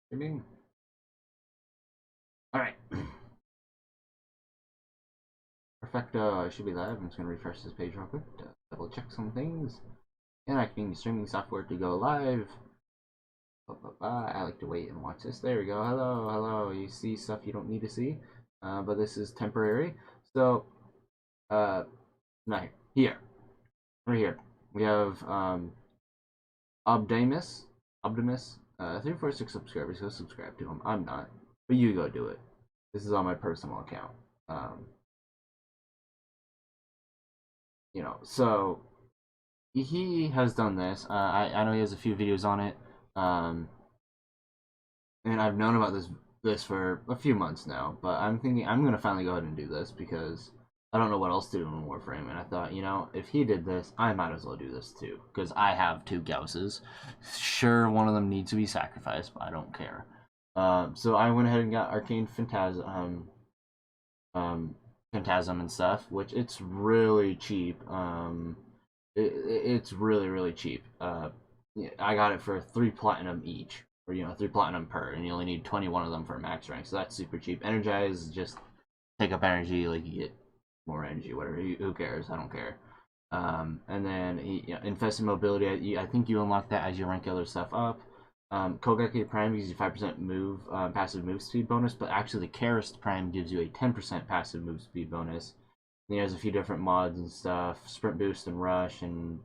Streaming. Alright. Perfecto, I should be live. I'm just gonna refresh this page real quick to double check some things. And I can use streaming software to go live. I like to wait and watch this. There we go. Hello, hello. You see stuff you don't need to see. But this is temporary. So, not here. Right here. We have Optimus. 346 subscribers. Go subscribe to him. I'm not. But you go do it. This is on my personal account. You know, so he has done this. I know he has a few videos on it. And I've known about this for a few months now, but I'm thinking I'm gonna finally go ahead and do this because I don't know what else to do in Warframe, and I thought, you know, if he did this, I might as well do this too, because I have 2 Gausses. Sure, one of them needs to be sacrificed, but I don't care. So I went ahead and got Arcane Phantasm and stuff, which it's really cheap. It's really cheap. I got it for 3 platinum each, or 3 platinum per, and you only need 21 of them for max rank, so that's super cheap. Energize, just take up energy, like you get more energy, whatever. Who cares? I don't care. And then infested mobility. I think you unlock that as you rank other stuff up. Kogaki Prime gives you 5% move passive move speed bonus, but actually the Karist Prime gives you a 10% passive move speed bonus. And he has a few different mods and stuff, sprint boost and rush, and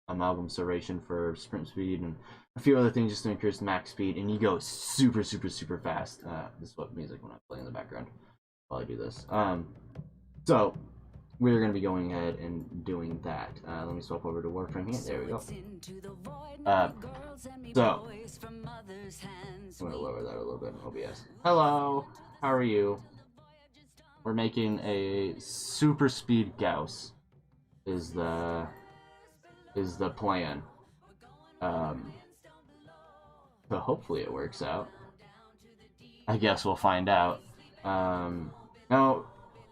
amalgam serration for sprint speed, and a few other things just to increase max speed. And you go super fast. This is what music when I play in the background while I do this. So we're going to be going ahead and doing that. Let me swap over to Warframe here. There we go. So I'm going to lower that a little bit in OBS. Hello, how are you? We're making a super speed Gauss is the plan. So hopefully it works out. I guess we'll find out. Now,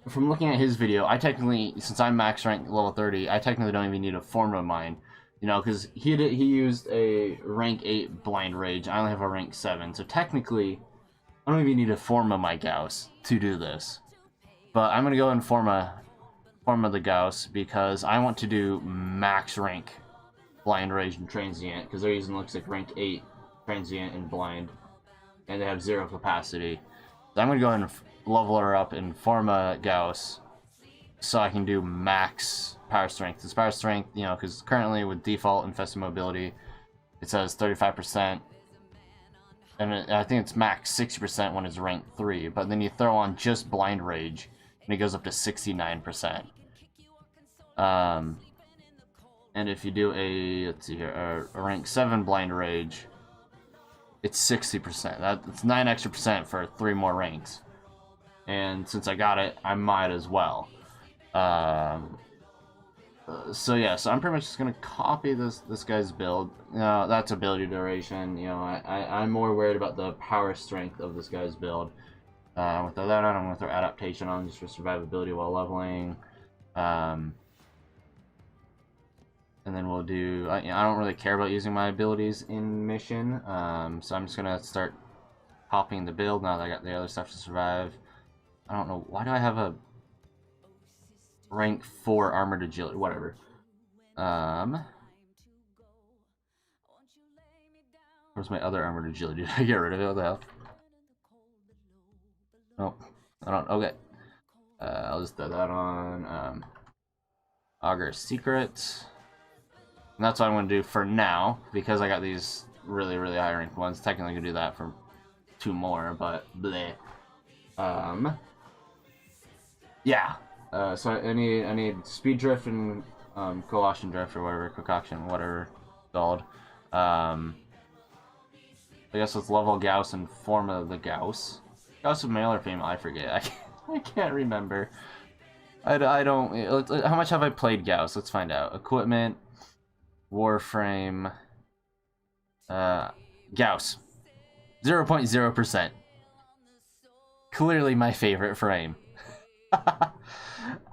from looking at his video, I technically, since I'm max rank level 30, I technically don't even need a Forma mine. You know, because he used a rank 8 blind rage. I only have a rank 7, so technically, I don't even need to Forma my Gauss to do this. But I'm gonna go and Forma the Gauss because I want to do max rank blind rage and transient, because they're using, looks like, rank 8 transient and blind, and they have 0 capacity. So I'm gonna go ahead and level her up in Forma Gauss so I can do max power strength. This power strength, you know, because currently with default infested mobility, it says 35%, and I think it's max 60% when it's rank 3, but then you throw on just blind rage, and it goes up to 69%. And if you do let's see here, a rank 7 blind rage, it's 60%. That's 9 extra percent for 3 more ranks. And since I got it, I might as well. So yeah, so I'm pretty much just gonna copy this guy's build. That's ability duration. You know, I'm more worried about the power strength of this guy's build. I'm gonna throw that on. I'm gonna throw adaptation on just for survivability while leveling. And then we'll do. I don't really care about using my abilities in mission. So I'm just gonna start copying the build now that I got the other stuff to survive. I don't know, why do I have a rank 4 armored agility? Whatever. Where's my other armored agility? Did I get rid of it? What the hell? Nope. I don't. Okay. I'll just throw that on. Augur Secret. And that's what I'm going to do for now, because I got these really high ranked ones. Technically, I could do that for 2 more, but bleh. Yeah. So I need speed drift and Colossian drift, or whatever, concoction, whatever it's called. I guess let's level Gauss and Forma the Gauss. Gauss of male or female? I forget. I can't remember. I don't. How much have I played Gauss? Let's find out. Equipment, Warframe, Gauss, 0.0%. Clearly my favorite frame.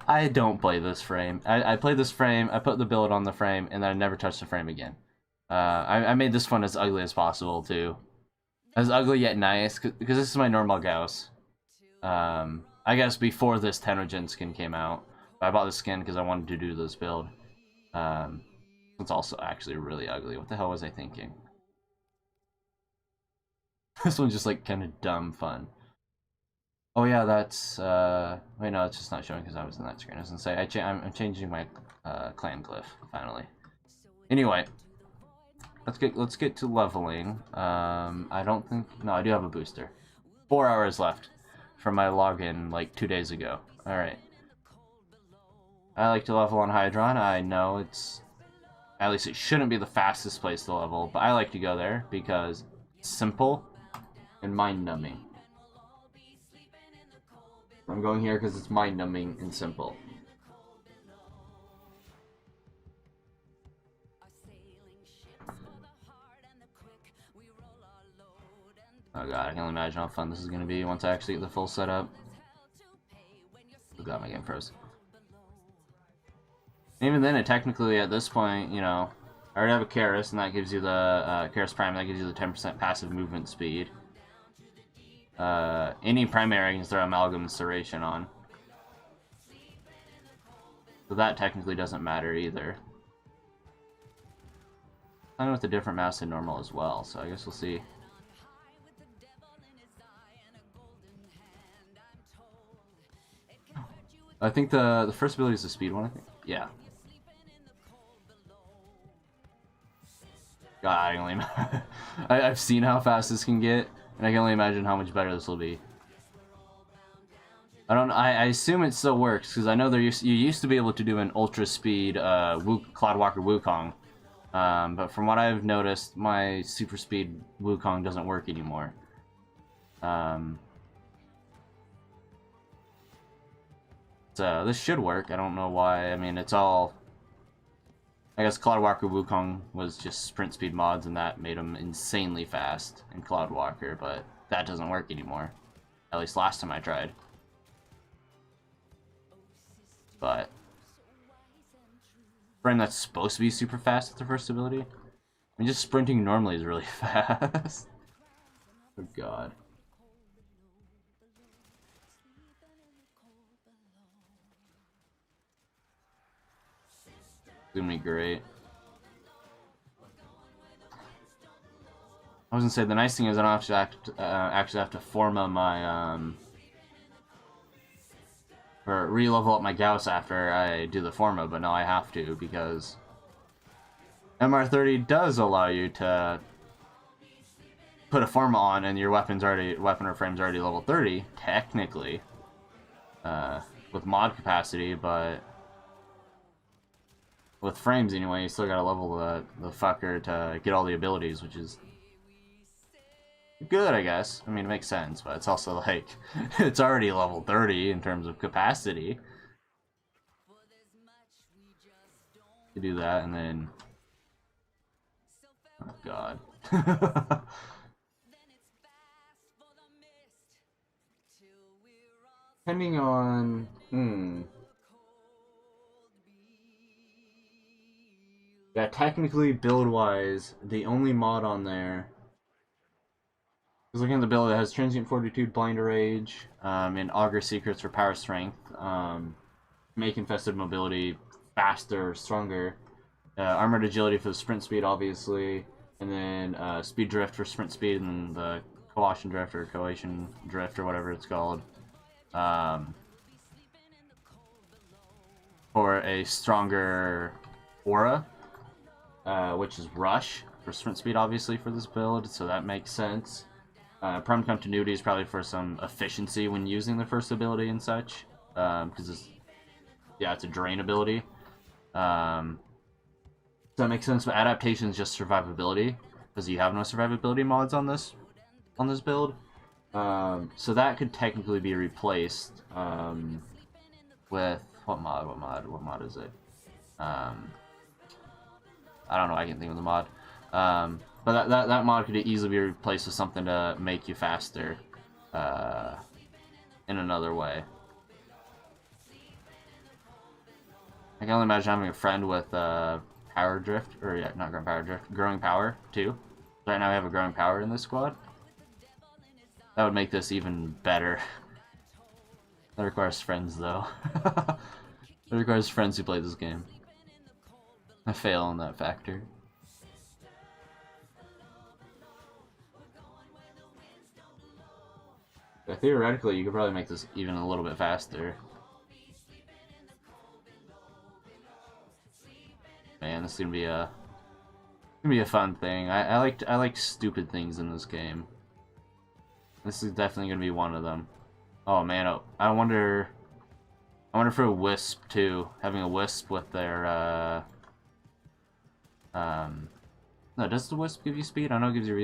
I don't play this frame. I play this frame, I put the build on the frame, and then I never touch the frame again. I made this one as ugly as possible, too. As ugly yet nice, because this is my normal Gauss. I guess before this Tenogen skin came out. But I bought this skin because I wanted to do this build. It's also actually really ugly. What the hell was I thinking? This one's just like kind of dumb fun. Oh yeah, that's wait, no, it's just not showing because I was in that screen. I was gonna say I'm changing my clan glyph finally. Anyway, let's get to leveling. I don't think I do have a booster. 4 hours left from my login like 2 days ago. All right. I like to level on hydron. I know it's at least it shouldn't be the fastest place to level, but I like to go there because it's simple and mind-numbing. I'm going here because it's mind-numbing and simple. Oh god, I can only imagine how fun this is going to be once I actually get the full setup. Oh god, my game froze. Even then, technically at this point, you know, I already have a Karis, and that gives you the Karis Prime, that gives you the 10% passive movement speed. Any primary I can throw Amalgam Serration on. So that technically doesn't matter either. I'm with a different mouse than normal as well, so I guess we'll see. I think the first ability is the speed one, I think. Yeah. God, I only I've seen how fast this can get, and I can only imagine how much better this will be. I assume it still works because I know you used to be able to do an ultra speed Cloudwalker Wukong, but from what I've noticed, my super speed Wukong doesn't work anymore. So this should work. I don't know why. I mean, it's all. I guess Cloudwalker Wukong was just sprint speed mods, and that made him insanely fast in Cloudwalker, but that doesn't work anymore. At least last time I tried. But Frame that's supposed to be super fast with the first ability. I mean, just sprinting normally is really fast. Oh god. It's gonna be great. I was gonna say the nice thing is I don't actually have to Forma my or re-level up my Gauss after I do the Forma, but now I have to because MR30 does allow you to put a Forma on and your weapon or frame's already level 30 technically, with mod capacity, but with frames anyway, you still gotta level the fucker to get all the abilities, which is good, I guess. I mean, it makes sense, but it's also like it's already level 30 in terms of capacity. You do that, and then oh god. Depending on yeah, technically build-wise, the only mod on there. Because looking at the build, it has Transient Fortitude, Blind Rage, and Augur Secrets for Power Strength, make Infested Mobility faster, stronger, Armored Agility for the sprint speed, obviously, and then Speed Drift for sprint speed, and the Coalition Drift or Coalition Drift or whatever it's called, for a stronger aura, which is Rush for sprint speed, obviously, for this build, so that makes sense. Prime Continuity is probably for some efficiency when using the first ability and such, because it's a drain ability. So that makes sense, but Adaptation is just survivability, because you have no survivability mods on this build. So that could technically be replaced with what mod is it? I don't know. I can't think of the mod. But that mod could easily be replaced with something to make you faster in another way. I can only imagine having a friend with Power Drift, or yeah, not Growing Power Drift, Growing Power too. Right now we have a Growing Power in this squad. That would make this even better. That requires friends, though. That requires friends who play this game. I fail on that factor. But theoretically, you could probably make this even a little bit faster. Man, this is gonna be a fun thing. I like stupid things in this game. This is definitely gonna be one of them. Oh man, oh, I wonder for a wisp too. Having a wisp with their no, does the wisp give you speed? I know it gives you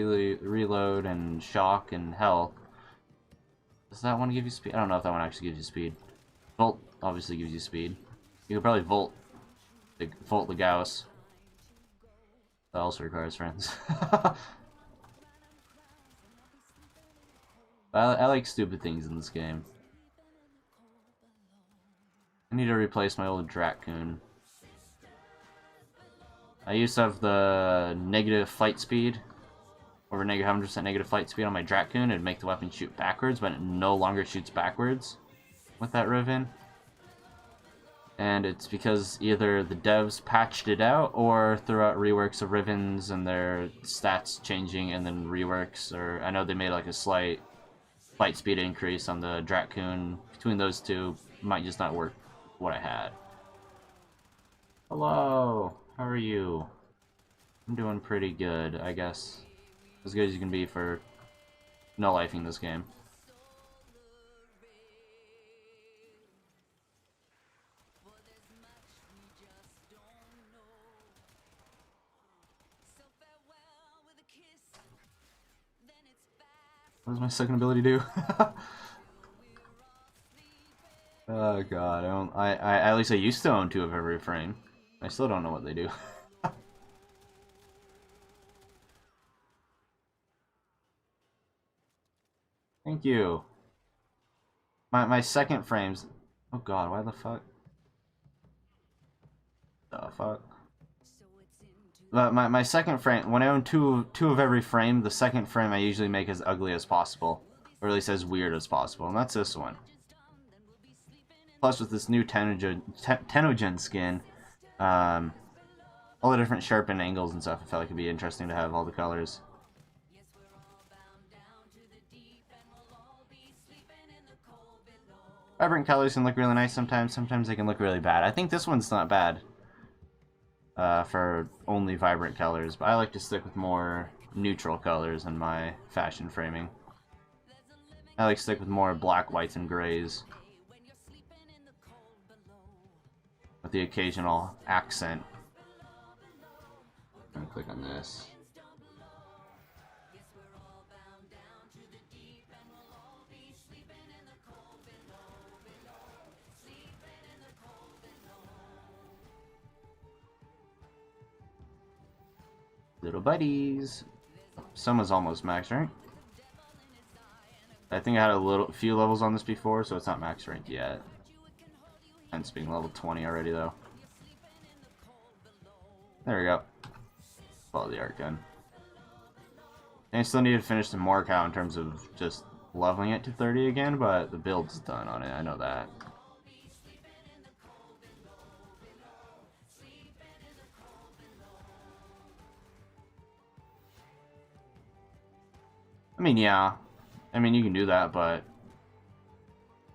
reload and shock and health. Does that one give you speed? I don't know if that one actually gives you speed. Volt obviously gives you speed. You could probably volt the Gauss. That also requires friends. I like stupid things in this game. I need to replace my old Dratcoon. I used to have the negative flight speed, over negative 100% negative flight speed on my Dratcoon. It'd make the weapon shoot backwards, but it no longer shoots backwards with that Riven. And it's because either the devs patched it out, or throughout reworks of Rivens and their stats changing, and then reworks, or I know they made like a slight flight speed increase on the Dratcoon. Between those two, might just not work what I had. Hello, how are you? I'm doing pretty good, I guess. As good as you can be for no-lifing this game. What does my second ability do? Oh god, I at least I used to own 2 of every frame. I still don't know what they do. Thank you. My second frames. Oh god, why the fuck? The fuck? My second frame, when I own two of every frame, the second frame I usually make as ugly as possible. Or at least as weird as possible, and that's this one. Plus with this new Tenogen skin, all the different sharpened angles and stuff, I felt like it'd be interesting to have all the colors. Vibrant colors can look really nice sometimes they can look really bad. I think this one's not bad. For only vibrant colors, but I like to stick with more neutral colors in my fashion framing. I like to stick with more black, whites, and grays. With the occasional accent. I'm gonna click on this. Little buddies. Someone's almost max rank. I think I had a few levels on this before, so it's not max rank yet. Hence being level 20 already, though. There we go. Follow the art gun. And I still need to finish the Morcow in terms of just leveling it to 30 again, but the build's done on it. I know that. I mean, yeah. I mean, you can do that, but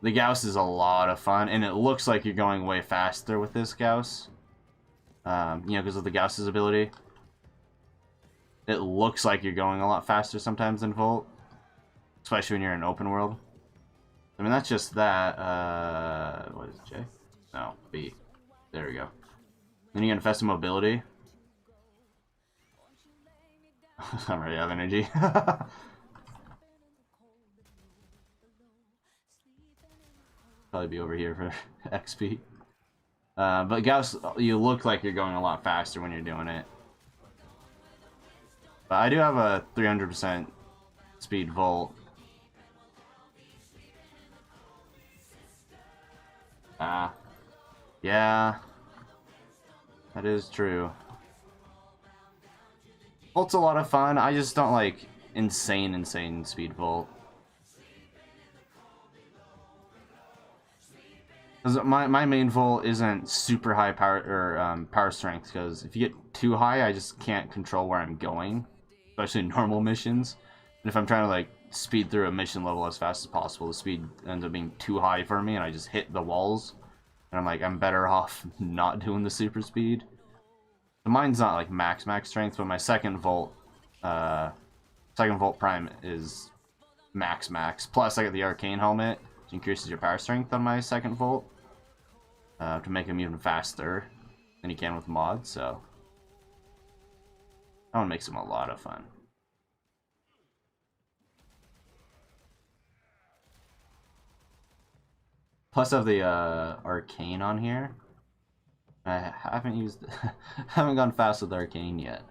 the Gauss is a lot of fun, and it looks like you're going way faster with this Gauss. You know, because of the Gauss's ability. It looks like you're going a lot faster sometimes than Volt. Especially when you're in open world. I mean, that's just that. What is it, J? No, B. There we go. Then you get Infested Mobility. I don't really have energy. Probably be over here for XP. But Gauss, you look like you're going a lot faster when you're doing it. But I do have a 300% speed Volt. Yeah. That is true. Volt's a lot of fun. I just don't like insane speed Volt. Because my main volt isn't super high power or power strength, because if you get too high, I just can't control where I'm going, especially in normal missions. And if I'm trying to like speed through a mission level as fast as possible, the speed ends up being too high for me, and I just hit the walls. And I'm like, I'm better off not doing the super speed. So mine's not like max strength, but my second volt prime is max. Plus I got the arcane helmet, which increases your power strength on my second volt. To make him even faster than you can with mods, so that one makes him a lot of fun. Plus I have the arcane on here. I haven't used haven't gone fast with arcane yet.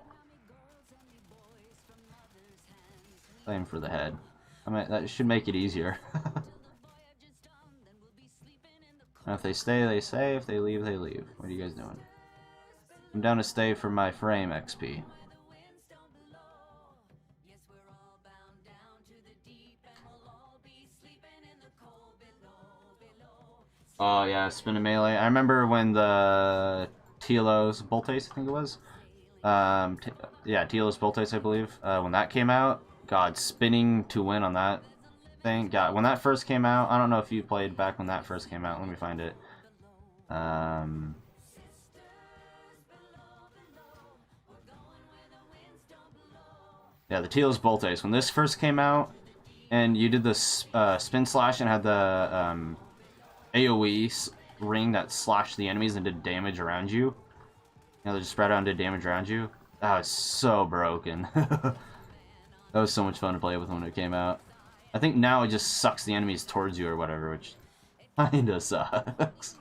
Aim for the head. I mean, that should make it easier. If they stay, they stay. If they leave, they leave. What are you guys doing? I'm down to stay for my frame XP. Oh yeah, spin a melee. I remember when the Telos Boltace, I think it was. Yeah, Telos Boltace, I believe. When that came out, God, spinning to win on that thing. God, when that first came out, I don't know if you played back when that first came out. Let me find it. Yeah, the Telos Boltace. When this first came out, and you did the spin slash and had the AoE ring that slashed the enemies and did damage around you. You know, they just spread out and did damage around you. That was so broken. That was so much fun to play with when it came out. I think now it just sucks the enemies towards you or whatever, which kinda sucks.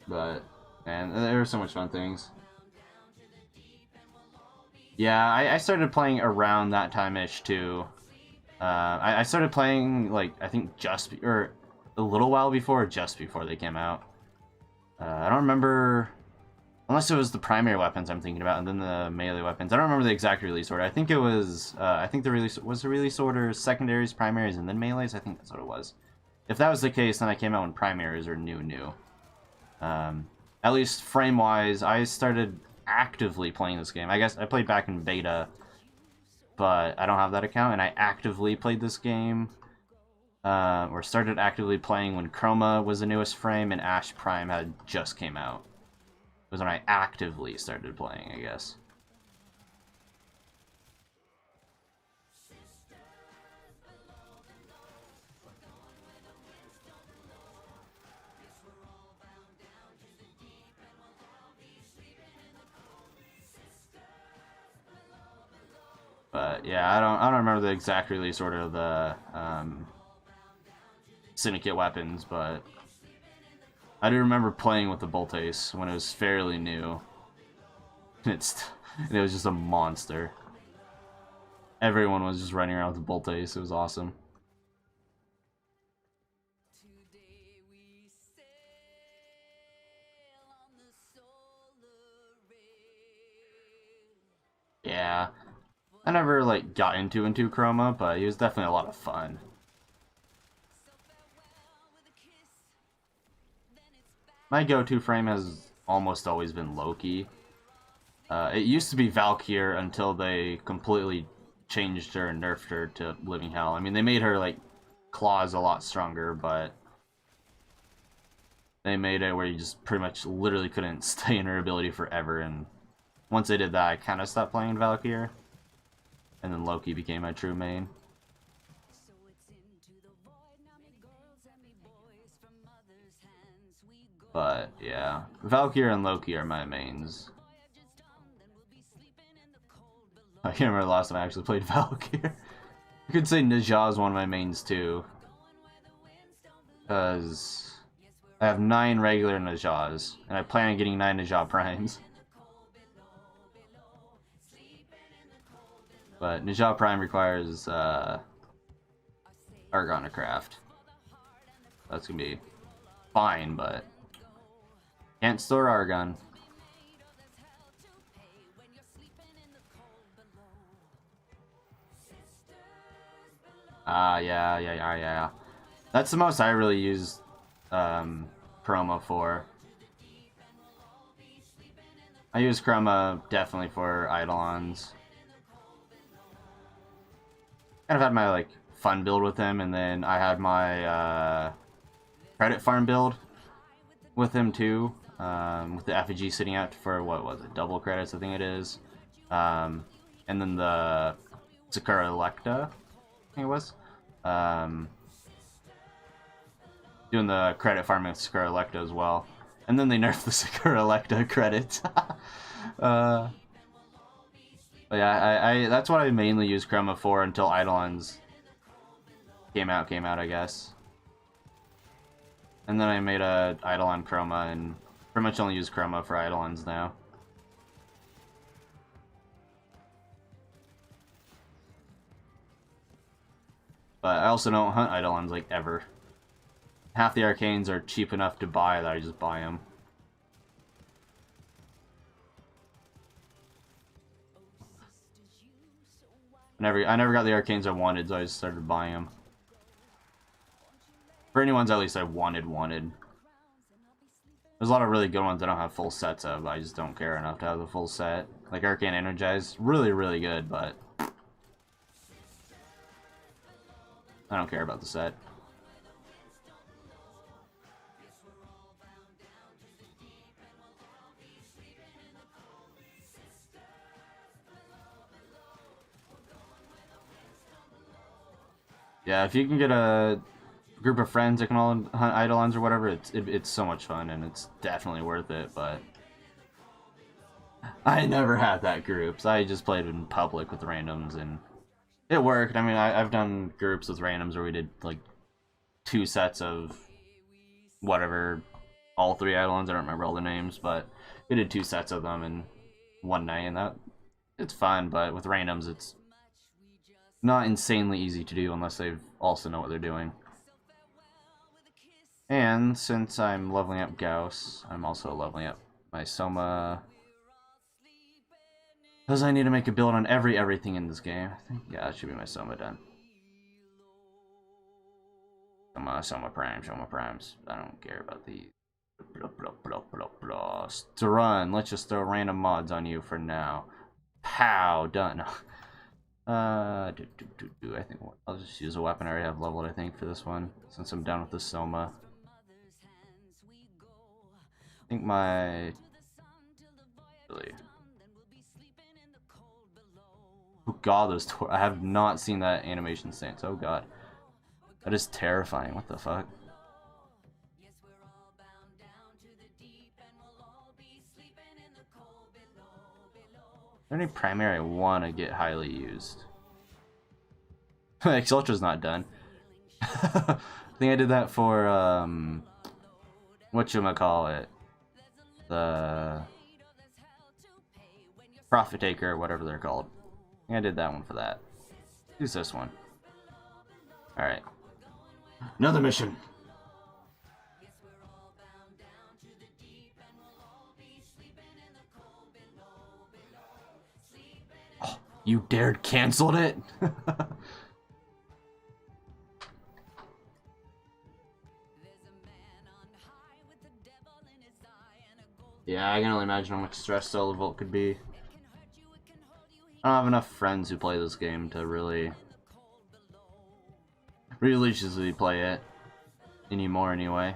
But, man, there were so much fun things. Yeah, I started playing around that time-ish, too. I started playing, like, I think or a little while before, or just before they came out. I don't remember, unless it was the primary weapons I'm thinking about, and then the melee weapons. I don't remember the exact release order. I think it was, I think the release order secondaries, primaries, and then melees. I think that's what it was. If that was the case, then I came out when primaries are new. At least frame-wise, I started actively playing this game. I guess I played back in beta, but I don't have that account, and I actively played this game, or started actively playing when Chroma was the newest frame and Ash Prime had just came out. It was when I actively started playing, I guess. But yeah, I don't remember the exact release order of the Syndicate weapons, but I do remember playing with the Boltace when it was fairly new. And it was just a monster. Everyone was just running around with the Boltace. It was awesome. Yeah. I never, like, got into Chroma, but he was definitely a lot of fun. My go-to frame has almost always been Loki. It used to be Valkyr until they completely changed her and nerfed her to living hell. I mean, they made her, like, claws a lot stronger, but they made it where you just pretty much literally couldn't stay in her ability forever, and once they did that, I kind of stopped playing Valkyr. And then Loki became my true main. But, yeah. Valkyr and Loki are my mains. I can't remember the last time I actually played Valkyr. You could say Najah is one of my mains, too. Because I have 9 regular Najahs, and I plan on getting 9 Najah Primes. But Najah Prime requires Argon to craft. That's gonna be fine, but can't store Argon. Yeah. That's the most I really use Chroma for. I use Chroma definitely for Eidolons. Kind of had my like fun build with him, and then I had my credit farm build with him too, with the effigy sitting out for, what was it, double credits I think it is, and then the Sakura Electa, I think it was, doing the credit farming with Sakura Electa as well, and then they nerfed the Sakura Electa credit. But yeah, I that's what I mainly use Chroma for until Eidolons came out, I guess. And then I made a Eidolon Chroma and pretty much only use Chroma for Eidolons now. But I also don't hunt Eidolons like ever. Half the Arcanes are cheap enough to buy that I just buy them. I never got the Arcanes I wanted, so I just started buying them. For any ones at least I wanted. There's a lot of really good ones I don't have full sets of. I just don't care enough to have the full set. Like Arcane Energize, really good, but I don't care about the set. Yeah, if you can get a group of friends that can all hunt Eidolons or whatever, it's so much fun, and it's definitely worth it, but I never had that group, so I just played in public with randoms, and it worked. I mean, I've done groups with randoms where we did, like, 2 sets of whatever, all 3 Eidolons, I don't remember all the names, but we did 2 sets of them in one night, and it's fun, but with randoms, it's not insanely easy to do unless they also know what they're doing. And since I'm leveling up Gauss, I'm also leveling up my Soma, because I need to make a build on everything in this game. I think, yeah, that should be my Soma done. Soma Primes. I don't care about these. To run, let's just throw random mods on you for now. Pow, done. I think I'll just use a weapon I already have leveled, I think, for this one, since I'm done with the Soma. I think my... Really... Oh god, those I have not seen that animation since. Oh god. That is terrifying. What the fuck? Is there any primary I want to get highly used? X-Ultra's not done. I think I did that for, whatchamacallit? The... Profit Taker, or whatever they're called. I think I did that one for that. Who's this one? Alright. Another mission! Oh, you dared canceled it? Yeah, I can only imagine how much stress Solar Volt could be. I don't have enough friends who play this game to really religiously play it anymore anyway.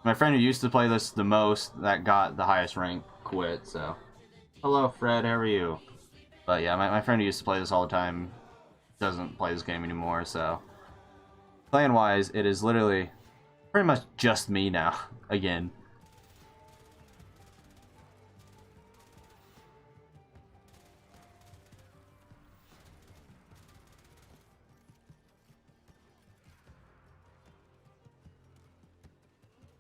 My friend who used to play this the most, that got the highest rank, quit, so. Hello Fred, how are you? But yeah, my friend who used to play this all the time doesn't play this game anymore, so. Playing wise, it is literally pretty much just me now, again.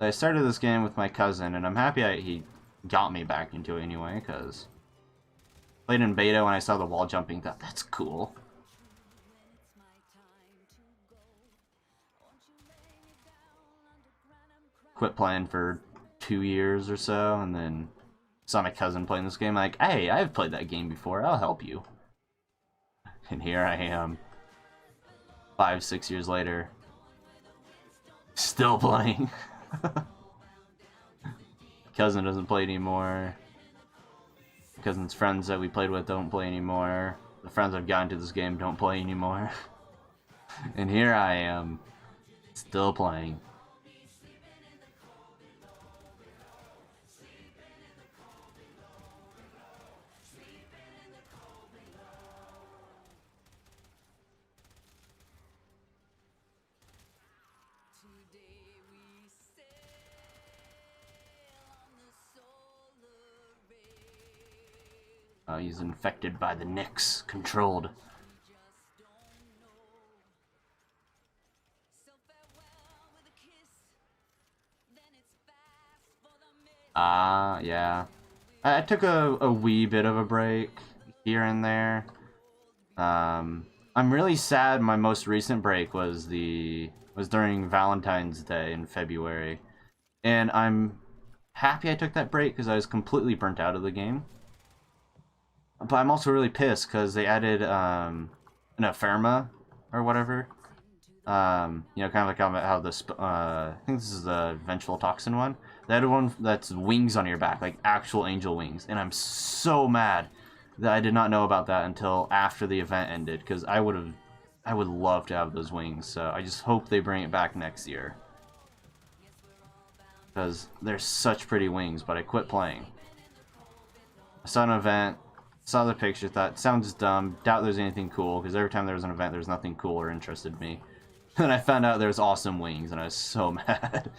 I started this game with my cousin, and I'm happy he got me back into it anyway, because played in beta when I saw the wall jumping, thought, that's cool. Quit playing for 2 years or so, and then saw my cousin playing this game, like, hey, I've played that game before, I'll help you. And here I am. 5, 6 years later. Still playing. Cousin doesn't play anymore. Cousin's friends that we played with don't play anymore. The friends I've gotten to this game don't play anymore. And here I am, still playing. He's infected by the Nyx, controlled. Yeah. I took a wee bit of a break here and there. I'm really sad my most recent break was during Valentine's Day in February. And I'm happy I took that break because I was completely burnt out of the game. But I'm also really pissed because they added an Forma or whatever. You know, kind of like how this I think this is the ventral toxin one. They added one that's wings on your back, like actual angel wings, and I'm so mad that I did not know about that until after the event ended, because I would love to have those wings. So I just hope they bring it back next year, because they're such pretty wings. But I quit playing. I saw an event. Saw the picture, thought, sounds dumb, doubt there's anything cool, because every time there was an event, there was nothing cool or interested me. And I found out there was awesome wings, and I was so mad.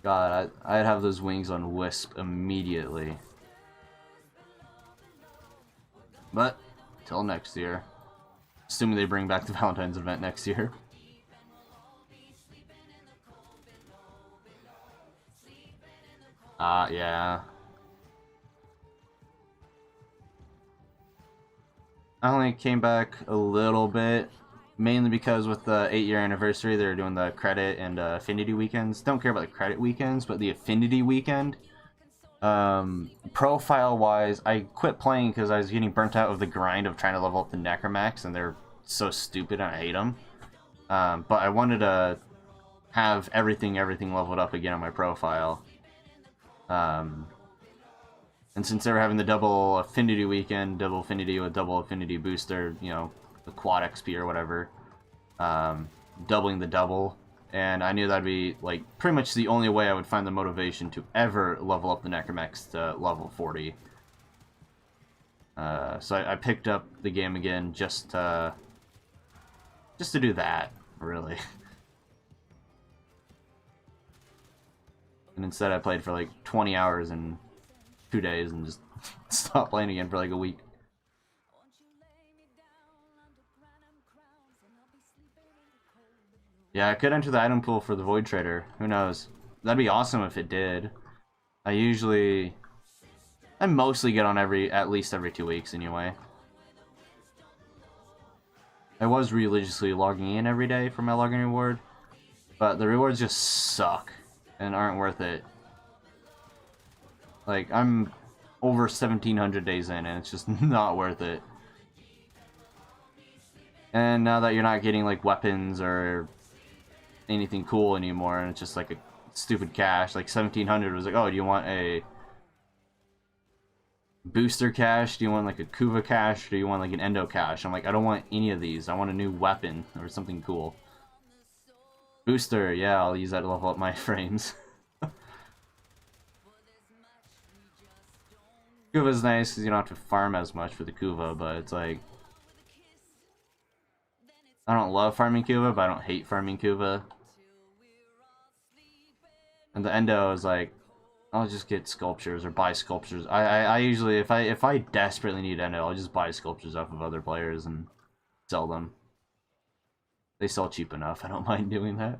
God, I'd have those wings on Wisp immediately. But, till next year. Assuming they bring back the Valentine's event next year. Yeah. I only came back a little bit, mainly because with the 8-year anniversary, they're doing the credit and affinity weekends. Don't care about the credit weekends, but the affinity weekend. Profile-wise, I quit playing because I was getting burnt out of the grind of trying to level up the Necromax, and they're so stupid and I hate them. But I wanted to have everything leveled up again on my profile. And since they were having the double affinity weekend, double affinity with double affinity booster, you know, the quad XP or whatever, doubling the double, and I knew that'd be like pretty much the only way I would find the motivation to ever level up the Necromax to level 40. So I picked up the game again just to do that, really. And instead I played for like 20 hours in 2 days and just stopped playing again for like a week. Yeah, I could enter the item pool for the Void Trader. Who knows? That'd be awesome if it did. I mostly get on at least every 2 weeks anyway. I was religiously logging in every day for my login reward, but the rewards just suck and aren't worth it. Like, I'm over 1,700 days in, and it's just not worth it. And now that you're not getting, like, weapons or anything cool anymore, and it's just, like, a stupid cash, like, 1,700 was like, oh, do you want a booster cash? Do you want, like, a Kuva cash? Do you want, like, an Endo cash? I'm like, I don't want any of these. I want a new weapon or something cool. Booster, yeah, I'll use that to level up my frames. Kuva's nice because you don't have to farm as much for the Kuva, but it's like, I don't love farming Kuva, but I don't hate farming Kuva. And the Endo is like, I'll just get sculptures or buy sculptures. I usually, if I desperately need Endo, I'll just buy sculptures off of other players and sell them. They sell cheap enough, I don't mind doing that.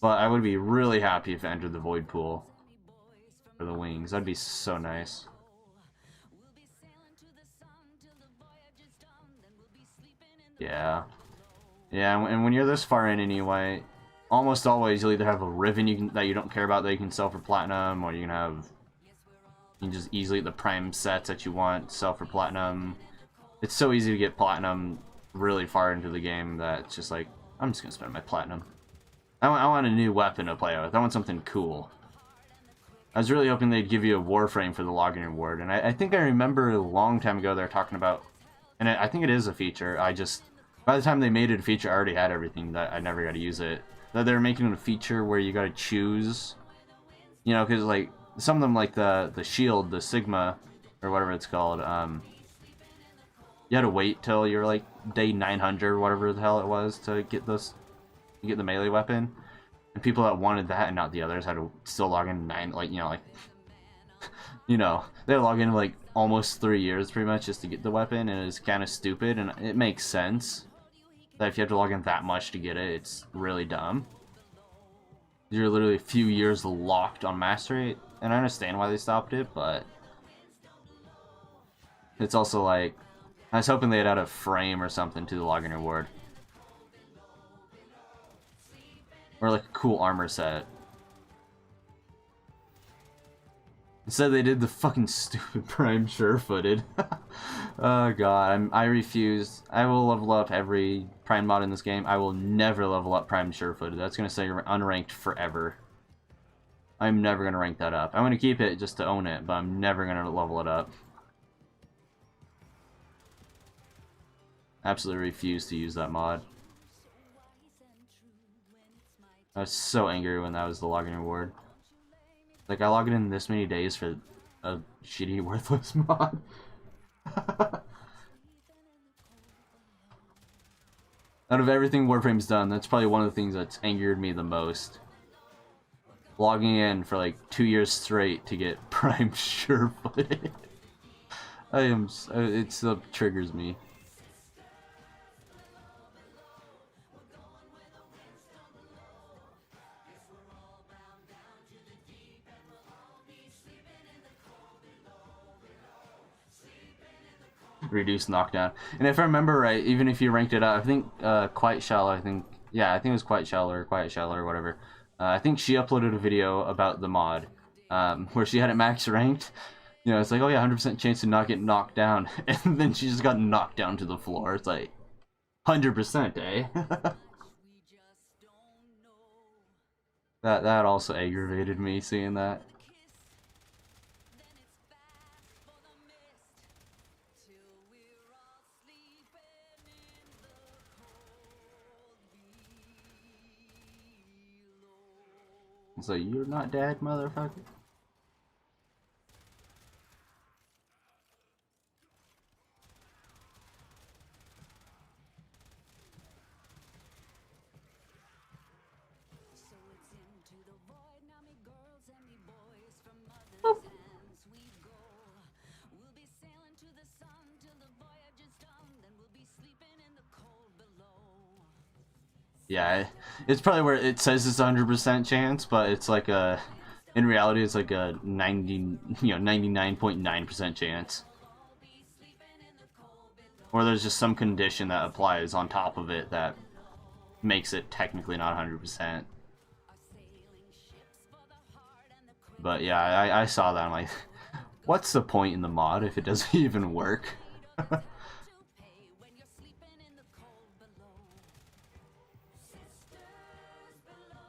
But I would be really happy if I entered the Void Pool for the wings. That'd be so nice. Yeah. Yeah, and when you're this far in anyway, almost always you'll either have a Riven that you don't care about that you can sell for platinum, or you can just easily get the prime sets that you want, sell for platinum. It's so easy to get platinum really far into the game that it's just like, I'm just gonna spend my platinum. I want a new weapon to play with. I want something cool. I was really hoping they'd give you a Warframe for the login reward, and I think I remember a long time ago they were talking about, and I think it is a feature, by the time they made it a feature, I already had everything, that I never got to use it. That they were making it a feature where you gotta choose, you know, because like, some of them, like the shield, the Sigma, or whatever it's called, you had to wait till you're like day 900, whatever the hell it was, to get this, you get the melee weapon. And people that wanted that and not the others had to still log in they had to log in like almost 3 years pretty much just to get the weapon, and it's kind of stupid, and it makes sense that if you have to log in that much to get it, it's really dumb. You're literally a few years locked on mastery, and I understand why they stopped it, but it's also like, I was hoping they'd add a frame or something to the login reward. Or like a cool armor set. Instead they did the fucking stupid Prime Sure-Footed. Oh god, I refuse. I will level up every Prime mod in this game. I will never level up Prime Sure-Footed. That's gonna stay unranked forever. I'm never gonna rank that up. I'm gonna keep it just to own it, but I'm never gonna level it up. Absolutely refuse to use that mod. I was so angry when that was the login reward. Like, I logged in this many days for a shitty, worthless mod. Out of everything Warframe's done, that's probably one of the things that's angered me the most. Logging in for like 2 years straight to get Prime Sure-Footed. It still triggers me. Reduced knockdown. And if I remember right, even if you ranked it up, I think Quite Shallow, I think it was Quite Shallow or Quiet Shallow or whatever. I think she uploaded a video about the mod where she had it max ranked. You know, it's like, oh yeah, 100% chance to not get knocked down, and then she just got knocked down to the floor. It's like 100%, eh? That also aggravated me seeing that. So you're not dead, motherfucker? Yeah, it's probably where it says it's 100% chance, but it's like in reality, it's like a 99.9% chance. Or there's just some condition that applies on top of it that makes it technically not 100%. But yeah, I saw that, I'm like, what's the point in the mod if it doesn't even work?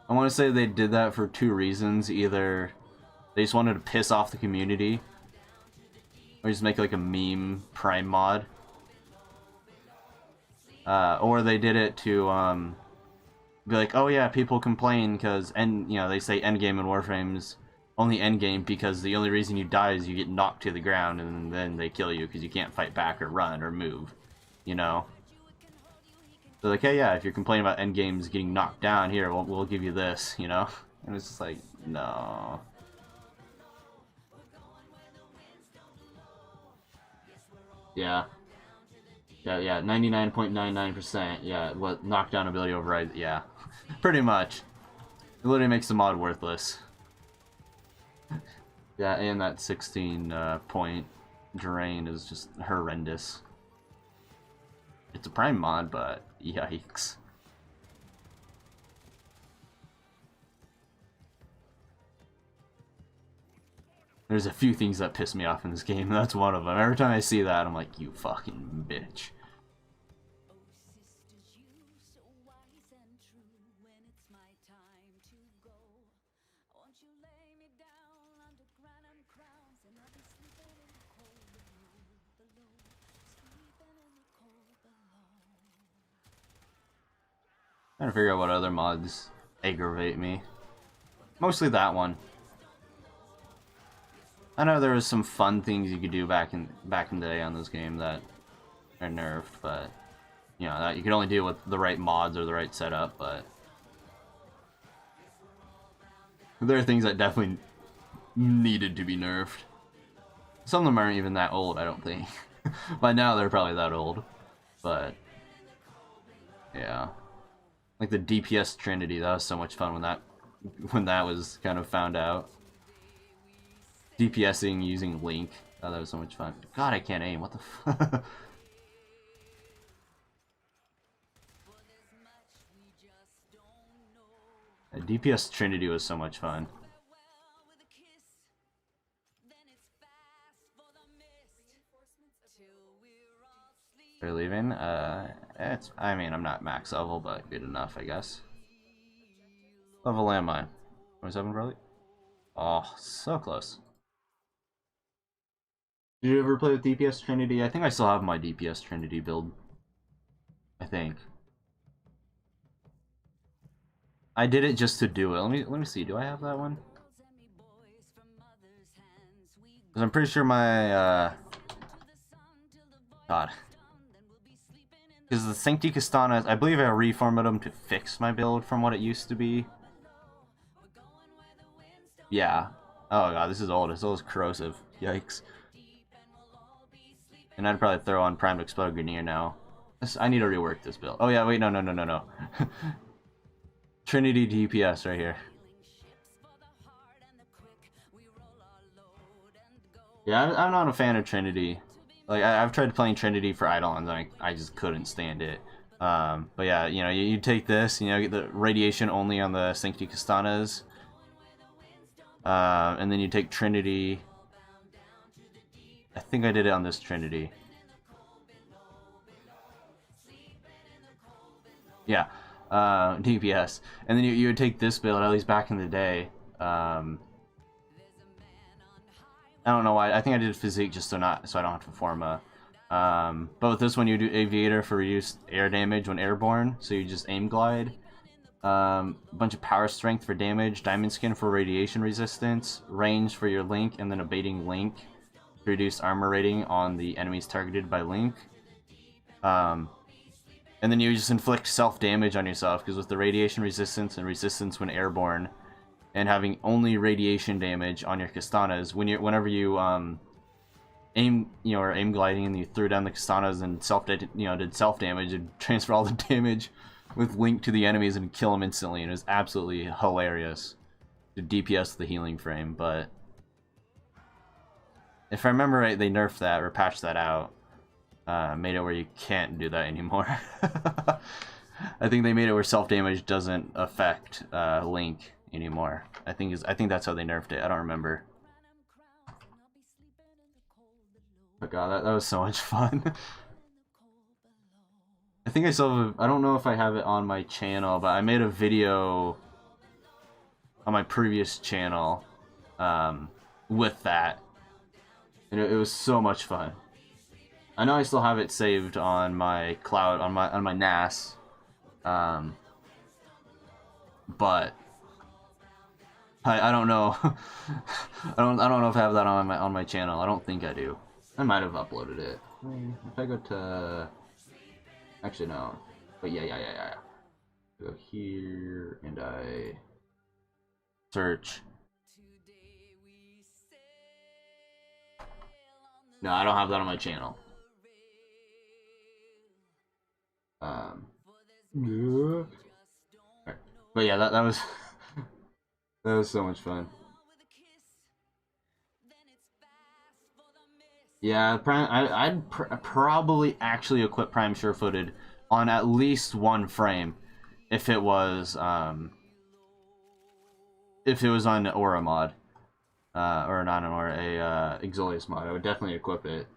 I want to say they did that for two reasons. Either they just wanted to piss off the community, or just make like a meme Prime mod, or they did it to be like, oh yeah, people complain because they say endgame in Warframe's only endgame because the only reason you die is you get knocked to the ground and then they kill you because you can't fight back or run or move, you know. They're like, hey, yeah, if you're complaining about endgames getting knocked down, here, we'll give you this, you know? And it's just like, no. Yeah. Yeah, 99.99%. Yeah, what knockdown ability override, yeah. Pretty much. It literally makes the mod worthless. Yeah, and that 16 point drain is just horrendous. It's a Prime mod, but yikes. There's a few things that piss me off in this game, and that's one of them. Every time I see that, I'm like, you fucking bitch. Trying to figure out what other mods aggravate me. Mostly that one. I know there was some fun things you could do back in the day on this game that are nerfed, but you know that you can only deal with the right mods or the right setup. But there are things that definitely needed to be nerfed. Some of them aren't even that old, I don't think. By now they're probably that old, but yeah. Like the DPS Trinity, that was so much fun when that was kind of found out. DPSing using Link, oh, that was so much fun. God, I can't aim. What the fuck? DPS Trinity was so much fun. They're leaving. I mean, I'm not max level, but good enough, I guess. Level am I? 27 probably? Oh, so close. Did you ever play with DPS Trinity? I think I still have my DPS Trinity build. I think. I did it just to do it. Let me see. Do I have that one? Because I'm pretty sure my God. Because the Sancti Castanas, I believe I reformatted them to fix my build from what it used to be. Yeah. Oh god, this is old. It's almost corrosive. Yikes. And I'd probably throw on Primed Explode Grenier now. I need to rework this build. Oh yeah, wait, no. Trinity DPS right here. Yeah, I'm not a fan of Trinity. Like, I've tried playing Trinity for Eidolons, and I just couldn't stand it. But yeah, you know, you take this, you know, get the radiation only on the Sancti Castanas. And then you take Trinity. I think I did it on this Trinity. Yeah, DPS. And then you would take this build, at least back in the day. I don't know why. I think I did Physique just so I don't have to Forma. But with this one, you do Aviator for reduced air damage when airborne, so you just aim glide. A bunch of Power Strength for damage, Diamond Skin for radiation resistance, Range for your Link, and then Abating Link to reduce armor rating on the enemies targeted by Link. And then you just inflict self-damage on yourself, because with the radiation resistance and resistance when airborne, and having only radiation damage on your Castanas, whenever you aim, you know, or aim gliding and you threw down the Castanas and did self damage, and transfer all the damage with Link to the enemies and kill them instantly, and it was absolutely hilarious to DPS the healing frame. But if I remember right, they nerfed that or patched that out, made it where you can't do that anymore. I think they made it where self damage doesn't affect Link anymore. I think that's how they nerfed it. I don't remember. But god, that was so much fun. I think I still have I don't know if I have it on my channel, but I made a video on my previous channel with that. And it was so much fun. I know I still have it saved on my cloud, on my NAS. But I don't know. I don't know if I have that on my channel. I don't think I do. I might have uploaded it. If I go to, actually no, but yeah. Go here and I search. No, I don't have that on my channel. But yeah, that was that was so much fun. Yeah, I'd probably actually equip Prime Surefooted on at least one frame if it was on Aura mod. or not anymore, a Exolius mod, I would definitely equip it.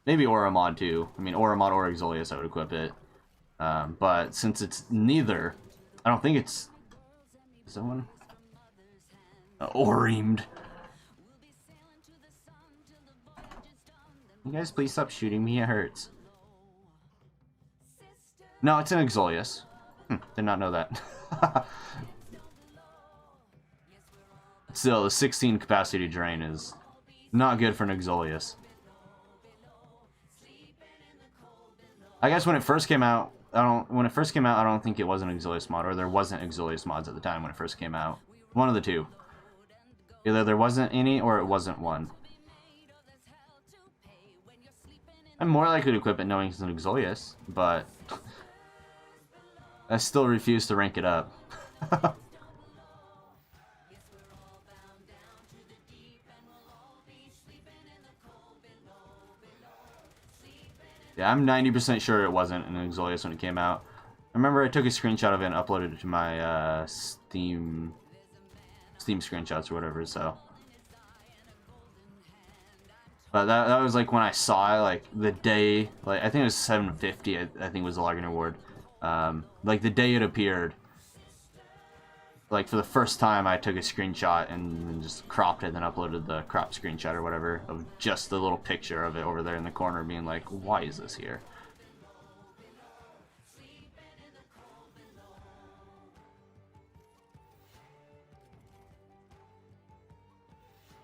Maybe Aura mod too. I mean, Aura mod or Exolius, I would equip it. But since it's neither, I don't think it's... Is that one? Orimed. You guys please stop shooting me, it hurts. No, it's an Exolius. Did not know that. Still, the 16 capacity drain is not good for an Exolius. I guess when it first came out, I don't think it was an Exolius mod, or there wasn't Exolius mods at the time when it first came out. One of the two. Either there wasn't any, or it wasn't one. I'm more likely to equip it knowing it's an Exolius, but I still refuse to rank it up. Yeah, I'm 90% sure it wasn't an Exolius when it came out. I remember I took a screenshot of it and uploaded it to my Steam screenshots or whatever, so. But that was like when I saw it, like the day, like I think it was 750, I think was the login reward. Like the day it appeared, like for the first time I took a screenshot and just cropped it and then uploaded the crop screenshot or whatever of just the little picture of it over there in the corner being like, why is this here?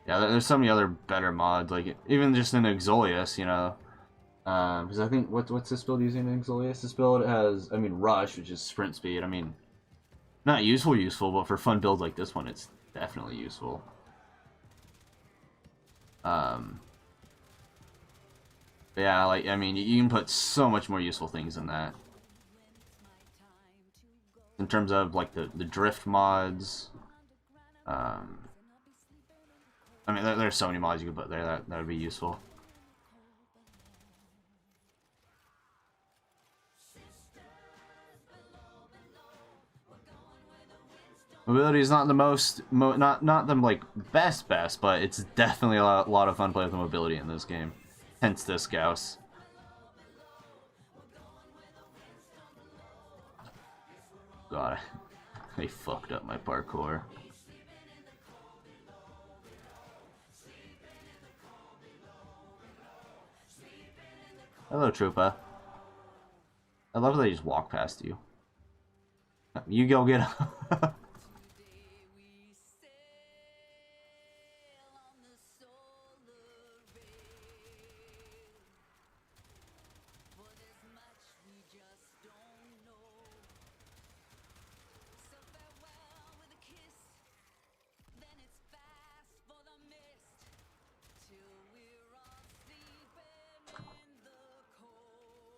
Yeah, there's so many other better mods, like even just in Exolius, you know. Because I think, what's this build using in Exolius? This build has, I mean, Rush, which is sprint speed. I mean, not useful, but for fun builds like this one, it's definitely useful. Yeah, like, I mean, you can put so much more useful things in that. In terms of, like, the drift mods. I mean, there's so many mods you could put there that would be useful. Mobility is not the most, not the like best, but it's definitely a lot of fun playing with the mobility in this game. Hence this Gauss. God, they fucked up my parkour. Hello, Troopa. I love that they just walk past you. You go get him.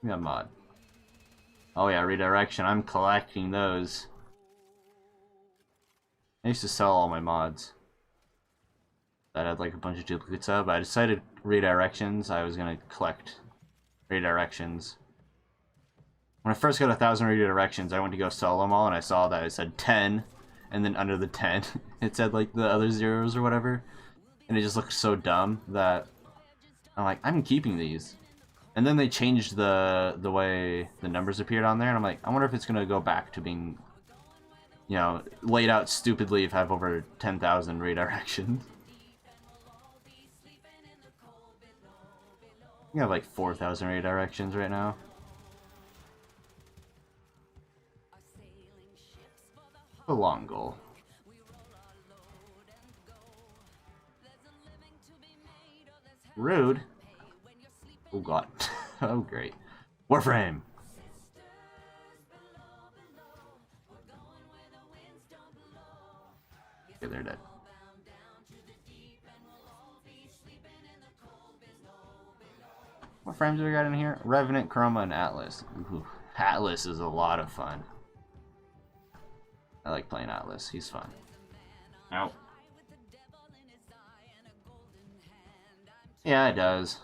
Yeah, mod. Oh yeah, redirection. I'm collecting those. I used to sell all my mods that had like a bunch of duplicates of, but I decided redirections. I was gonna collect redirections. When I first got 1,000 redirections, I went to go sell them all, and I saw that it said 10, and then under the 10, it said like the other zeros or whatever, and it just looked so dumb that I'm like, I'm keeping these. And then they changed the way the numbers appeared on there, and I'm like, I wonder if it's gonna go back to being, you know, laid out stupidly if I have over 10,000 redirections. I have like 4,000 redirections right now. A long goal. Rude. Oh god. Oh great. Warframe! Okay, they're dead. What frames do we got in here? Revenant, Chroma, and Atlas. Ooh, Atlas is a lot of fun. I like playing Atlas. He's fun. Ow. Yeah, it does.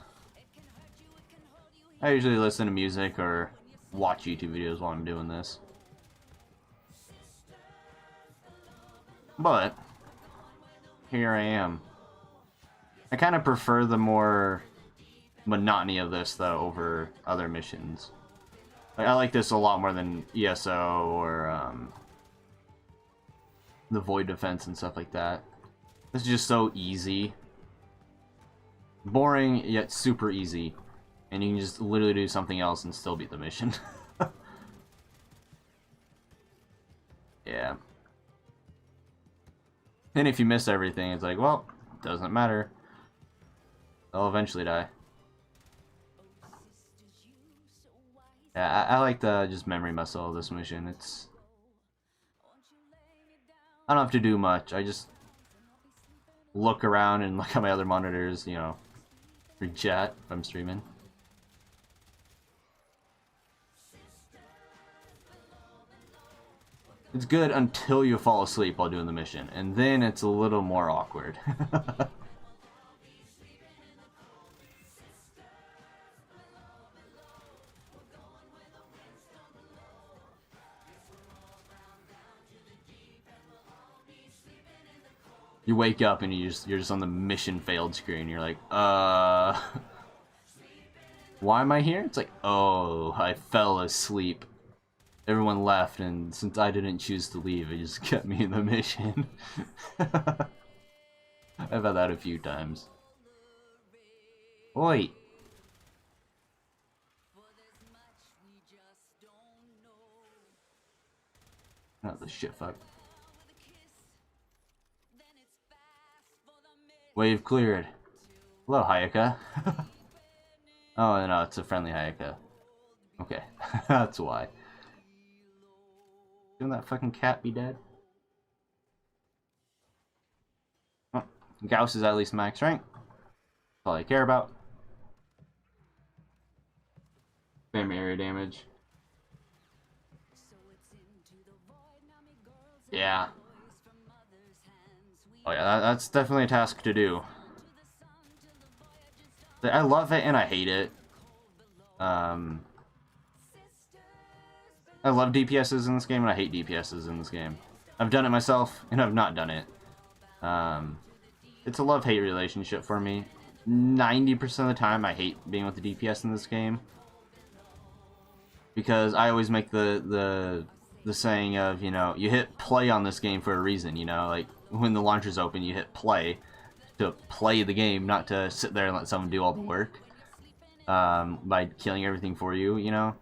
I usually listen to music or watch YouTube videos while I'm doing this. But here I am. I kind of prefer the more monotony of this, though, over other missions. Like, I like this a lot more than ESO or the Void Defense and stuff like that. This is just so easy. Boring, yet super easy. And you can just literally do something else and still beat the mission. Yeah. And if you miss everything, it's like, well, doesn't matter. I'll eventually die. Yeah, I like the just memory muscle of this mission. It's... I don't have to do much. I just look around and look at my other monitors, you know, for chat if I'm streaming. It's good until you fall asleep while doing the mission, and then it's a little more awkward. You wake up and you're just on the mission failed screen. You're like, why am I here? It's like, oh, I fell asleep. Everyone left, and since I didn't choose to leave, it just kept me in the mission. I've had that a few times. Oi! Not the shit fuck. Wave cleared. Hello, Hayaka. Oh, no, it's a friendly Hayaka. Okay, that's why. Shouldn't that fucking cat be dead? Oh, Gauss is at least max rank. That's all I care about. Spam area damage. Yeah. Oh yeah, that's definitely a task to do. I love it and I hate it. I love DPSs in this game and I hate DPSs in this game. I've done it myself and I've not done it. It's a love-hate relationship for me. 90% of the time I hate being with the DPS in this game. Because I always make the saying of, you know, you hit play on this game for a reason, you know, like when the launcher's open you hit play to play the game, not to sit there and let someone do all the work by killing everything for you, you know.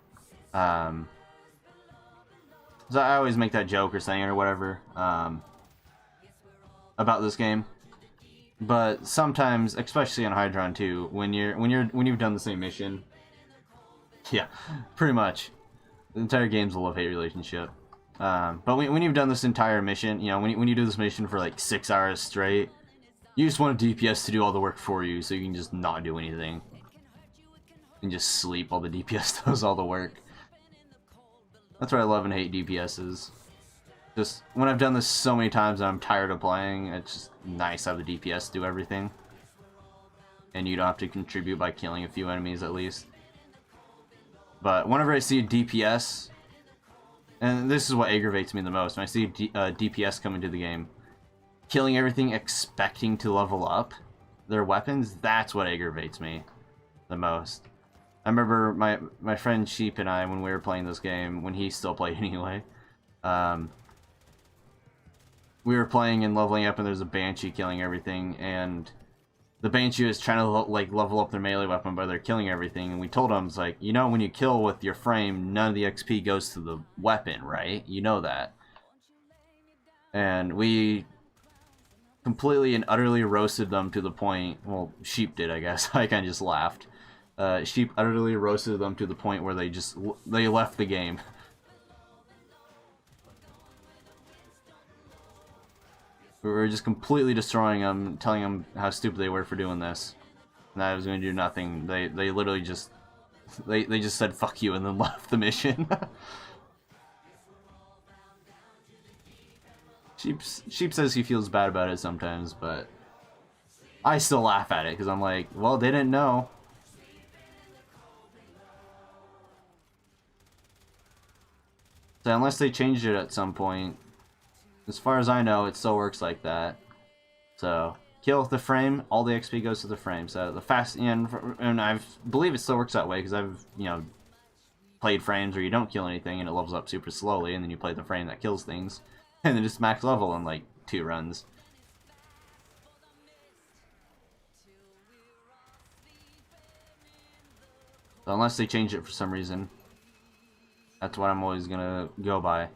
So I always make that joke or saying or whatever about this game. But sometimes, especially on Hydron too, when you've done the same mission, yeah, pretty much, the entire game's a love-hate relationship. But when you've done this entire mission, you know, when you do this mission for like 6 hours straight, you just want a DPS to do all the work for you, so you can just not do anything and just sleep while the DPS does all the work. That's what I love and hate DPSs. Just when I've done this so many times and I'm tired of playing, it's just nice to have the DPS do everything. And you don't have to contribute by killing a few enemies at least. But whenever I see a DPS, and this is what aggravates me the most, when I see a DPS come into the game, killing everything expecting to level up their weapons, that's what aggravates me the most. I remember my friend Sheep and I, when we were playing this game, when he still played anyway, we were playing and leveling up and there's a Banshee killing everything, and the Banshee is trying to like level up their melee weapon by they're killing everything, and we told him, it's like, you know, when you kill with your frame, none of the XP goes to the weapon, right? You know that. And we completely and utterly roasted them to the point, well, Sheep did, I guess. I kind of just laughed. Sheep utterly roasted them to the point where they left the game. We were just completely destroying them, telling them how stupid they were for doing this. And that I was going to do nothing. They literally just... They just said, fuck you, and then left the mission. Sheep says he feels bad about it sometimes, but... I still laugh at it, because I'm like, well, they didn't know. So unless they changed it at some point... As far as I know, it still works like that. So kill the frame, all the XP goes to the frame. So the fast, and I believe it still works that way because I've played frames where you don't kill anything and it levels up super slowly, and then you play the frame that kills things, and then just max level in like 2 runs. So unless they change it for some reason, that's what I'm always gonna go by.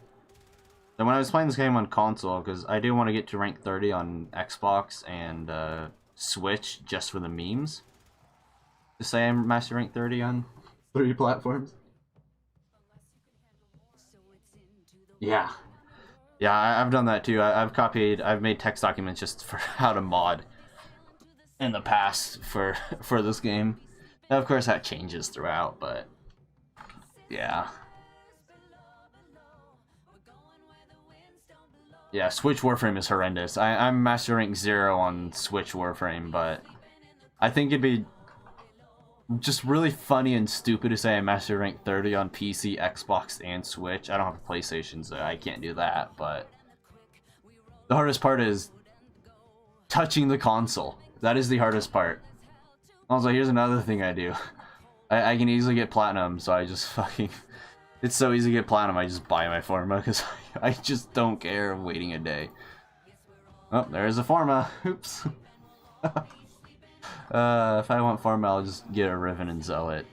And when I was playing this game on console, because I do want to get to rank 30 on Xbox and Switch just for the memes, to say I'm master rank 30 on 3 platforms. Yeah. Yeah, I've done that too. I've made text documents just for how to mod in the past for this game. Now, of course, that changes throughout, but yeah. Yeah, Switch Warframe is horrendous. I'm master rank 0 on Switch Warframe, but I think it'd be just really funny and stupid to say I'm master rank 30 on PC, Xbox, and Switch. I don't have a PlayStation, so I can't do that, but the hardest part is touching the console. That is the hardest part. Also, here's another thing I do. I can easily get platinum, so I just fucking... It's so easy to get platinum, I just buy my Forma, because I just don't care of waiting a day. Oh, there's a Forma. Oops. If I want Forma, I'll just get a Riven and sell it.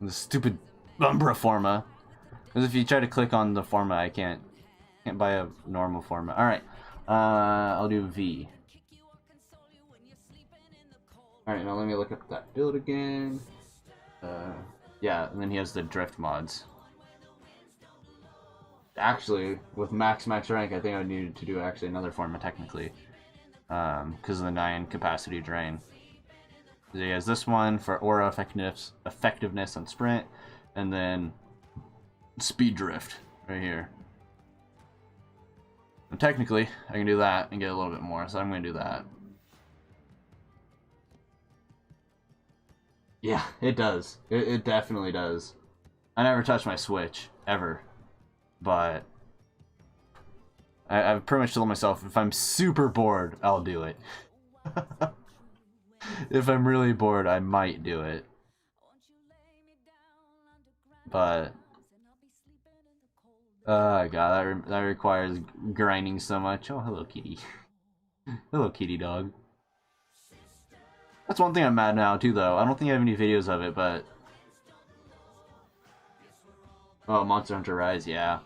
The stupid Umbra Forma. Because if you try to click on the Forma, I can't buy a normal Forma. Alright, I'll do V. Alright, now let me look up that build again. Yeah, and then he has the drift mods. Actually, with max rank, I think I needed to do actually another Forma technically. Because of the 9 capacity drain. So he has this one for aura effectiveness on sprint, and then speed drift right here. And technically, I can do that and get a little bit more, so I'm going to do that. Yeah, it does. It definitely does. I never touched my Switch, ever. But I've pretty much told myself, if I'm super bored, I'll do it. If I'm really bored, I might do it. But oh god, that requires grinding so much. Oh, hello, kitty. Hello, kitty dog. That's one thing I'm mad now too, though. I don't think I have any videos of it, but oh, Monster Hunter Rise, yeah.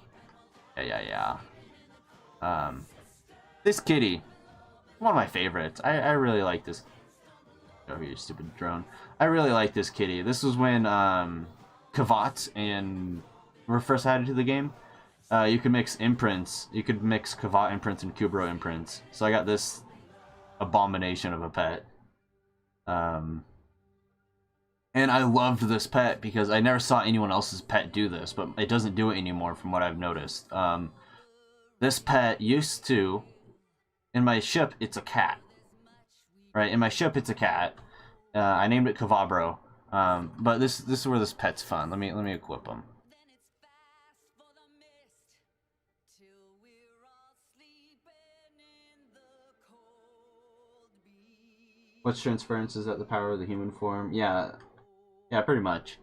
This kitty, one of my favorites. I really like this. Oh, you stupid drone. I really like this kitty. This was when Kavat and were first added to the game. You could mix imprints. You could mix Kavat imprints and Kubro imprints. So I got this abomination of a pet. And I loved this pet because I never saw anyone else's pet do this, but it doesn't do it anymore from what I've noticed. This pet used to, in my ship, it's a cat. Right, in my ship, it's a cat. I named it Kavabro. But this is where this pet's fun. Let me equip him. What's transference? Is that the power of the human form? Yeah, pretty much.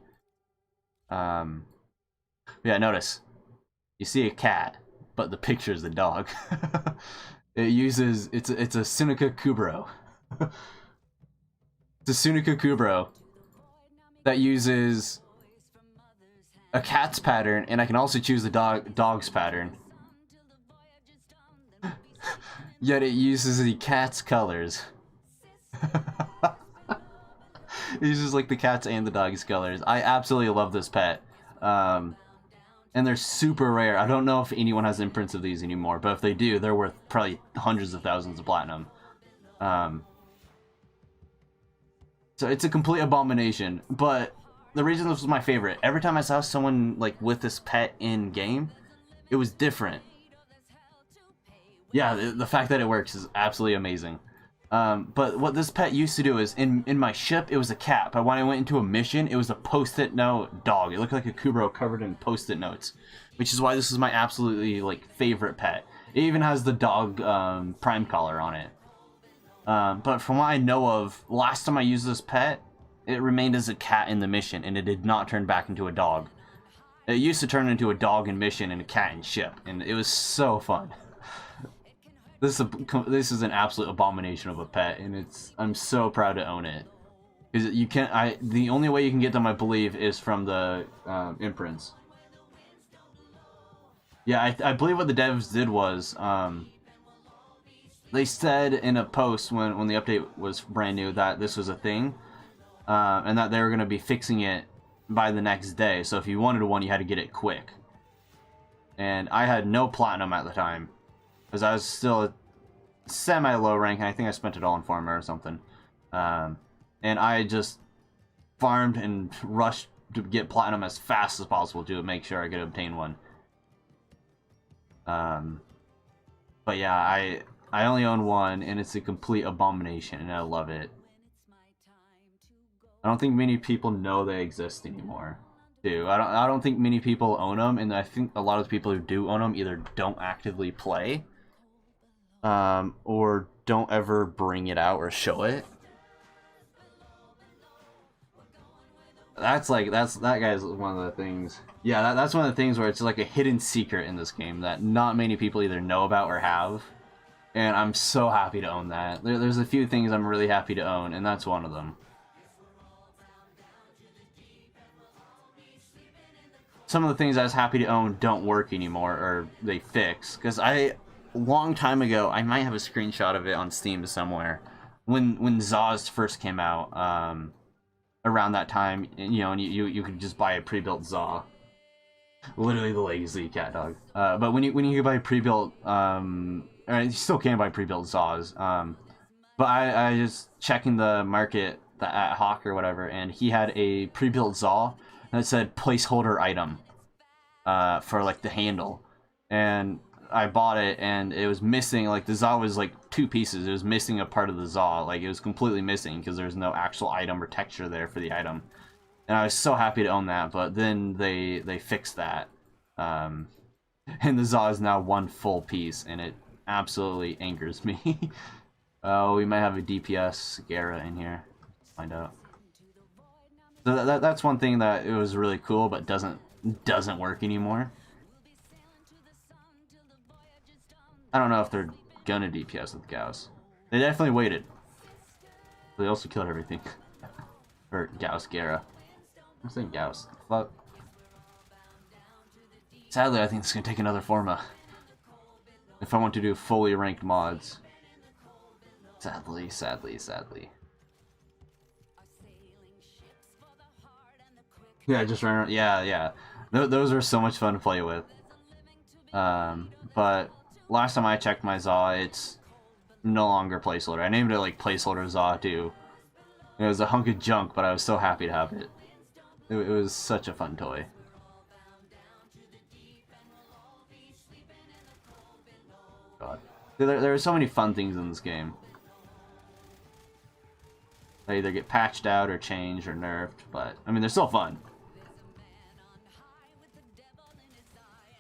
Yeah, notice. You see a cat, but the picture is the dog. It's a Seneca Kubro. It's a Seneca Kubro that uses a cat's pattern, and I can also choose the dog's pattern. Yet it uses the cat's colors. It uses like the cat's and the dog's colors. I absolutely love this pet. And they're super rare. I don't know if anyone has imprints of these anymore, but if they do, they're worth probably hundreds of thousands of platinum. So it's a complete abomination, but the reason this was my favorite, every time I saw someone like with this pet in game, it was different. Yeah, the fact that it works is absolutely amazing. But what this pet used to do is, in my ship, it was a cat. But when I went into a mission, it was a post-it note dog. It looked like a Kubro covered in post-it notes. Which is why this is my absolutely, like, favorite pet. It even has the dog prime collar on it. But from what I know of, last time I used this pet, it remained as a cat in the mission, and it did not turn back into a dog. It used to turn into a dog in mission and a cat in ship, and it was so fun. This is an absolute abomination of a pet, and I'm so proud to own it. Because you can't, the only way you can get them, I believe, is from the imprints. Yeah, I believe what the devs did was, they said in a post when the update was brand new that this was a thing, and that they were going to be fixing it by the next day. So if you wanted one, you had to get it quick. And I had no platinum at the time, because I was still a semi-low rank, and I think I spent it all in Forma or something. And I just farmed and rushed to get platinum as fast as possible to make sure I could obtain one. But yeah, I only own one, and it's a complete abomination, and I love it. I don't think many people know they exist anymore, too. I don't think many people own them, and I think a lot of the people who do own them either don't actively play, or don't ever bring it out or show it. That guy's one of the things. Yeah, that's one of the things where it's like a hidden secret in this game that not many people either know about or have. And I'm so happy to own that. There's a few things I'm really happy to own, and that's one of them. Some of the things I was happy to own don't work anymore, or they fix. Because a long time ago, I might have a screenshot of it on Steam somewhere, when Zaws first came out, around that time, you know, and you could just buy a pre-built Zaw. Literally the lazy cat dog. But when you could buy pre-built, you still can buy pre-built Zaws. But I just checking the market at Hawk or whatever, and he had a pre-built Zaw that said placeholder item for like the handle, and I bought it, and it was missing, like the Zaw was like 2 pieces. It was missing a part of the Zaw, like it was completely missing because there's no actual item or texture there for the item. And I was so happy to own that, but then they fixed that, and the Zaw is now 1 full piece, and it absolutely angers me. Oh, we might have a DPS Gara in here. Let's find out. So that's one thing that it was really cool, but doesn't work anymore. I don't know if they're gonna DPS with Gauss. They definitely waited. They also killed everything. Or Gauss Gara. I'm saying Gauss. Fuck. Sadly, I think it's gonna take another Forma if I want to do fully ranked mods. Sadly. Yeah, just run around. Yeah. Those are so much fun to play with. But last time I checked my Zaw, it's no longer placeholder. I named it like placeholder Zaw too. It was a hunk of junk, but I was so happy to have it. It was such a fun toy. God. There are so many fun things in this game. They either get patched out or changed or nerfed, but I mean, they're still fun.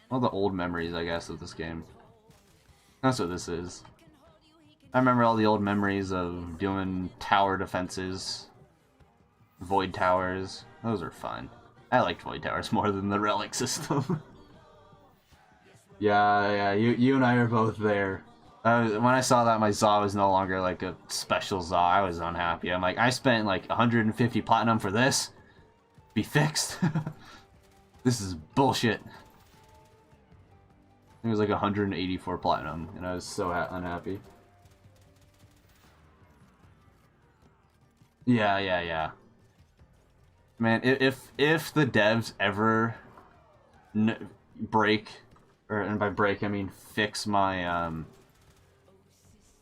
All the old memories, I guess, of this game. That's what this is. I remember all the old memories of doing tower defenses. Void towers. Those are fun. I liked void towers more than the relic system. Yeah, you and I are both there. When I saw that my Zaw was no longer like a special Zaw, I was unhappy. I'm like, I spent like 150 platinum for this? Be fixed? This is bullshit. It was like 184 platinum, and I was so unhappy. Yeah. Man, if the devs ever break, and by break I mean fix my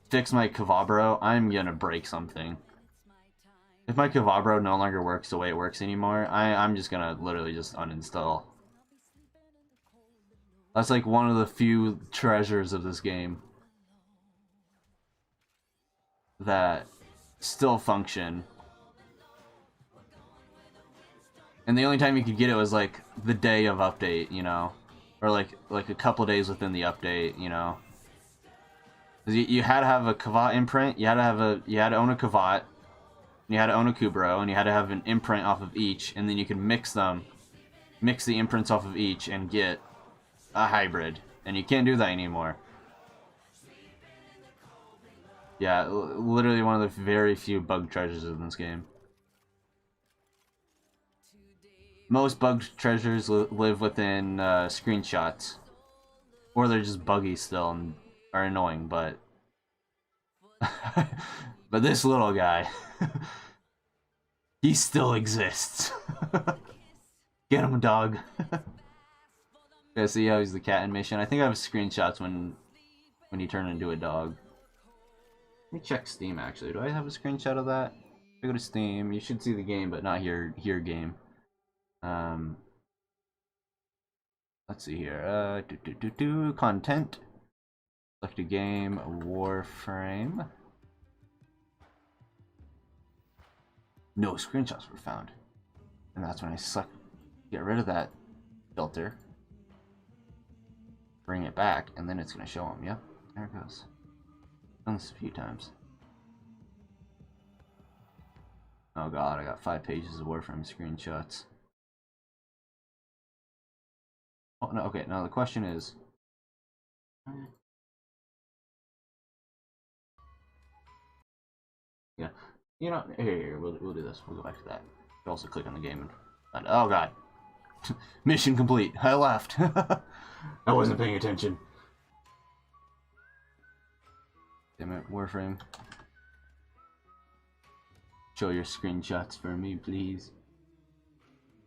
Kavabro, I'm gonna break something. If my Kavabro no longer works the way it works anymore, I'm just gonna literally just uninstall. That's like one of the few treasures of this game. that still function. And the only time you could get it was like the day of update, you know, or like a couple days within the update, you know. You had to have a Kavat imprint. You had to own a Kavat. You had to own a Kubro, and you had to have an imprint off of each, and then you could mix the imprints off of each and get a hybrid. And you can't do that anymore. Yeah, literally one of the very few bug treasures in this game. Most bug treasures live within screenshots. Or they're just buggy still and are annoying, but... but this little guy... he still exists. Get him, dog. Okay, see how he's the cat in mission. I think I have screenshots when you turn into a dog. Let me check Steam, actually. Do I have a screenshot of that? If I go to Steam, you should see the game, but not here game. Let's see here. Content. Select a game. Warframe. No screenshots were found. And that's when I get rid of that filter. Bring it back, and then it's going to show them. Yep, there it goes. Done this a few times. Oh god, I got 5 pages of Warframe screenshots. Oh no, okay, now the question is... yeah, you know, here, we'll do this. We'll go back to that. You can also click on the game and oh god. Mission complete. I left. I wasn't paying attention. Damn it, Warframe. Show your screenshots for me, please.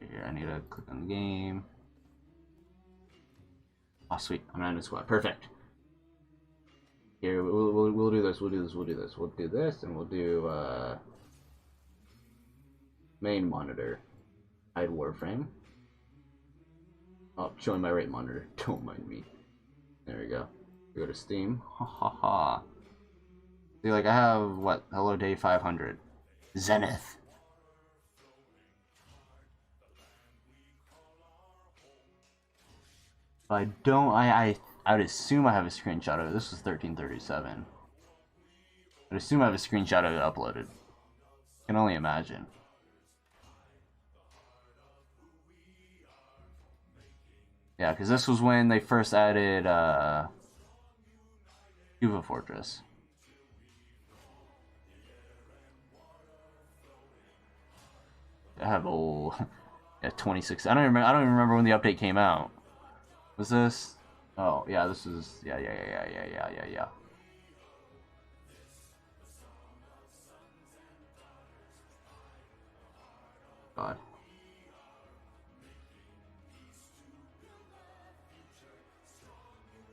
Here, I need to click on the game. Oh, sweet. I'm not in a squad. Perfect. Here, we'll do this. We'll do this, and we'll do main monitor. Hide Warframe. Oh, showing my right monitor. Don't mind me. There we go. Go to Steam. Ha ha ha. See, like, I have, what? Hello Day 500. Zenith. If I don't, I would assume I have a screenshot of it. This is 1337. I'd assume I have a screenshot of it uploaded. I can only imagine. Yeah, because this was when they first added Cuba Fortress. I have old 26. I don't even remember when the update came out. Was this? Oh yeah, this is yeah. God.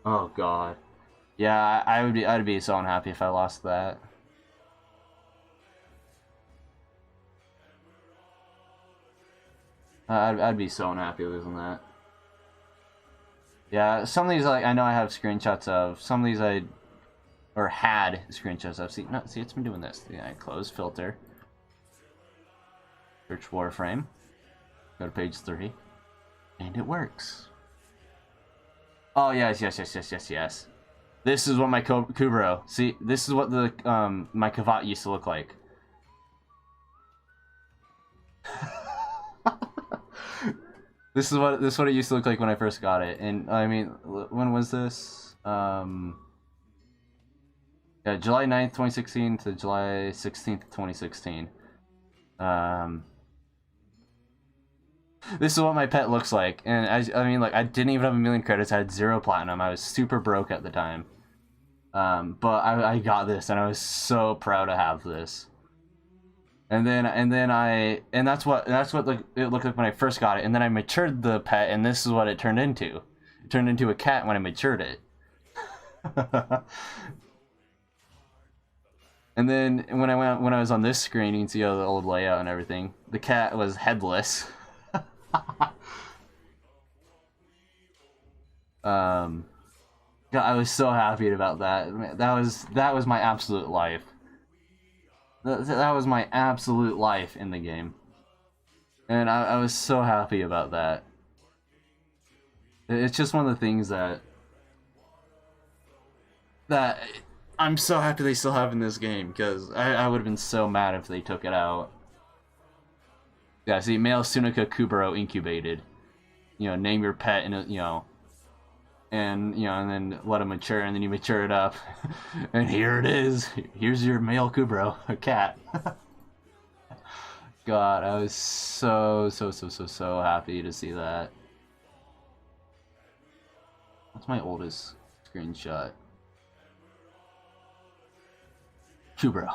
Oh god. Yeah, I'd be so unhappy if I lost that. I'd be so unhappy losing that. Yeah, some of these like I know I have screenshots of. Some of these I had screenshots of. See, it's been doing this. Yeah, I close filter. Search Warframe. Go to page 3, and it works. Oh yes. This is what my Kubro. See, this is what the my Kavat used to look like. This is what it used to look like when I first got it, and I mean, when was this? Yeah, July 9th, 2016 to July 16th, 2016. This is what my pet looks like, and I mean, like, I didn't even have a million credits. I had 0 platinum. I was super broke at the time. But I got this, and I was so proud to have this. And that's what like it looked like when I first got it. And then I matured the pet, and this is what it turned into. It turned into a cat when I matured it. And then when I was on this screen, you can see all the old layout and everything. The cat was headless. God, I was so happy about that. That was my absolute life. That was my absolute life in the game. And I was so happy about that. It's just one of the things that I'm so happy they still have in this game, because I would have been so mad if they took it out. Yeah, see, male Sunica Kubero incubated. You know, name your pet and, you know, and then let him mature, and then you mature it up. And here it is. Here's your male Kubero, a cat. God, I was so happy to see that. What's my oldest screenshot? Kubero.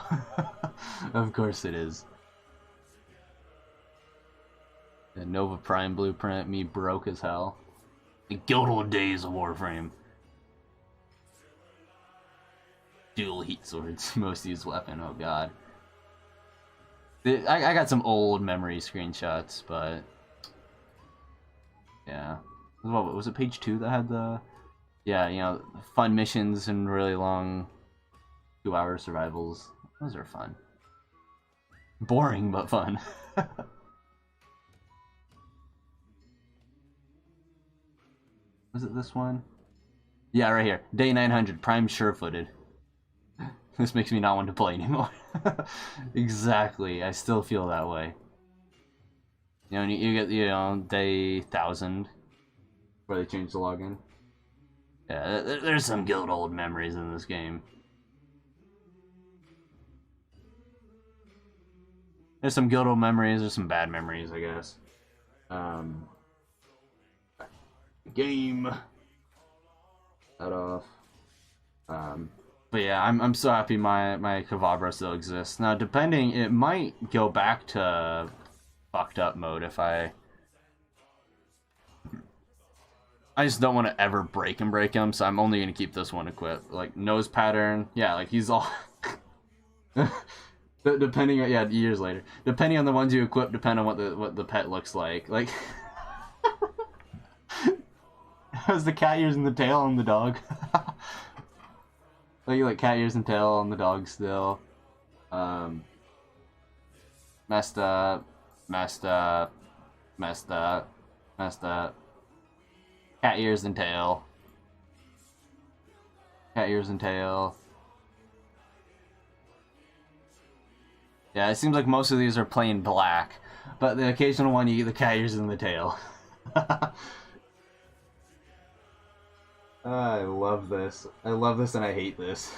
Of course it is. The Nova Prime blueprint, me broke as hell. The good old days of Warframe. Dual heat swords, most used weapon, oh god. I got some old memory screenshots, but... yeah. What, was it page 2 that had the... yeah, you know, fun missions and really long 2-hour survivals. Those are fun. Boring, but fun. Was it this one? Yeah, right here. Day 900, Prime sure-footed. This makes me not want to play anymore. Exactly, I still feel that way. You know, you get, you know, day 1000, where they change the login. Yeah, there's some good old memories in this game. There's some good old memories, there's some bad memories, I guess. Game. That off. But yeah, I'm so happy my Kavabra still exists. Now, depending, it might go back to fucked up mode if I just don't want to ever break him, so I'm only gonna keep this one equipped. Like nose pattern, yeah, like he's all. Depending on, yeah, years later, depending on the ones you equip, depend on what the pet looks like. Like, has the cat ears and the tail on the dog? Like cat ears and tail on the dog still. Messed up. Cat ears and tail. Cat ears and tail. Yeah, it seems like most of these are plain black, but the occasional one you get the cat ears and the tail. I love this. I love this and I hate this.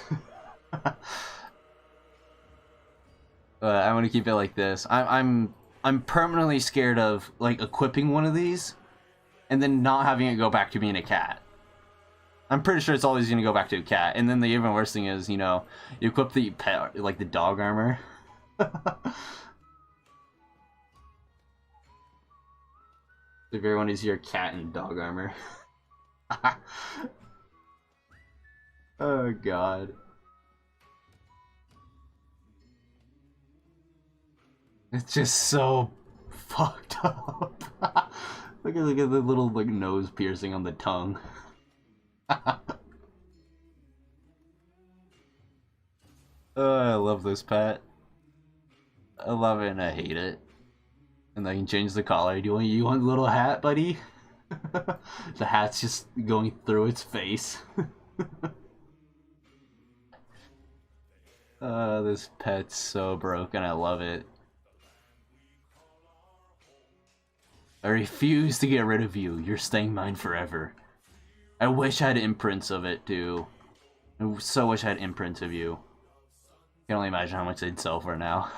I want to keep it like this. I'm permanently scared of like equipping one of these and then not having it go back to being a cat. I'm pretty sure it's always going to go back to a cat. And then the even worse thing is, you know, you equip the pet, like the dog armor. If everyone is your cat and dog armor. Oh god. It's just so fucked up. Look at the little like nose piercing on the tongue. I love this pet. I love it and I hate it. And I can change the collar. Do you want a little hat, buddy? The hat's just going through its face. This pet's so broken. I love it. I refuse to get rid of you. You're staying mine forever. I wish I had imprints of it too. I so wish I had imprints of you. I can only imagine how much they'd sell for now.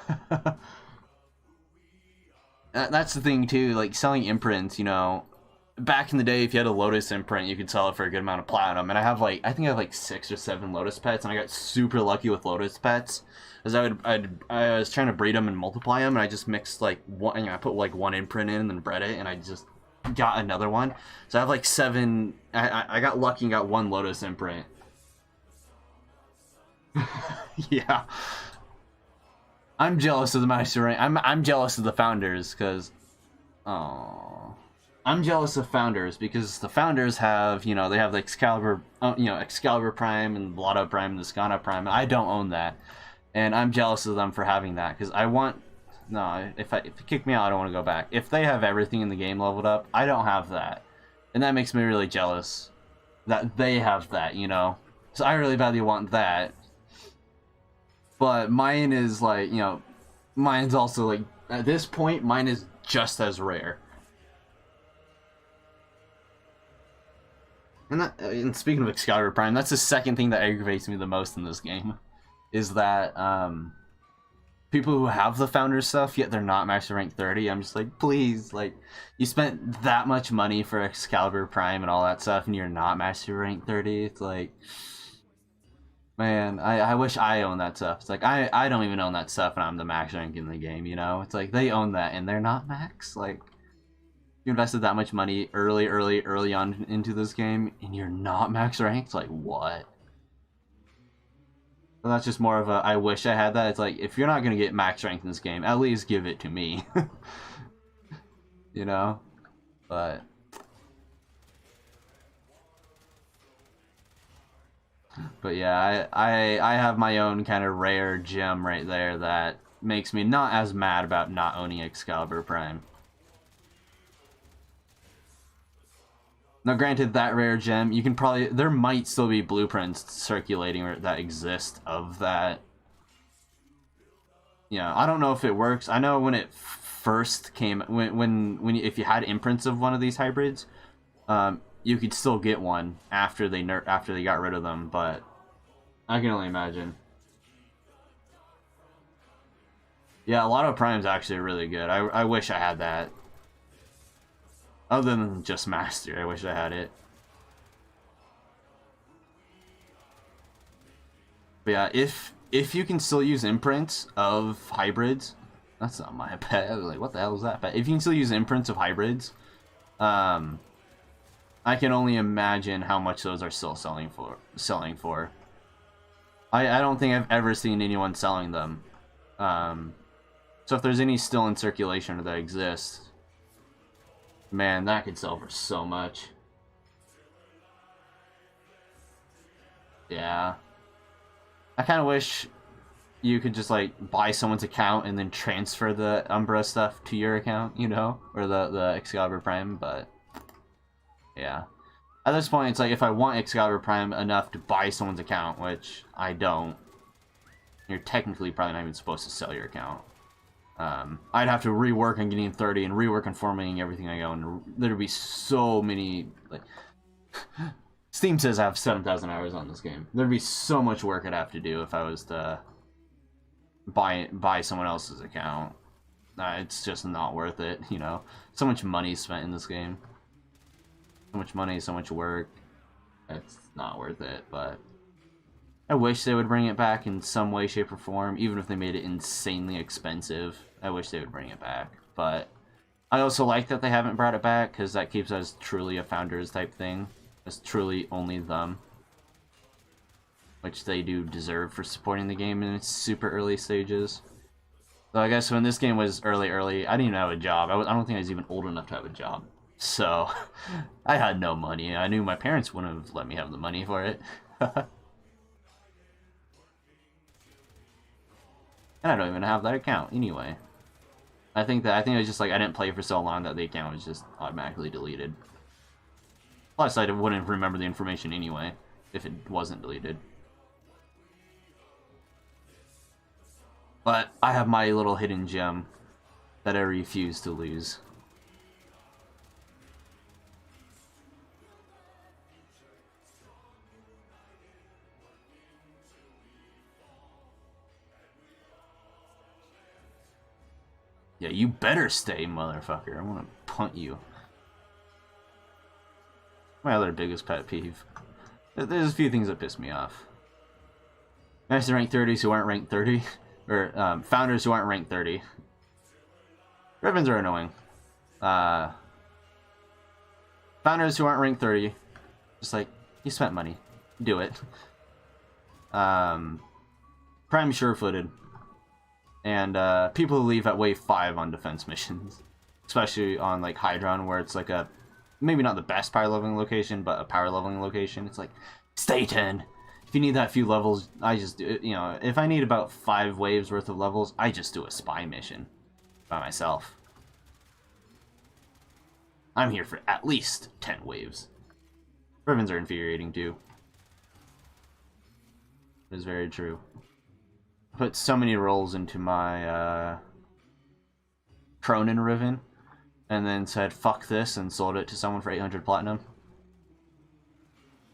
That's the thing too, like selling imprints, you know, back in the day if you had a Lotus imprint you could sell it for a good amount of platinum, and I think I have like 6 or 7 Lotus pets, and I got super lucky with Lotus pets, as I was trying to breed them and multiply them, and I just mixed like one, you know, I put like 1 imprint in and then bred it, and I just got another one, so I have like 7, I got lucky and got 1 Lotus imprint. Yeah. I'm jealous of the master rank. I'm jealous of the founders because, oh, I'm jealous of founders because the founders have, you know, they have the Excalibur, you know, Excalibur Prime and Blotto Prime and the Skana Prime. And I don't own that, And I'm jealous of them for having that, because I want... No, if you kick me out, I don't want to go back. If they have everything in the game leveled up, I don't have that. And that makes me really jealous that they have that, you know? So I really badly want that. But mine is like, you know, mine's also like, at this point, mine is just as rare. And speaking of Excalibur Prime, that's the second thing that aggravates me the most in this game. Is that, people who have the founder stuff, yet they're not max rank 30. I'm just like, please, like, you spent that much money for Excalibur Prime and all that stuff, and you're not master rank 30. It's like, man, I wish I owned that stuff. It's like, I don't even own that stuff, and I'm the max rank in the game, you know? It's like, they own that, and they're not max. Like, you invested that much money early on into this game, and you're not max ranked? Like, what? Well, that's just more of a, I wish I had that. It's like, if you're not going to get max rank in this game, at least give it to me. You know? But yeah, I have my own kind of rare gem right there that makes me not as mad about not owning Excalibur Prime. Now, granted, that rare gem, you can probably... There might still be blueprints circulating that exist of that. You know, I don't know if it works. I know when it first came... If you had imprints of one of these hybrids, you could still get one after they got rid of them, but I can only imagine. Yeah, a lot of Prime's actually really good. I wish I had that. Other than just Master, I wish I had it. But yeah, if you can still use imprints of hybrids, that's not my pet. I was like, what the hell is that? But if you can still use imprints of hybrids, I can only imagine how much those are still selling for. I don't think I've ever seen anyone selling them. So if there's any still in circulation or that exist, man, that could sell for so much. Yeah. I kind of wish you could just, like, buy someone's account and then transfer the Umbra stuff to your account, you know? Or the Excalibur Prime, but... yeah. At this point, it's like, if I want Excalibur Prime enough to buy someone's account, which I don't, you're technically probably not even supposed to sell your account. I'd have to rework on getting 30 and rework on formatting everything I go, and there'd be so many, like... Steam says I have 7,000 hours on this game. There'd be so much work I'd have to do if I was to buy someone else's account. It's just not worth it, you know? So much money spent in this game. So much money, so much work. It's not worth it, but... I wish they would bring it back in some way, shape, or form, even if they made it insanely expensive. I wish they would bring it back, but I also like that they haven't brought it back, because that keeps us truly a Founders type thing. It's truly only them, which they do deserve for supporting the game in its super early stages. So I guess when this game was early, I didn't even have a job. I don't think I was even old enough to have a job. So, I had no money. I knew my parents wouldn't have let me have the money for it. And I don't even have that account anyway. I think it was just like I didn't play for so long that the account was just automatically deleted. Plus, I wouldn't remember the information anyway if it wasn't deleted. But I have my little hidden gem that I refuse to lose. Yeah, you better stay, motherfucker. I'm gonna punt you. My other biggest pet peeve. There's a few things that piss me off. Master rank 30s who aren't ranked 30. Or, founders who aren't ranked 30. Rivens are annoying. Founders who aren't ranked 30. Just like, you spent money. Do it. Prime sure-footed. And people who leave at wave 5 on defense missions. Especially on, like, Hydron, where it's like a... maybe not the best power leveling location, but a power leveling location. It's like, stay 10. If you need that few levels, I just do it. You know, if I need about 5 waves worth of levels, I just do a spy mission by myself. I'm here for at least 10 waves. Rivens are infuriating too. It is very true. I put so many rolls into my Cronin Riven, and then said fuck this and sold it to someone for 800 platinum.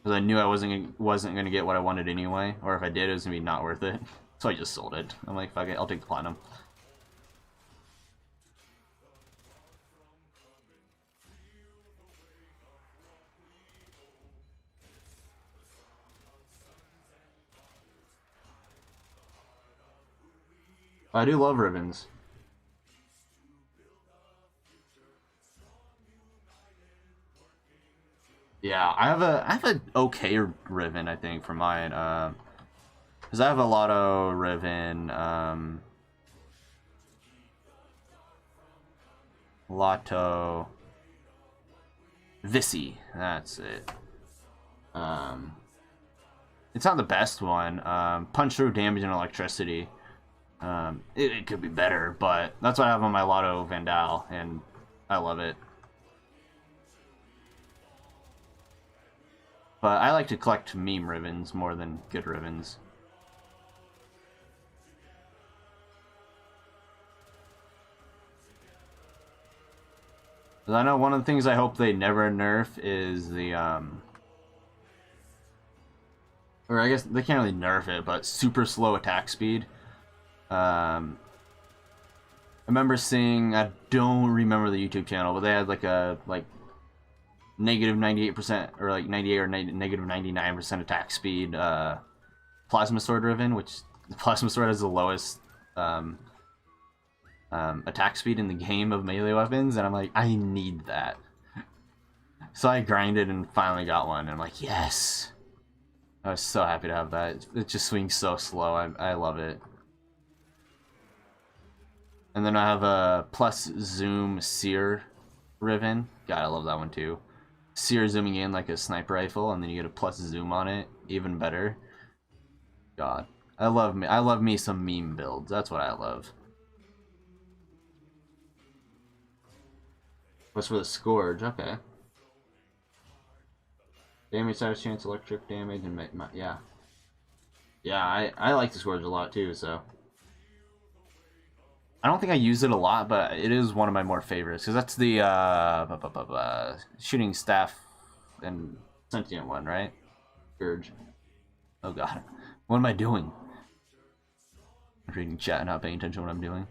Because I knew I wasn't gonna get what I wanted anyway, or if I did, it was gonna be not worth it. So I just sold it. I'm like, fuck it, I'll take the platinum. I do love Rivens. Yeah, I have an okay Riven, I think, for mine. Because I have a Lotto Riven, Lotto Visi, that's it. It's not the best one. Punch through damage and electricity. It could be better, but that's what I have on my Lotto Vandal, and I love it. But I like to collect meme Rivens more than good Rivens. I know one of the things I hope they never nerf is the, or I guess they can't really nerf it, but super slow attack speed. I remember seeing, I don't remember the YouTube channel, but they had like a, negative 98% or like 98 or negative 99% attack speed plasma sword Riven, which the plasma sword has the lowest attack speed in the game of melee weapons, and I'm like, I need that. So I grinded and finally got one, and I'm like, yes. I was so happy to have that. It just swings so slow. I love it. And then I have a plus zoom seer Riven. God, I love that one too. Seer zooming in like a sniper rifle, and then you get a plus zoom on it, even better. God, I love me some meme builds. That's what I love. What's for the Scourge? Okay. Damage, status chance, electric damage, and yeah. Yeah, I like the Scourge a lot too, so. I don't think I use it a lot, but it is one of my more favorites, because that's the shooting staff and sentient one, right? Scourge. Oh god. What am I doing? I'm reading chat and not paying attention to what I'm doing.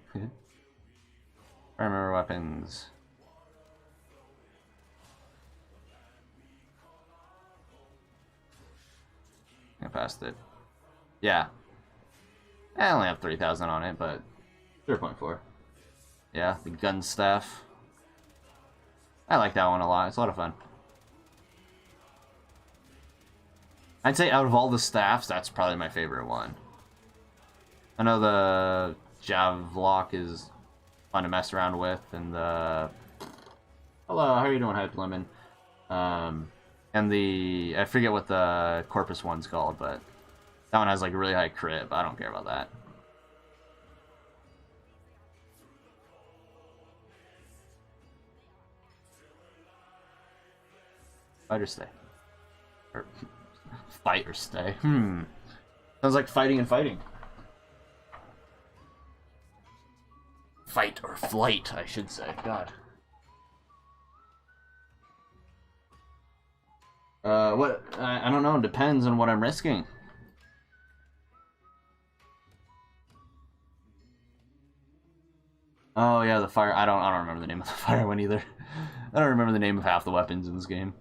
Armor weapons. I passed it. Yeah. I only have 3,000 on it, but 0.4. Yeah, the gun staff. I like that one a lot. It's a lot of fun. I'd say out of all the staffs, that's probably my favorite one. I know the Javlock is fun to mess around with, and the... Hello, how are you doing, Hype Lemon? And the... I forget what the Corpus one's called, but that one has like really high crit, but I don't care about that. Fight or stay? Or fight or stay? Sounds like fighting and fighting. Fight or flight, I should say. God. What? I don't know. It depends on what I'm risking. Oh yeah, the fire. I don't remember the name of the fire one either. I don't remember the name of half the weapons in this game.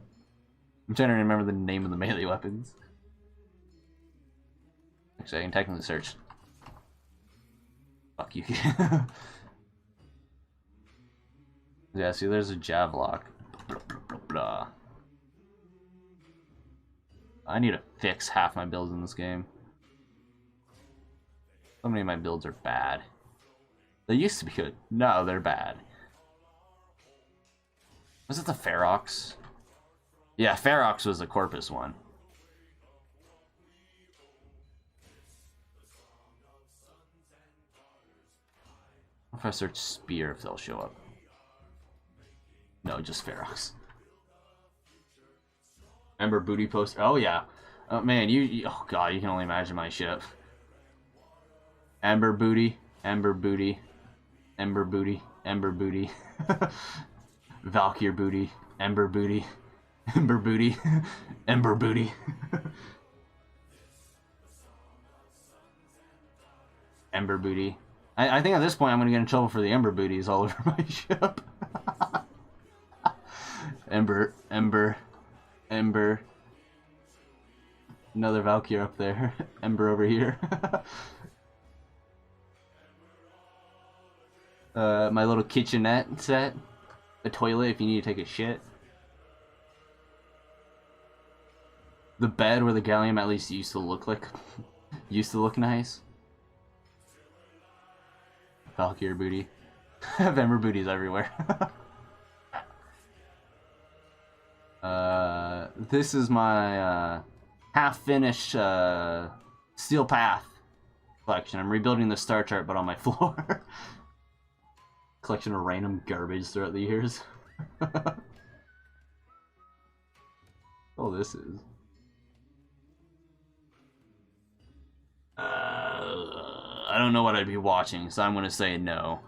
I'm trying to remember the name of the melee weapons. Actually, I can technically search. Fuck you. Yeah, see, there's a Javlock. Blah, blah, blah, blah. I need to fix half my builds in this game. So many of my builds are bad. They used to be good. No, they're bad. Was it the Ferox? Yeah, Ferox was the Corpus one. if I search spear, if they'll show up. No, just Ferox. Ember booty poster. Oh yeah. Oh man, oh god, you can only imagine my ship. Ember booty, ember booty, ember booty, ember booty. Valkyr booty, ember booty, ember booty, ember booty. Ember booty. I think at this point I'm gonna get in trouble for the ember booties all over my ship. Ember, ember, ember. Another Valkyr up there. Ember over here. My little kitchenette set. A toilet if you need to take a shit. The bed where the gallium at least used to look like... used to look nice. Valkyr booty. I have ember booties everywhere. This is my half-finished Steel Path collection. I'm rebuilding the star chart, but on my floor. Collection of random garbage throughout the years. Oh, this is. I don't know what I'd be watching, so I'm gonna say no.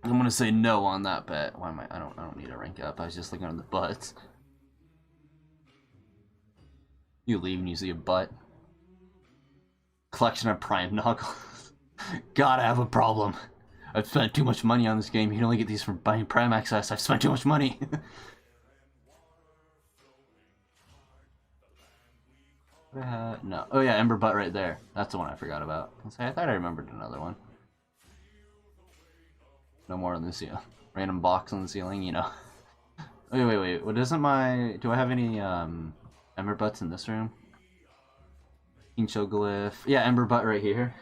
I'm gonna say no on that bet. Why am I don't need to rank up. I was just looking at the butts. You leave and you see a butt. Collection of prime knuckles. God, I have a problem. I've spent too much money on this game. You can only get these from buying prime access. I've spent too much money. No. Oh yeah, Ember Butt right there. That's the one I forgot about. I thought I remembered another one. No more on the ceiling. Random box on the ceiling, you know. Wait. What isn't my... Do I have any Ember Butts in this room? Incho Glyph. Yeah, Ember Butt right here.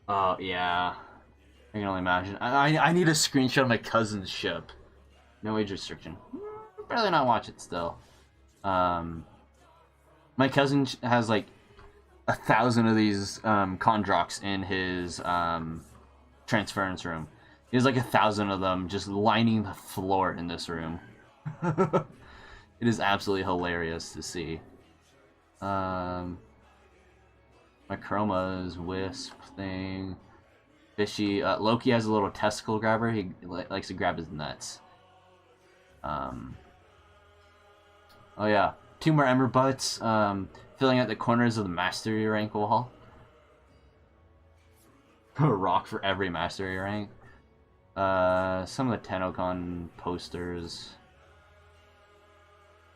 Oh, yeah. I can only imagine. I need a screenshot of my cousin's ship. No age restriction. Probably not watch it still. My cousin has like 1,000 of these Kondroks in his transference room. He has like 1,000 of them just lining the floor in this room. It is absolutely hilarious to see. My Chroma's Wisp thing. Fishy. Loki has a little testicle grabber. He likes to grab his nuts. Oh yeah, 2 more Ember Butts. Filling out the corners of the Mastery rank wall. A rock for every Mastery rank. Some of the Tenokon posters.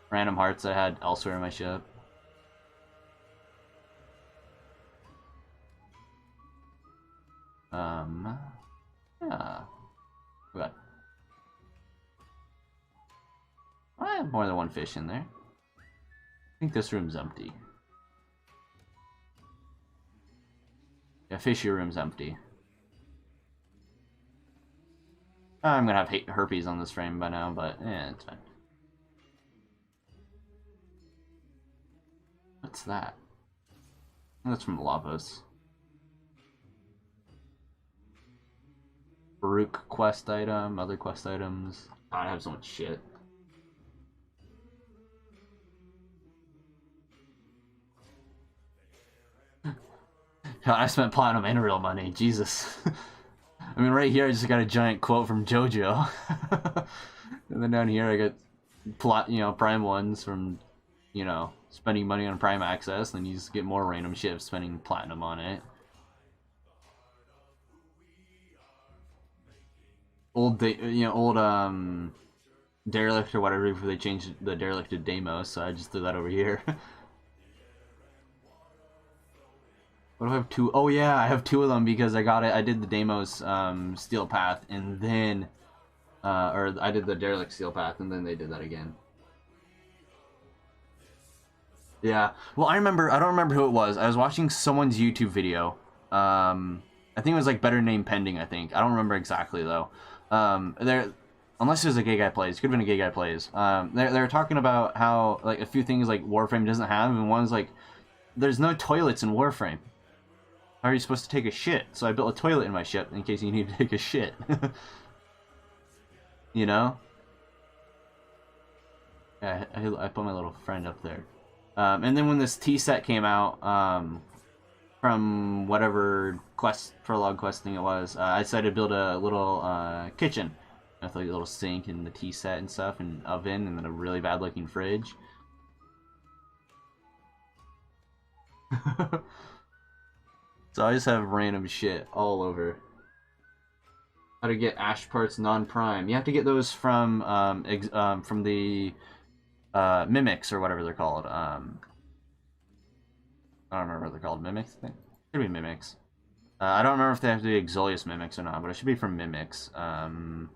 Random hearts I had elsewhere in my ship. Yeah. What? I have more than one fish in there. I think this room's empty. Yeah, fishy room's empty. I'm gonna have herpes on this frame by now, but yeah, it's fine. What's that? That's from Lavos. Baruch quest item, other quest items. God, I have so much shit. God, I spent platinum and real money. Jesus. I mean, right here I just got a giant quote from JoJo. And then down here I got prime ones from, spending money on prime access. Then you just get more random shit spending platinum on it. Old derelict or whatever before they changed the derelict to Deimos, so I just threw that over here. What do I have 2? Oh yeah, I have 2 of them because I got it. I did the Deimos Steel Path and then, or I did the derelict Steel Path and then they did that again. Yeah. Well, I don't remember who it was. I was watching someone's YouTube video. I think it was like Better Name Pending. I think I don't remember exactly though. Unless it was a gay guy plays, could have been a gay guy plays. They're talking about how like a few things like Warframe doesn't have, and one's like there's no toilets in Warframe. How are you supposed to take a shit? So I built a toilet in my ship in case you need to take a shit. You know? Yeah, I put my little friend up there. And then when this tea set came out, from whatever prologue quest thing it was, I decided to build a little kitchen with like a little sink and the tea set and stuff, and oven, and then a really bad looking fridge. So I just have random shit all over. How to get ash parts non-prime? You have to get those from the mimics or whatever they're called. I don't remember what they're called. Mimics, I think. Should be mimics. I don't remember if they have to be Exolius mimics or not, but it should be from mimics. Can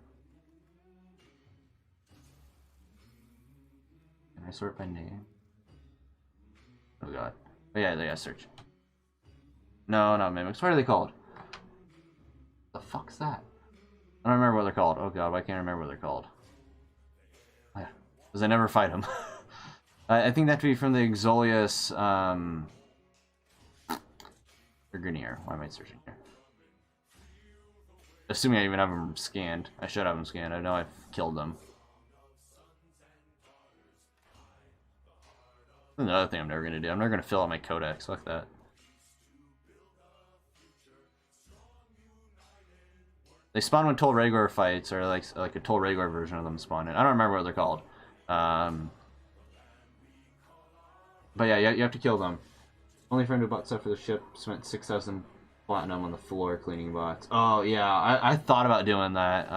I sort by name? Oh god. Oh yeah, they gotta search. No, not mimics. What are they called? The fuck's that? I don't remember what they're called. Oh god, why can't I remember what they're called? Oh, yeah, because I never fight them. I think that to be from the Exolius, or Grenier. Why am I searching here? Assuming I even have them scanned. I should have them scanned. I know I've killed them. Another thing I'm never going to do. I'm never going to fill out my codex. Fuck that. They spawn when Tol Regor fights, or like a Tol Regor version of them spawn in. I don't remember what they're called. But yeah, you have to kill them. Only friend who bought stuff for the ship spent 6,000 platinum on the floor cleaning bots. Oh yeah, I thought about doing that,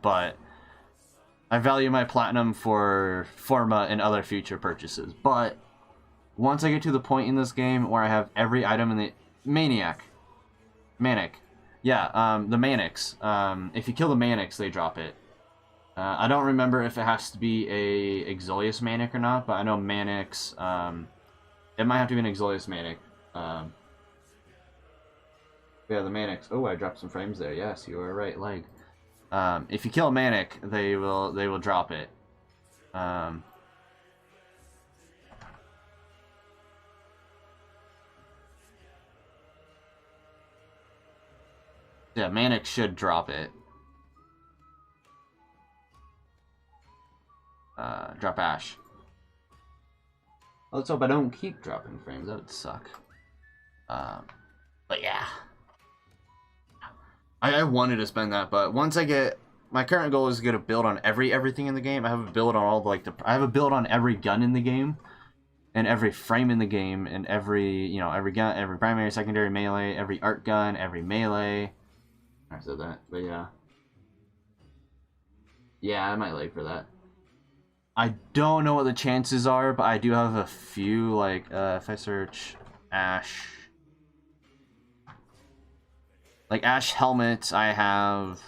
but I value my platinum for Forma and other future purchases. But once I get to the point in this game where I have every item in the Manic. Yeah, the Manics. If you kill the Manics, they drop it. I don't remember if it has to be a Exolius Manic or not, but I know Manics, it might have to be an Exolius Manic. Yeah, the Manics. Oh, I dropped some frames there. Yes, you are right, leg. If you kill a Manic, they will drop it. Yeah, Manic should drop it. Drop Ash. Let's hope I don't keep dropping frames. That would suck. But yeah. I wanted to spend that, but once I get... My current goal is to get a build on everything in the game. I have a build on all the, I have a build on every gun in the game, and every frame in the game, and every gun, every primary, secondary, melee, every art gun, every melee. I said that, but yeah. Yeah, I might lag for that. I don't know what the chances are, but I do have a few, like, if I search Ash... Like, Ash helmets, I have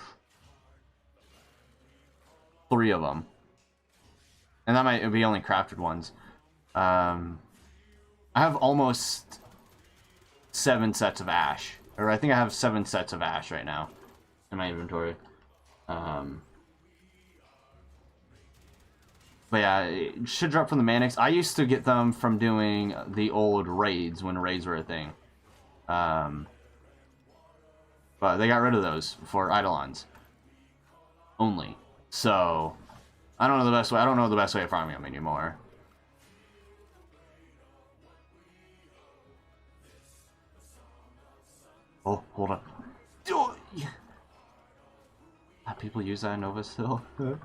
3 of them. And that might be only crafted ones. I have almost 7 sets of Ash. Or I think I have 7 sets of Ash right now in my inventory. But yeah, it should drop from the Manics. I used to get them from doing the old raids, when raids were a thing. But they got rid of those for Eidolons only. So I don't know the best way. I don't know the best way of farming them anymore. Oh, hold on. Oh, yeah. People use that in Nova still. Here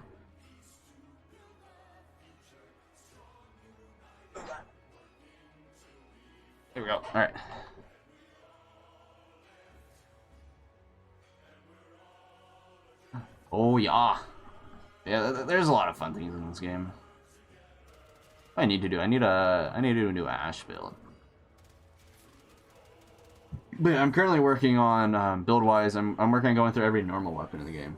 we go. All right. Oh yeah, yeah. There's a lot of fun things in this game. What I need to do. I need to do a new Ash build. But yeah, I'm currently working on build wise. I'm working on going through every normal weapon in the game.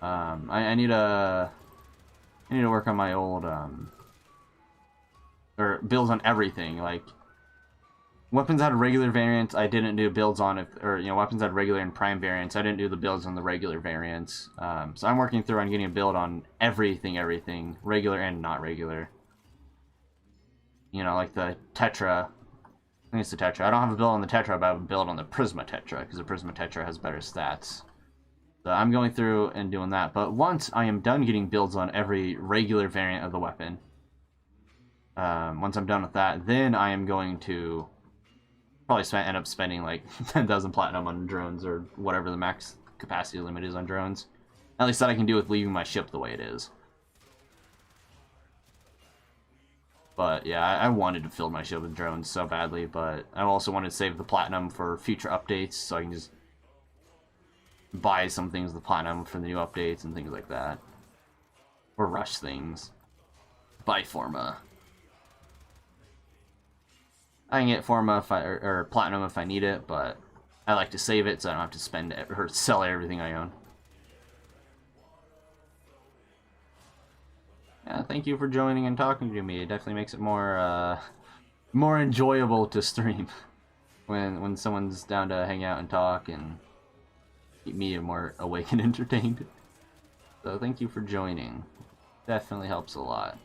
I need to work on my old or builds on everything, like weapons had regular variants, I didn't do builds on it, or, you know, weapons had regular and prime variants, I didn't do the builds on the regular variants. So I'm working through on getting a build on everything, regular and not regular. You know, like the Tetra. I think it's the Tetra. I don't have a build on the Tetra, but I have a build on the Prisma Tetra, because the Prisma Tetra has better stats. So I'm going through and doing that. But once I am done getting builds on every regular variant of the weapon, once I'm done with that, then I am going to probably end up spending like 10,000 platinum on drones, or whatever the max capacity limit is on drones. At least that I can do with leaving my ship the way it is. But yeah, I wanted to fill my ship with drones so badly, but I also wanted to save the platinum for future updates, so I can just buy some things with the platinum for the new updates and things like that. Or rush things. Buy Forma. I can get Forma if or platinum if I need it, but I like to save it so I don't have to spend it or sell everything I own. Yeah, thank you for joining and talking to me. It definitely makes it more more enjoyable to stream when someone's down to hang out and talk and keep me more awake and entertained. So thank you for joining. Definitely helps a lot.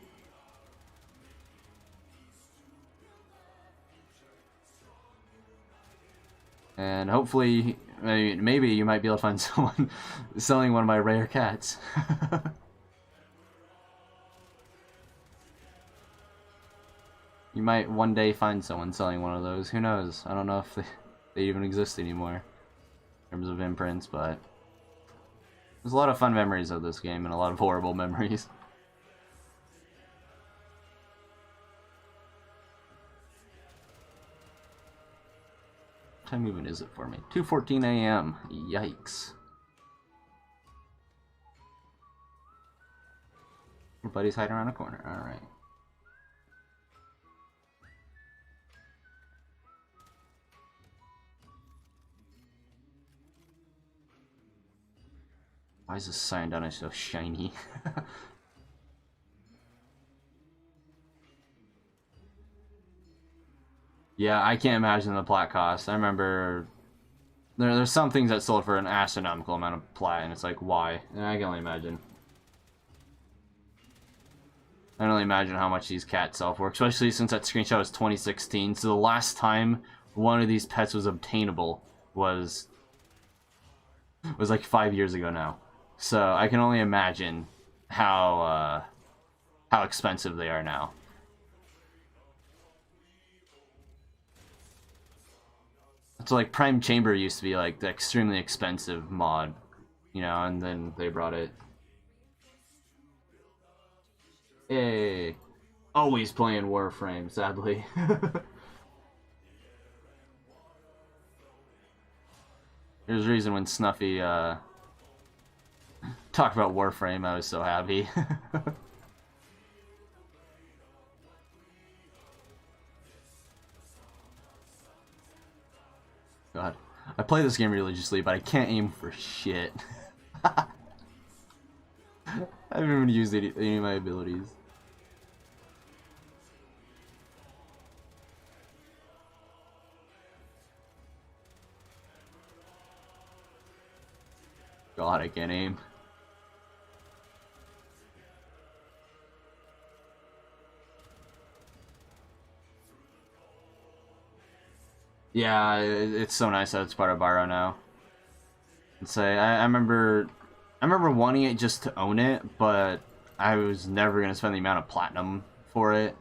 And hopefully, maybe you might be able to find someone selling one of my rare cats. You might one day find someone selling one of those. Who knows? I don't know if they even exist anymore in terms of imprints, but there's a lot of fun memories of this game and a lot of horrible memories. What time even is it for me? 2:14 a.m. Yikes. Your buddy's hiding around a corner. Alright. Why is this sign down so shiny? Yeah, I can't imagine the plat cost. I remember there's some things that sold for an astronomical amount of plat, and it's like, why? And I can only imagine. I can only imagine how much these cats sell for, especially since that screenshot was 2016. So the last time one of these pets was obtainable was like 5 years ago now. So I can only imagine how expensive they are now. So like Prime Chamber used to be like the extremely expensive mod, you know, and then they brought it. Hey, always playing Warframe, sadly. There's a reason when Snuffy talked about Warframe, I was so happy. God, I play this game religiously, but I can't aim for shit. I haven't even used any of my abilities. God, I can't aim. Yeah, it's so nice that it's part of Baro now. I remember wanting it just to own it, but I was never gonna spend the amount of platinum for it.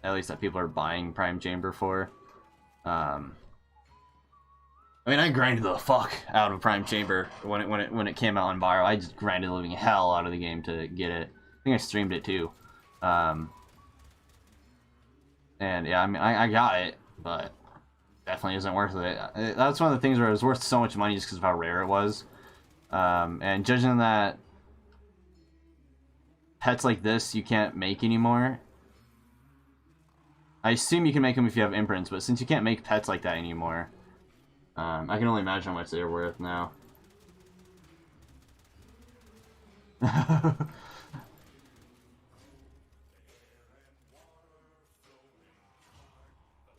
At least that people are buying Prime Chamber for. I mean, I grinded the fuck out of Prime Chamber when it came out on Baro. I just grinded the living hell out of the game to get it. I think I streamed it too. And yeah, I mean, I got it, but definitely isn't worth it. That's one of the things where it was worth so much money just because of how rare it was. And judging that pets like this you can't make anymore. I assume you can make them if you have imprints, but since you can't make pets like that anymore, I can only imagine how much they're worth now.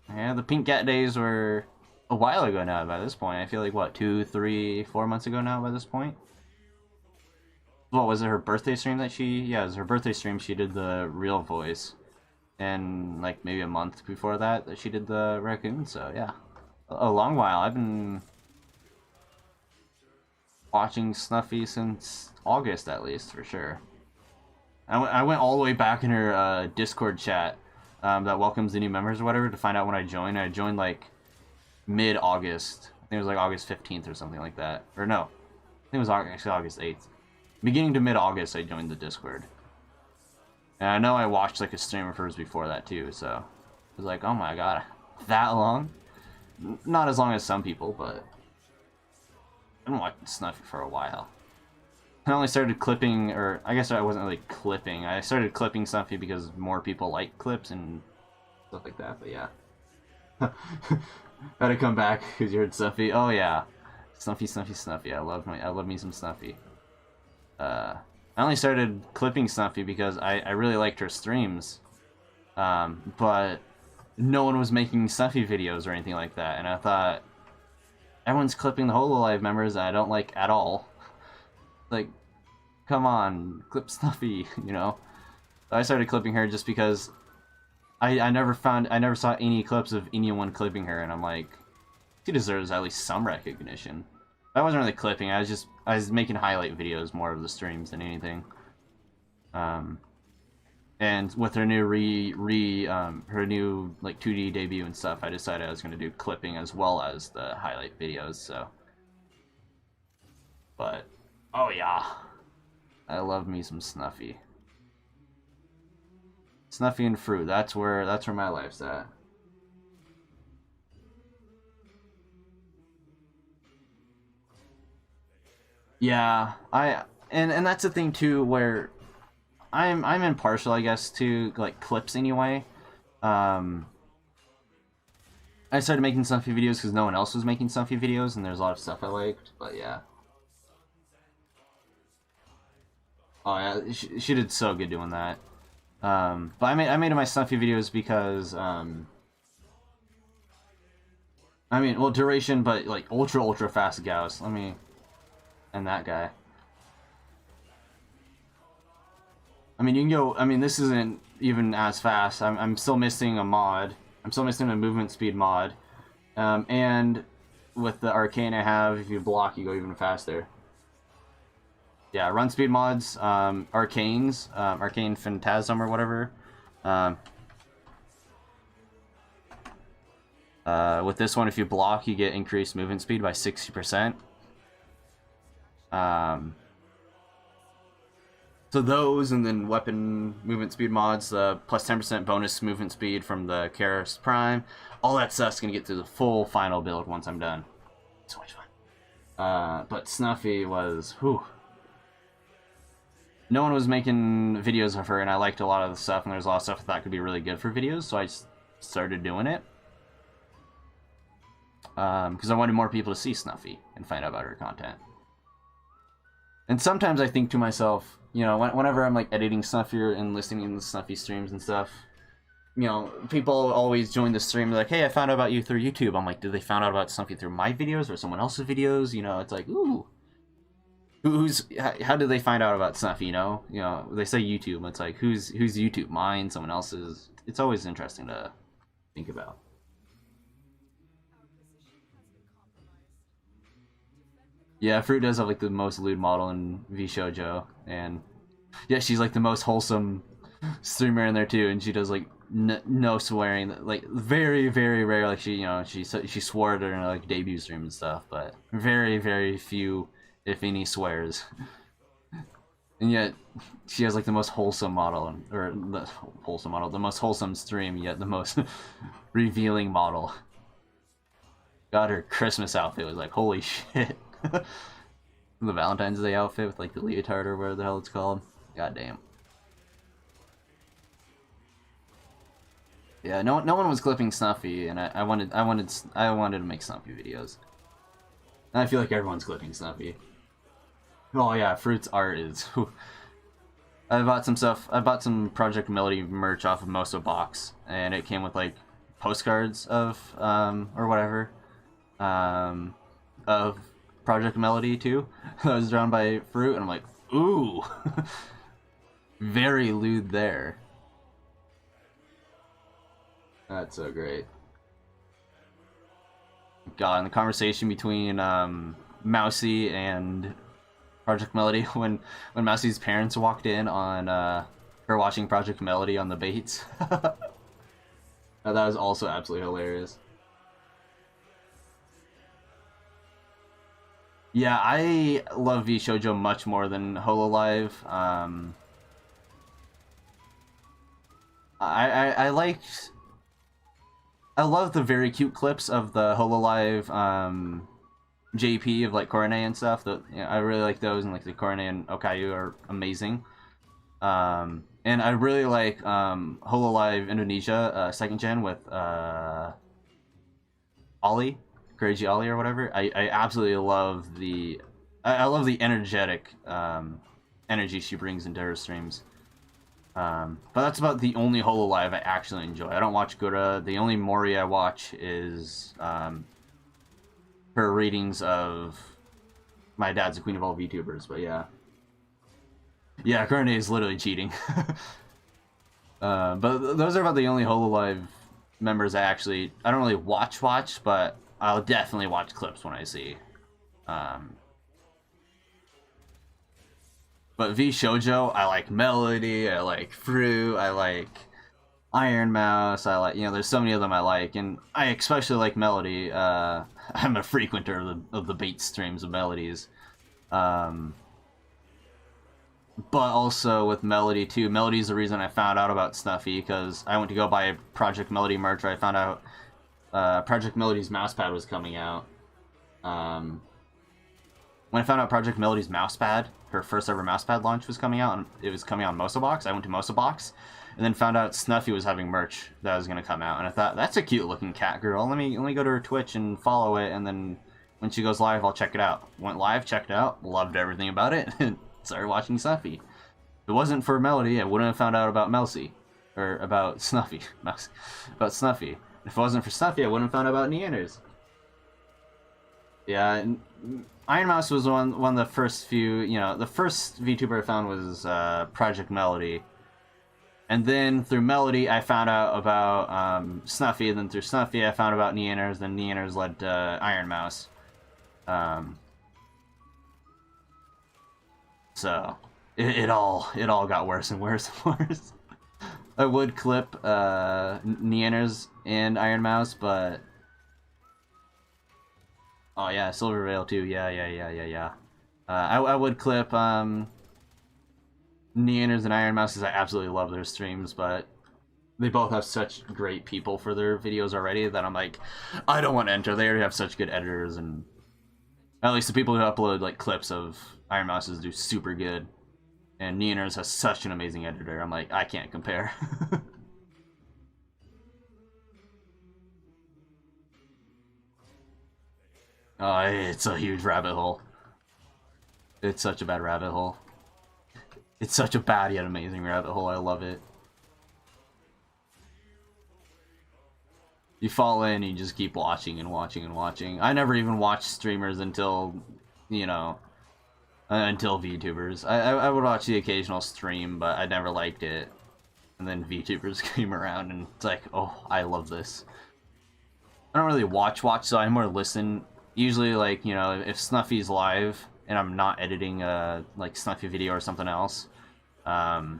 Yeah, Yeah, the Pink Cat days were a while ago now by this point. I feel like, what, 2, 3, 4 months ago now by this point? What, was it her birthday stream that she... Yeah, it was her birthday stream. She did the real voice. And, like, maybe a month before that she did the raccoon. So, yeah. A long while. I've been watching Snuffy since August, at least, for sure. I went all the way back in her Discord chat that welcomes the new members or whatever to find out when I joined. I joined, like, mid-August. I think it was, like, August 15th or something like that. Or, no. I think it was actually August 8th. Beginning to mid-August, I joined the Discord. And I know I watched, like, a stream of hers before that, too, so... I was like, oh my god, that long? Not as long as some people, but... I've been watching Snuffy for a while. I only started clipping, or I guess I wasn't really clipping. I started clipping Snuffy because more people like clips and stuff like that, but yeah. Had to come back because you heard Snuffy. Oh yeah. Snuffy, Snuffy, Snuffy. I love me some Snuffy. I only started clipping Snuffy because I really liked her streams. But no one was making Snuffy videos or anything like that, and I thought, everyone's clipping the Hololive members that I don't like at all. Like, come on, clip Snuffy, you know? So I started clipping her just because I never saw any clips of anyone clipping her, and I'm like, she deserves at least some recognition. I wasn't really clipping, I was making highlight videos more of the streams than anything. And with her new her new like 2D debut and stuff, I decided I was gonna do clipping as well as the highlight videos, so. But oh yeah. I love me some Snuffy. Snuffy and fruit, that's where my life's at. Yeah, and that's the thing too, where I'm impartial, I guess, to like clips anyway. I started making Snuffy videos because no one else was making Snuffy videos, and there's a lot of stuff I liked. But yeah. Oh yeah, she did so good doing that. But I made my Snuffy videos because I mean, well, duration, but like ultra fast Gauss. And that guy. I mean, you can go... I mean, this isn't even as fast. I'm still missing a mod. I'm still missing a movement speed mod. And with the Arcane I have, if you block, you go even faster. Yeah, run speed mods, Arcanes, Arcane Phantasm or whatever. With this one, if you block, you get increased movement speed by 60%. So those, and then weapon movement speed mods, the plus 10% bonus movement speed from the Karis Prime, all that stuff's gonna get to the full final build once I'm done. So much fun. But Snuffy was, whew. No one was making videos of her, and I liked a lot of the stuff, and there's a lot of stuff I thought could be really good for videos, so I just started doing it. Because I wanted more people to see Snuffy and find out about her content. And sometimes I think to myself, you know, whenever I'm like editing Snuffy and listening to Snuffy streams and stuff, you know, people always join the stream like, hey, I found out about you through YouTube. I'm like, did they found out about Snuffy through my videos or someone else's videos? You know, it's like, ooh, how did they find out about Snuffy? You know, they say YouTube. It's like, who's YouTube? Mine, someone else's. It's always interesting to think about. Yeah, Fruit does have like the most lewd model in VShojo, and yeah, she's like the most wholesome streamer in there too, and she does like no swearing, like very rare. Like she swore during her like debut stream and stuff, but very few, if any, swears. And yet she has like the most wholesome model, the most wholesome stream, yet the most revealing model. God, her Christmas outfit was like, holy shit. The Valentine's Day outfit with like the leotard or whatever the hell it's called. God damn. Yeah, no one was clipping Snuffy, and I wanted to make Snuffy videos. And I feel like everyone's clipping Snuffy. Oh yeah, Fruit's art is. I bought some stuff. I bought some Project Melody merch off of Moso Box, and it came with like postcards of or whatever of Project Melody too. That was drawn by Fruit, and I'm like, ooh, very lewd there. That's so great. God, and the conversation between Mousy and Project Melody when Mousy's parents walked in on her watching Project Melody on the Bates. That was also absolutely hilarious. Yeah, I love VShojo much more than Hololive. I liked... I love the very cute clips of the Hololive JP of like Korone and stuff. I really like those, and like the Korone and Okayu are amazing. And I really like Hololive Indonesia 2nd gen with Ollie, Crazy Ollie or whatever. I absolutely love the I love the energetic energy she brings into her streams. But that's about the only Hololive I actually enjoy. I don't watch Gura. The only Mori I watch is her readings of My Dad's the Queen of All VTubers. But yeah, Korone is literally cheating. But those are about the only Hololive members I don't really watch, but I'll definitely watch clips when I see. But VShojo, I like Melody, I like Fruit, I like Iron Mouse, I like, there's so many of them I like, and I especially like Melody. I'm a frequenter of the bait streams of Melodies. But also with Melody too. Melody's the reason I found out about Snuffy, because I went to go buy Project Melody merch where I found out Project Melody's mousepad was coming out. When I found out Project Melody's mousepad, her first ever mousepad launch was coming out, and it was coming out on Mosabox. I went to Mosabox, and then found out Snuffy was having merch that was going to come out, and I thought, that's a cute looking cat girl. Let me go to her Twitch and follow it, and then when she goes live, I'll check it out. Went live, checked it out, loved everything about it, and started watching Snuffy. If it wasn't for Melody, I wouldn't have found out about Mousy, or about Snuffy, about Snuffy. If it wasn't for Snuffy, I wouldn't have found out about Neanders. Yeah, Iron Mouse was one of the first few, the first VTuber I found was Project Melody. And then through Melody, I found out about Snuffy, and then through Snuffy, I found out about Neanders, then Neanders led to Iron Mouse. So, it all got worse and worse and worse. I would clip Neanders and Iron Mouse, but... Oh yeah, Silver Veil too. Yeah. I would clip Neanders and Iron Mouse because I absolutely love their streams, but they both have such great people for their videos already that I'm like, I don't want to enter. They already have such good editors, and at least the people who upload like clips of Iron Mouses do super good. And Neanders has such an amazing editor. I'm like, I can't compare. Oh, it's a huge rabbit hole. It's such a bad rabbit hole. It's such a bad yet amazing rabbit hole. I love it. You fall in, you just keep watching and watching and watching. I never even watched streamers until, until VTubers. I would watch the occasional stream, but I never liked it. And then VTubers came around, and it's like, oh, I love this. I don't really watch, so I more listen. Usually, like, if Snuffy's live and I'm not editing a, like, Snuffy video or something else, I'll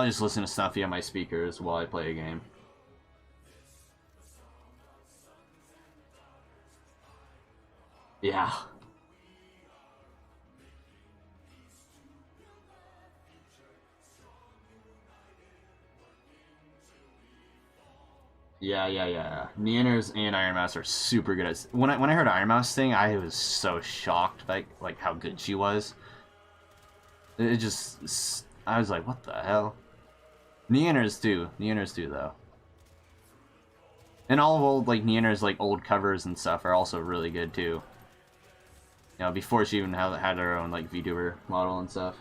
just listen to Snuffy on my speakers while I play a game. Yeah. Yeah. Neanders and Iron Mouse are super good at... When I heard Iron Mouse sing, I was so shocked by like how good she was. It just... I was like, what the hell? Neanders too, though. And all of old, like, Neanders, like, old covers and stuff are also really good, too. Before she even had her own, like, VTuber model and stuff.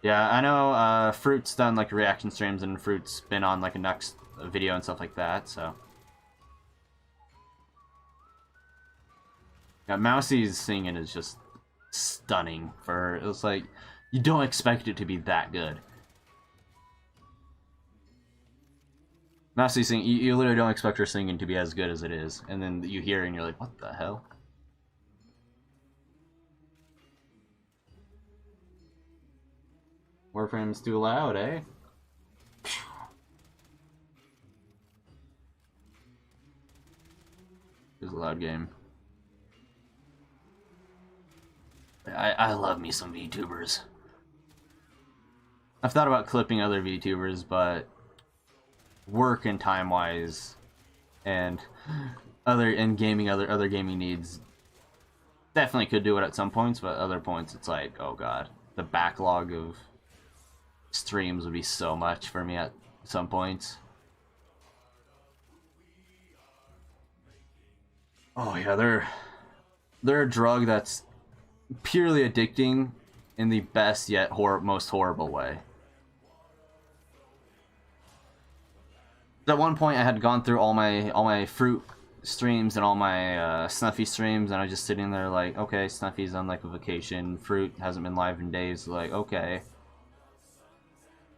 Yeah, I know Fruit's done like reaction streams, and Fruit's been on like a next video and stuff like that, so. Yeah, Mousie's singing is just stunning for her. It was like, you don't expect it to be that good. Mousie's singing, you literally don't expect her singing to be as good as it is, and then you hear it and you're like, what the hell? Warframe's too loud, eh? It's a loud game. I love me some VTubers. I've thought about clipping other VTubers, but work and time-wise, and other gaming needs, definitely could do it at some points, but other points it's like, oh god, the backlog of streams would be so much for me at some points. Oh yeah, they're a drug that's purely addicting in the best yet most horrible way. At one point, I had gone through all my Fruit streams and all my Snuffy streams, and I was just sitting there like, okay, Snuffy's on like a vacation, Fruit hasn't been live in days, like, okay.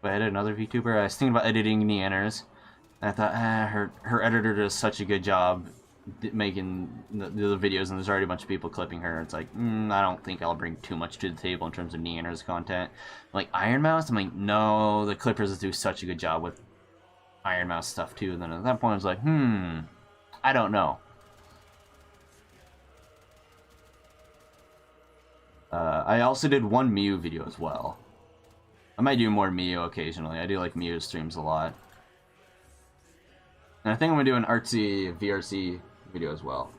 But I edit another VTuber. I was thinking about editing Neanners, and I thought, her editor does such a good job making the videos, and there's already a bunch of people clipping her. It's like, I don't think I'll bring too much to the table in terms of Neanners content. Like Iron Mouse, I'm like, no, the clippers do such a good job with Iron Mouse stuff too. And then at that point, I was like, I don't know. I also did one Mew video as well. I might do more Mew occasionally. I do like Mew streams a lot. And I think I'm gonna do an artsy VRC video as well.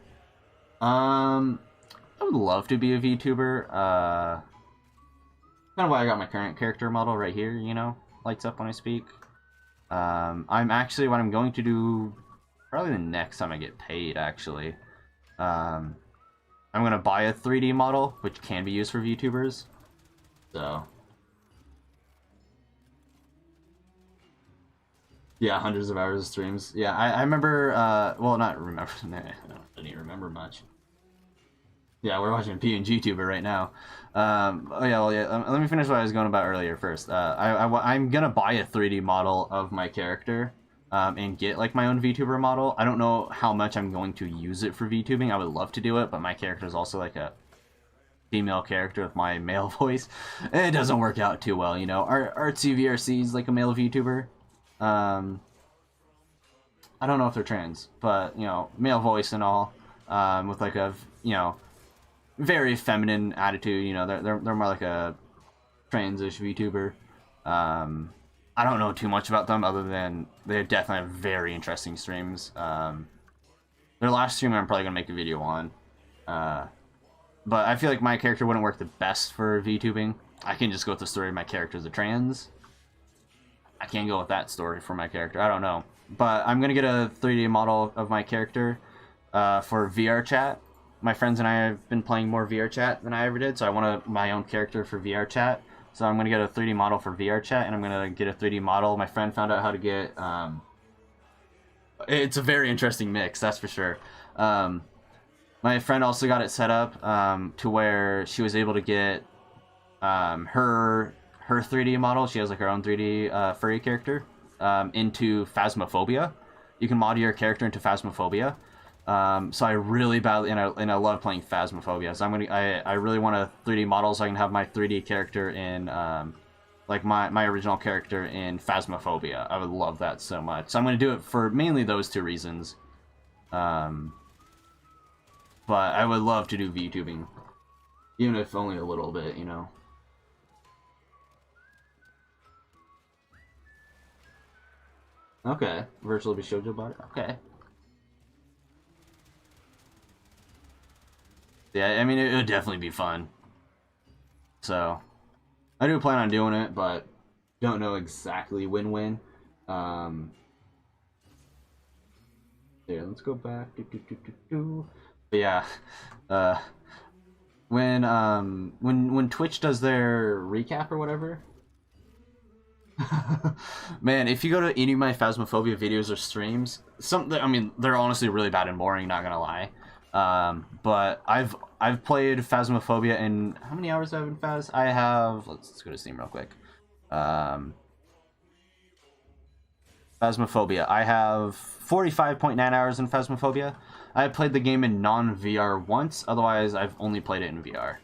I would love to be a VTuber. Kind of why I got my current character model right here, you know, lights up when I speak. I'm actually, what I'm going to do, probably the next time I get paid, actually. I'm gonna buy a 3D model, which can be used for VTubers. So. Yeah, hundreds of hours of streams. Yeah, I remember, well, not remember, I don't even remember much. Yeah, we're watching a PNG tuber right now. Oh yeah, well, yeah, let me finish what I was going about earlier first. I'm gonna buy a 3D model of my character, and get, like, my own VTuber model. I don't know how much I'm going to use it for VTubing. I would love to do it, but my character is also, like, a female character with my male voice. And it doesn't work out too well, you know. Artsy VRC is, like, a male VTuber. I don't know if they're trans, but, you know, male voice and all, with like a, you know, very feminine attitude. You know, they're more like a trans-ish VTuber. I don't know too much about them other than they definitely have very interesting streams. Their last stream I'm probably gonna make a video on, but I feel like my character wouldn't work the best for VTubing. I can just go with the story of my character as a trans. I can't go with that story for my character. I don't know. But I'm going to get a 3D model of my character for VR chat. My friends and I have been playing more VR chat than I ever did, so I want my own character for VR chat. So I'm going to get a 3D model for VR chat, and I'm going to get a 3D model. My friend found out how to get... it's a very interesting mix, that's for sure. My friend also got it set up to where she was able to get her 3D model. She has like her own 3D furry character into Phasmophobia. You can mod your character into Phasmophobia. So I really badly, and I love playing Phasmophobia. So I really want a 3D model so I can have my 3D character in like my original character in Phasmophobia. I would love that so much. So I'm going to do it for mainly those two reasons. But I would love to do VTubing, even if only a little bit, you know. Okay, virtual Bishojo bot. Okay. Yeah, I mean, it would definitely be fun. So, I do plan on doing it, but don't know exactly when. Yeah, let's go back. But yeah, when Twitch does their recap or whatever, Man, if you go to any of my Phasmophobia videos or streams, I mean, they're honestly really bad and boring, not gonna lie. But I've played Phasmophobia in how many hours have I been Phas? I have, let's go to Steam real quick. Phasmophobia. I have 45.9 hours in Phasmophobia. I played the game in non-VR once, otherwise I've only played it in VR.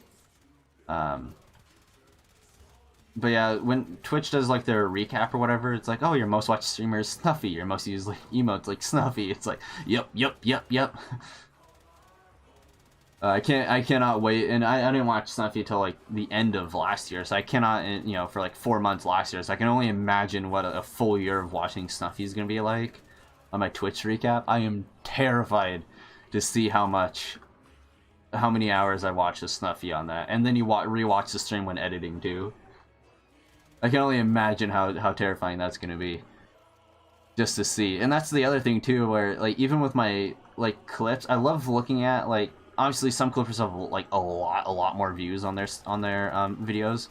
But yeah, when Twitch does like their recap or whatever, it's like, oh, your most watched streamer is Snuffy, your most used like, emotes like Snuffy. It's like, yep. I cannot wait, and I didn't watch Snuffy till like the end of last year, so I cannot, you know, for like 4 months last year, so I can only imagine what a full year of watching Snuffy is gonna be like on my Twitch recap. I am terrified to see how many hours I watched the Snuffy on that, and then you rewatch the stream when editing too. I can only imagine how terrifying that's gonna be, just to see. And that's the other thing too, where like even with my like clips, I love looking at like, obviously some clippers have like a lot more views on their videos,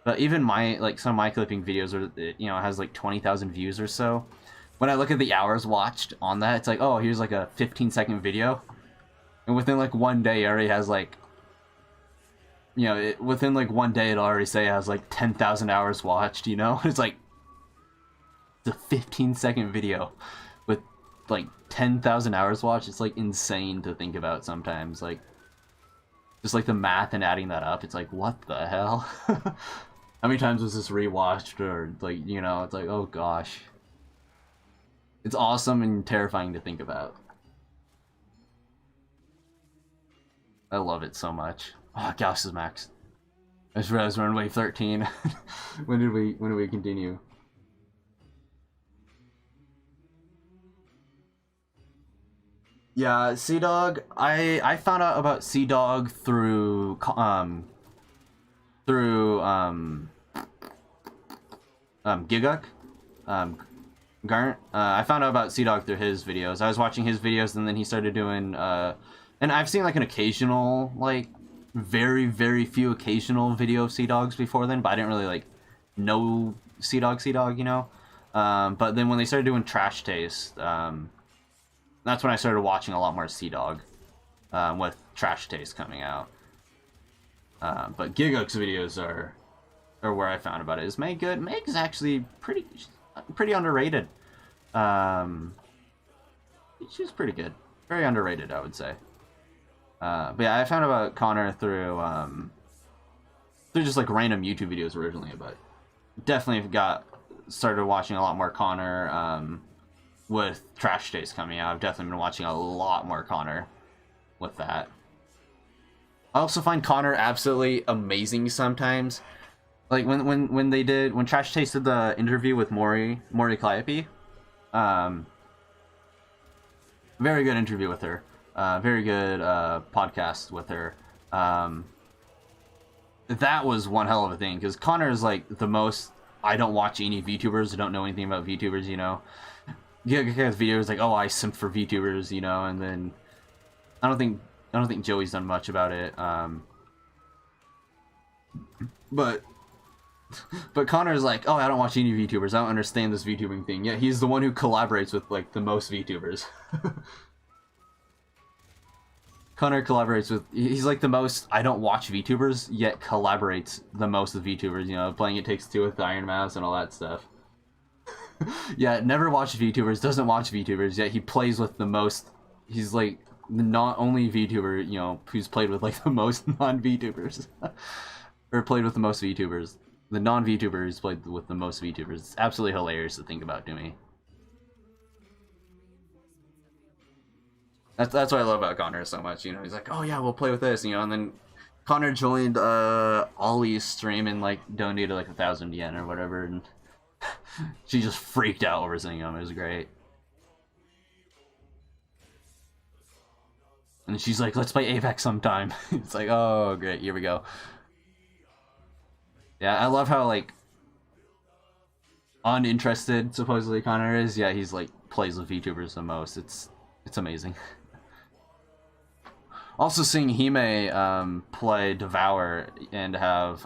but even my like some of my clipping videos are, you know, has like 20,000 views or so. When I look at the hours watched on that, it's like, oh, here's like a 15-second video, and within like one day it already has like, you know, within like one day it'll already say it has like 10,000 hours watched, you know? It's like, it's a 15-second video with like 10,000 hours watched. It's like insane to think about sometimes. Like, just like the math and adding that up, it's like, what the hell? How many times was this rewatched? Or like, you know, it's like, oh gosh. It's awesome and terrifying to think about. I love it so much. Oh, Gauss is max. I just realized we're on wave 13. When did we continue? Yeah, Sea Dog. I found out about Sea Dog through Giguk, Garnt. I found out about Sea Dog through his videos. I was watching his videos, and then he started doing and I've seen like an occasional, like very few occasional video of Sea Dogs before then, but I didn't really like know Sea Dog, you know. But then when they started doing Trash Taste, that's when I started watching a lot more Sea Dog, with Trash Taste coming out. But Giguk's videos are where I found about it. Is Meg good? Meg's actually pretty underrated. She's pretty good. Very underrated, I would say. But yeah, I found about Connor through just like random YouTube videos originally, but definitely started watching a lot more Connor with Trash Taste coming out. I've definitely been watching a lot more Connor with that. I also find Connor absolutely amazing sometimes. Like when Trash Taste did the interview with Maury Calliope, very good interview with her. Very good podcast with her. That was one hell of a thing, because Connor is like the most, I don't watch any VTubers, I don't know anything about VTubers, you know. Yeah, his videos like, oh, I simp for VTubers, you know, and then I don't think Joey's done much about it. But Connor's like, oh, I don't watch any VTubers, I don't understand this VTubing thing. Yeah, he's the one who collaborates with like the most VTubers. Connor collaborates with, he's like the most, I don't watch VTubers, yet collaborates the most with VTubers, you know, playing It Takes Two with Iron Mouse and all that stuff. Yeah, never watched VTubers, doesn't watch VTubers, yet he plays with the most, he's like the not only VTuber, you know, who's played with like the most non-VTubers. Or played with the most VTubers. The non-VTuber who's played with the most VTubers. It's absolutely hilarious to think about to me. That's what I love about Connor so much, you know. He's like, oh yeah, we'll play with this, you know, and then Connor joined Ollie's stream and like donated like 1,000 yen or whatever, and she just freaked out over seeing him. It was great. And she's like, let's play Apex sometime. It's like, oh great, here we go. Yeah, I love how like uninterested supposedly Connor is. Yeah, he's like plays with VTubers the most. It's amazing. Also seeing Hime play Devour and have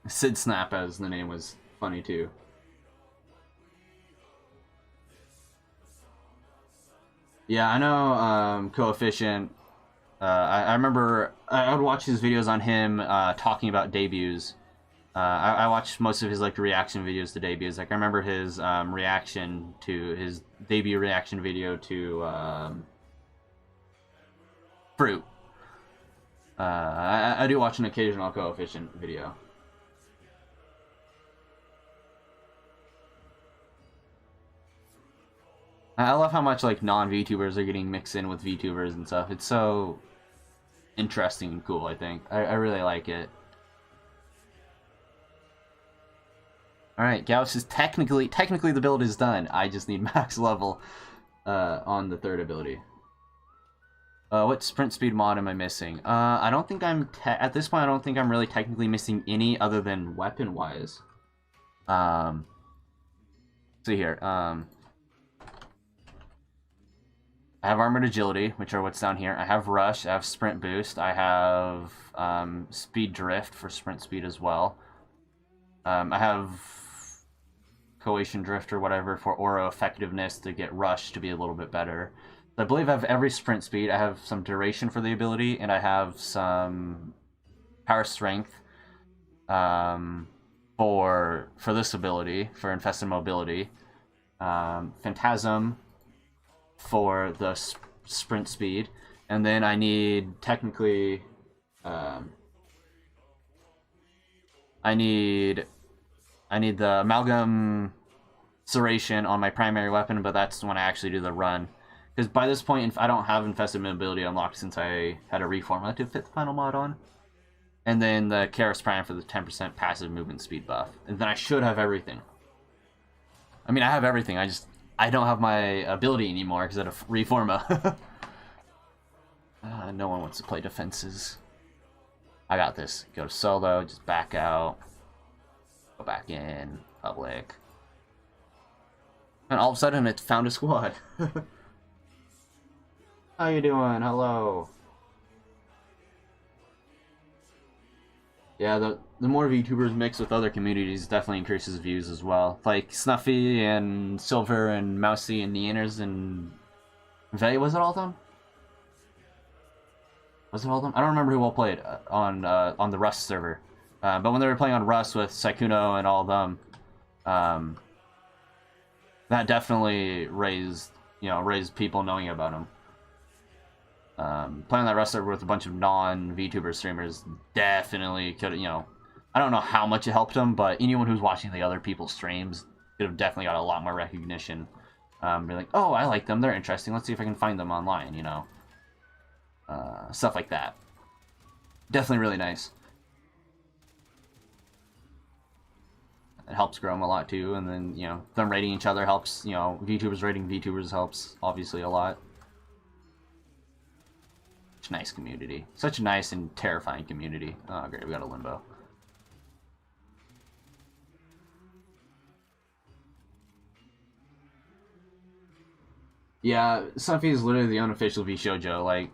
Sid Snap, as the name, was funny too. Yeah, I know Coefficient. I remember I would watch his videos on him talking about debuts. I watched most of his like reaction videos to debuts. Like I remember his reaction to his debut reaction video to Fruit. I do watch an occasional Coefficient video. I love how much like non-VTubers are getting mixed in with VTubers and stuff. It's so interesting and cool, I think. I really like it. Alright, Gauss is technically the build is done. I just need max level on the third ability. What sprint speed mod am I missing? I don't think I'm at this point I don't think I'm really technically missing any other than weapon-wise. See here. I have Armored Agility, which are what's down here. I have Rush, I have Sprint Boost, I have Speed Drift for sprint speed as well. I have Cohesion Drift or whatever for Aura Effectiveness to get Rush to be a little bit better. I believe I have every sprint speed. I have some Duration for the ability, and I have some Power Strength for this ability, for Infested Mobility. Phantasm for the sprint speed, and then I need technically I need the Amalgam Serration on my primary weapon, but that's when I actually do the run, because by this point I don't have Infested Mobility unlocked since I had a Reforma to fit the final mod on, and then the Karis Prime for the 10% passive movement speed buff, and then I should have everything. I mean, I have everything, I don't have my ability anymore because I had a Reforma. No one wants to play defenses. I got this. Go to solo, just back out. Go back in, public. And all of a sudden, it found a squad. How you doing? Hello. Yeah, the more VTubers mix with other communities definitely increases views as well. Like Snuffy and Silver and Mousy and Neaners and Vey, was it all of them? Was it all of them? I don't remember who all played on the Rust server. But when they were playing on Rust with Saikuno and all of them, that definitely raised people knowing about them. Playing that Rust server with a bunch of non-VTuber streamers definitely could, I don't know how much it helped them, but anyone who's watching the other people's streams could have definitely got a lot more recognition. Be like, oh, I like them, they're interesting, let's see if I can find them online, stuff like that. Definitely really nice. It helps grow them a lot too, and then, them rating each other helps, VTubers rating VTubers helps, obviously, a lot. Such a nice community. Such a nice and terrifying community. Oh, great, we got a Limbo. Yeah, Snuffy is literally the unofficial VShojo. Like,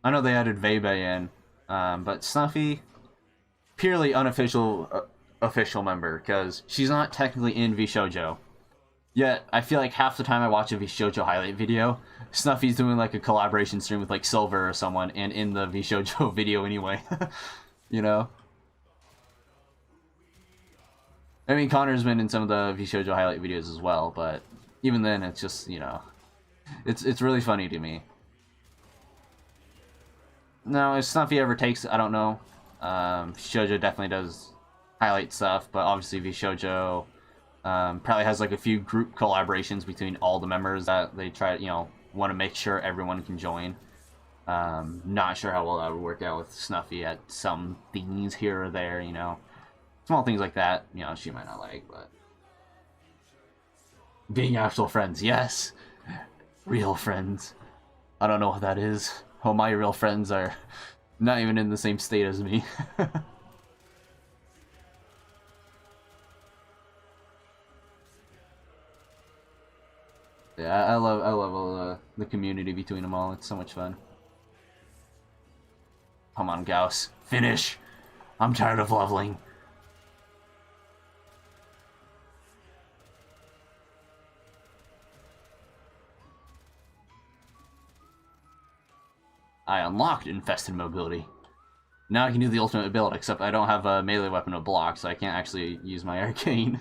I know they added Vebe in, but Snuffy, purely unofficial official member, because she's not technically in VShojo. Yet, I feel like half the time I watch a VShojo highlight video, Snuffy's doing like a collaboration stream with like Silver or someone, and in the VShojo video anyway. I mean, Connor's been in some of the VShojo highlight videos as well, but even then, it's just, it's really funny to me. Now, if Snuffy ever takes, I don't know. Shoujo definitely does highlight stuff, but obviously VShojo probably has like a few group collaborations between all the members that they try, want to make sure everyone can join. Not sure how well that would work out with Snuffy at some things here or there, Small things like that, she might not like, but... Being actual friends, yes! Real friends. I don't know what that is. Oh, my real friends are not even in the same state as me. Yeah, I love all the community between them all. It's so much fun. Come on, Gauss. Finish! I'm tired of leveling. I unlocked infested mobility. Now I can do the ultimate build, except I don't have a melee weapon to block, so I can't actually use my arcane.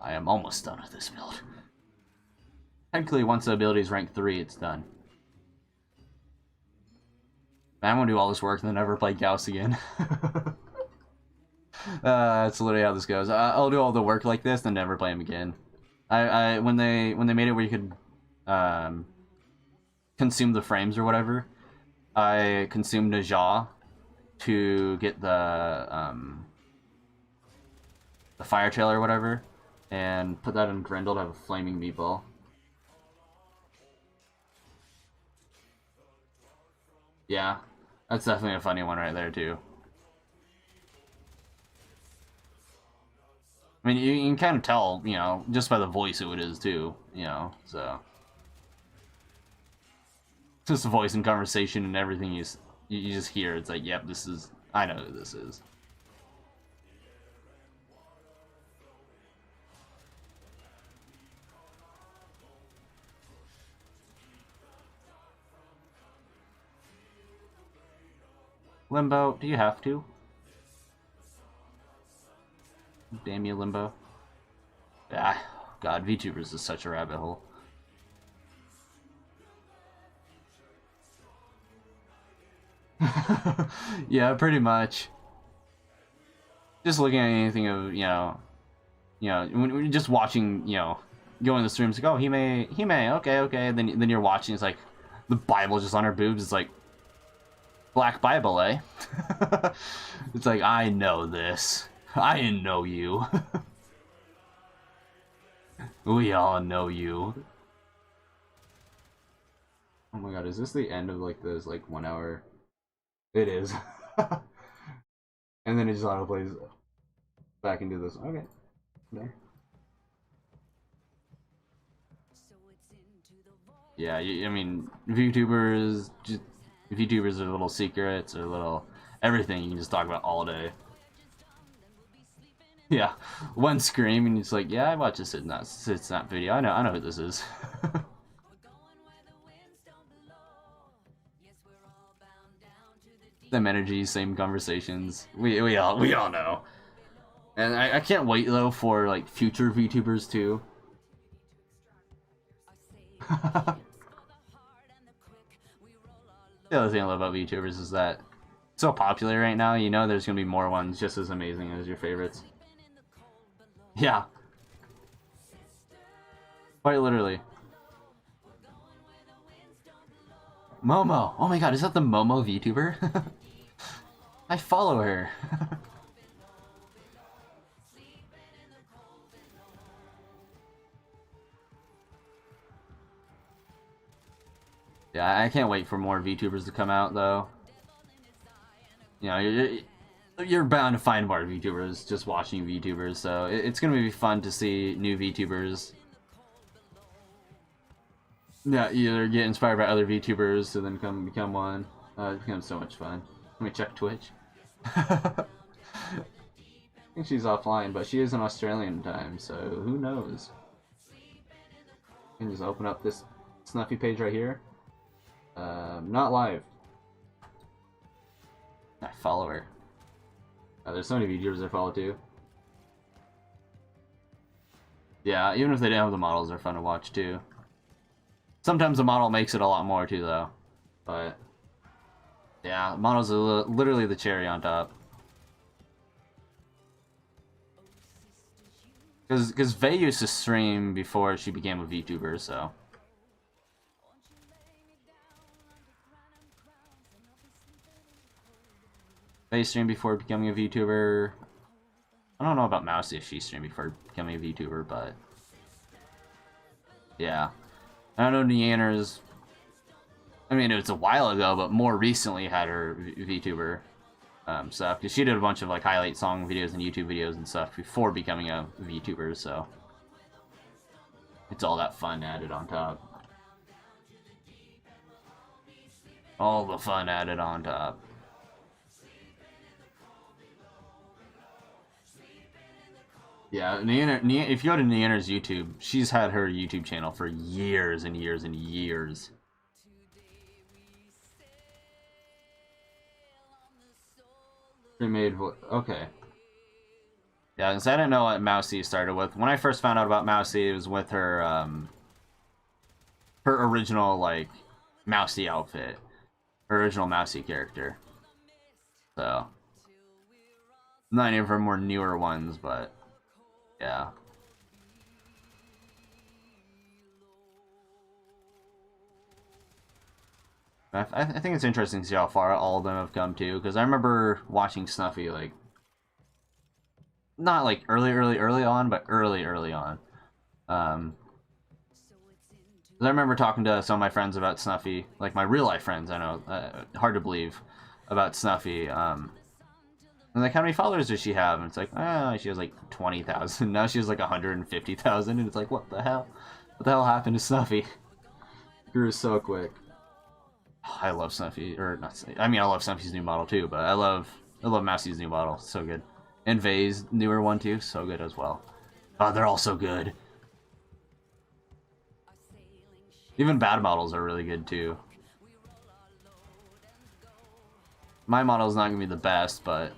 I am almost done with this build. Technically, once the ability is rank 3, it's done. I'm gonna do all this work and then never play Gauss again. That's literally how this goes. I'll do all the work like this, then never play him again. When they made it where you could consume the frames or whatever, I consumed a jaw to get the fire trail or whatever, and put that in Grendel to have a flaming meatball. Yeah, that's definitely a funny one right there too. I mean, you can kind of tell, you know, just by the voice who it is too, you know, so. Just the voice and conversation and everything you just hear, it's like, yep, this is, I know who this is. Limbo, do you have to? Damn you, Limbo. Ah, God, VTubers is such a rabbit hole. Yeah, pretty much. Just looking at anything of, when just watching, going to the streams, like, oh, he may, okay, and then you're watching, it's like, the Bible just on her boobs, it's like, Black Bible, eh? It's like, I know this. I know you. We all know you. Oh my god, is this the end of, like, this, like, 1 hour? It is. And then it just auto-plays back into this. Okay. There. Yeah, I mean, VTubers are little secrets or little everything you can just talk about all day. Yeah, one scream and it's like, yeah, I watched this Snap video. I know who this is. Same energy, same conversations. We all know. And I can't wait though for like future VTubers too. The other thing I love about VTubers is that it's so popular right now, you know there's gonna be more ones just as amazing as your favorites. Yeah. Quite literally. Momo! Oh my god, is that the Momo VTuber? I follow her. Yeah, I can't wait for more VTubers to come out, though. You know, you're bound to find more VTubers just watching VTubers, so it's gonna be fun to see new VTubers. Yeah, either get inspired by other VTubers to then become one. It becomes so much fun. Let me check Twitch. I think she's offline, but she is in Australian time, so who knows? I can just open up this Snuffy page right here. Not live. I follow her. There's so many VTubers I follow too. Yeah, even if they didn't have the models, they're fun to watch too. Sometimes the model makes it a lot more too, though. But yeah, models are literally the cherry on top. Because Vey used to stream before she became a VTuber, so. Vey streamed before becoming a VTuber. I don't know about Mousy if she streamed before becoming a VTuber, but yeah. I know Neander's. I mean, it was a while ago, but more recently had her VTuber stuff, because she did a bunch of like highlight song videos and YouTube videos and stuff before becoming a VTuber, so it's all that fun added on top. All the fun added on top. Yeah, if you go to Neander's YouTube, she's had her YouTube channel for years and years and years. Pre-made okay. Yeah, because I didn't know what Mousy started with. When I first found out about Mousy, it was with her, her original, like, Mousy outfit. Her original Mousy character. So. Not any of her more newer ones, but, yeah. I think it's interesting to see how far all of them have come, too, because I remember watching Snuffy, like, not like early on, but early on. I remember talking to some of my friends about Snuffy, like my real life friends. I know, hard to believe, about Snuffy. And like, how many followers does she have? And it's like, she has like 20,000. Now she has like 150,000, and it's like, what the hell? What the hell happened to Snuffy? Grew so quick. I love Snuffy, or not. I mean, I love Snuffy's new model too, but I love Mousy's new model. So good. And Vay's newer one too, so good as well. Oh, they're all so good. Even bad models are really good too. My model's not gonna be the best, but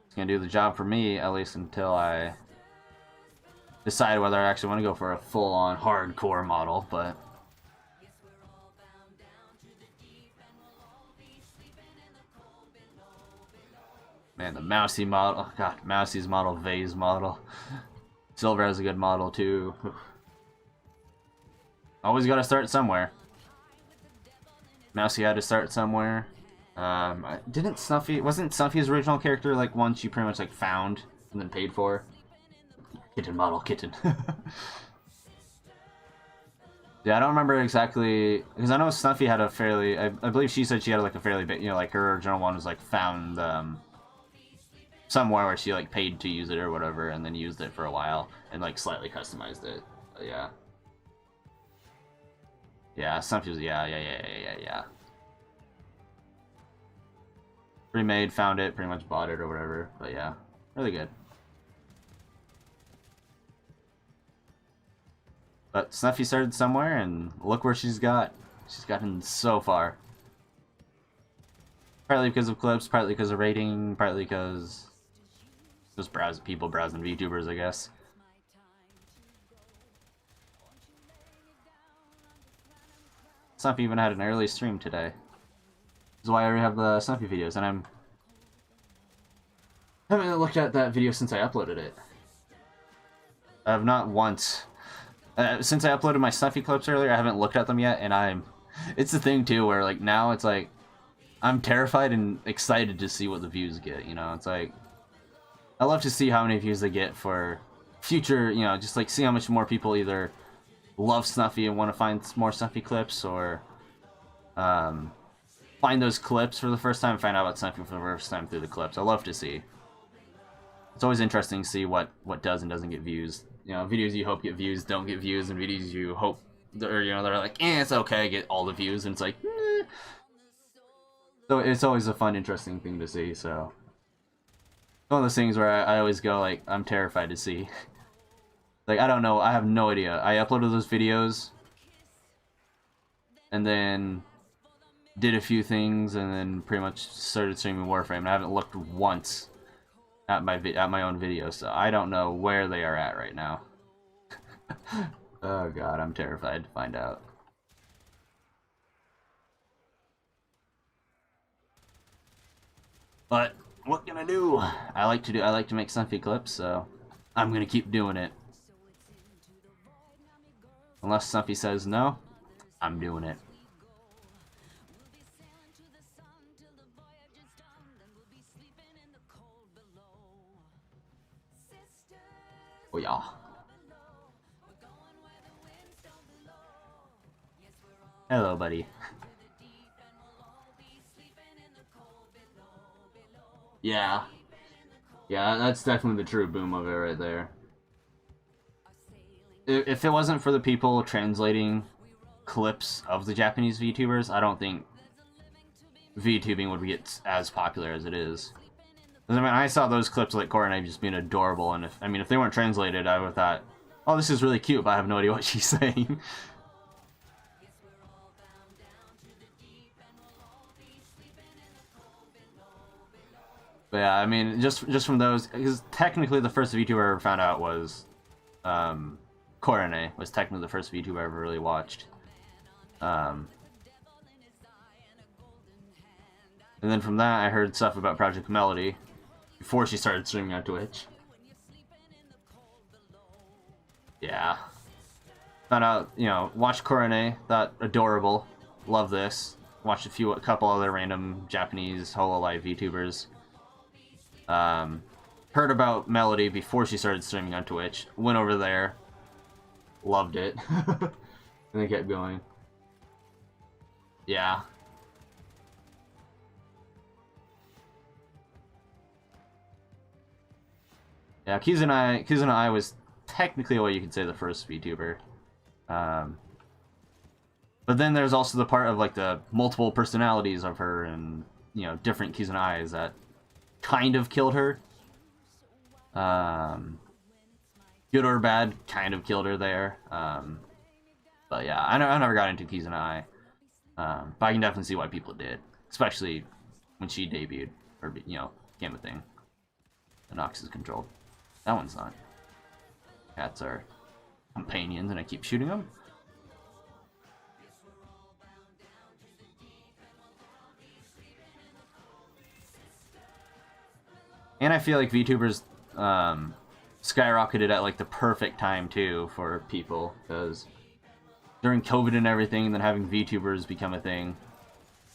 it's gonna do the job for me, at least until I decide whether I actually want to go for a full-on hardcore model, but man, the Mousy model, god, Mousy's model, Vay's model. Silver has a good model too. Always gotta start somewhere. Mousy had to start somewhere. Wasn't Snuffy's original character like one she pretty much like found and then paid for? Kitten model, kitten. Yeah, I don't remember exactly, because I know Snuffy had a fairly, I believe she said she had like a fairly big, you know, like her original one was like found, somewhere where she like paid to use it or whatever, and then used it for a while and like slightly customized it. But yeah. Yeah, Snuffy's, yeah. Remade, found it, pretty much bought it or whatever, but yeah, really good. But Snuffy started somewhere, and look where she's got. She's gotten so far. Partly because of clips, partly because of rating, partly because just people browsing VTubers, I guess. Snuffy even had an early stream today. This is why I already have the Snuffy videos, and I haven't looked at that video since I uploaded it. I have not once. Since I uploaded my Snuffy clips earlier, I haven't looked at them yet, and it's the thing too, where like now it's like, I'm terrified and excited to see what the views get, you know? It's like, I love to see how many views they get for future, you know, just like see how much more people either love Snuffy and want to find more Snuffy clips, or find those clips for the first time, find out about Snuffy for the first time through the clips. I love to see. It's always interesting to see what does and doesn't get views. You know, videos you hope get views don't get views, and videos you hope, or you know, they're like, it's okay, get all the views, and it's like, So it's always a fun, interesting thing to see. So one of those things where I always go like, I'm terrified to see. Like, I don't know, I have no idea. I uploaded those videos, and then did a few things, and then pretty much started streaming Warframe. And I haven't looked once at my own videos, so I don't know where they are at right now. Oh god, I'm terrified to find out. But what can I do? I like to make Snuffy clips, so I'm gonna keep doing it. Unless Snuffy says no, I'm doing it. Oh yeah. Hello, buddy. Yeah. Yeah, that's definitely the true boom of it right there. If it wasn't for the people translating clips of the Japanese VTubers, I don't think VTubing would get as popular as it is. I mean, I saw those clips like Coronay just being adorable, and if they weren't translated, I would have thought, oh, this is really cute, but I have no idea what she's saying. But yeah, I mean, just from those, because technically the first VTuber I ever found out was, Coronay was technically the first VTuber I ever really watched. And then from that, I heard stuff about Project Melody before she started streaming on Twitch. Yeah. Found out, you know, watched Coronay, thought adorable, love this. Watched a couple other random Japanese hololive VTubers. Heard about Melody before she started streaming on Twitch. Went over there, loved it, and then kept going. Yeah. Yeah, Kizuna was technically what you could say the first VTuber. But then there's also the part of like the multiple personalities of her and, you know, different Kizuna that kind of killed her. Good or bad, kind of killed her there. But yeah, I never got into Kizuna. But I can definitely see why people did, especially when she debuted or, you know, became a thing. The Nox is controlled. That one's not. Cats are companions, and I keep shooting them. And I feel like VTubers skyrocketed at like the perfect time too for people, because during COVID and everything, and then having VTubers become a thing,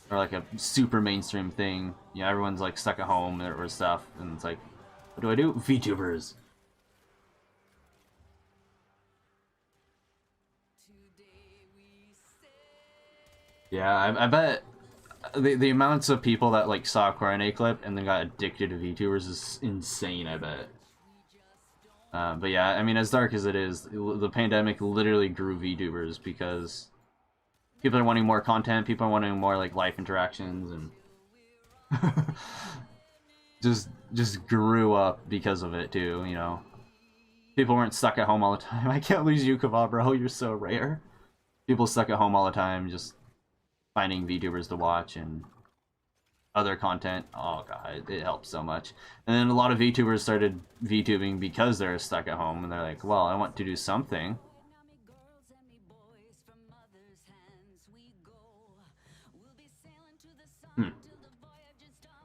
or like a super mainstream thing. You know, everyone's like stuck at home or stuff, and it's like, what do I do? VTubers. Yeah, I bet the amounts of people that like saw a Coronay clip and then got addicted to VTubers is insane, I bet. But yeah, I mean, as dark as it is, the pandemic literally grew VTubers because people are wanting more content, people are wanting more like life interactions, and just grew up because of it too, you know. People weren't stuck at home all the time. I can't lose you, Kava, bro, you're so rare. People stuck at home all the time, just finding VTubers to watch and other content. Oh god, it helps so much. And then a lot of VTubers started VTubing because they're stuck at home, and they're like, well, I want to do something.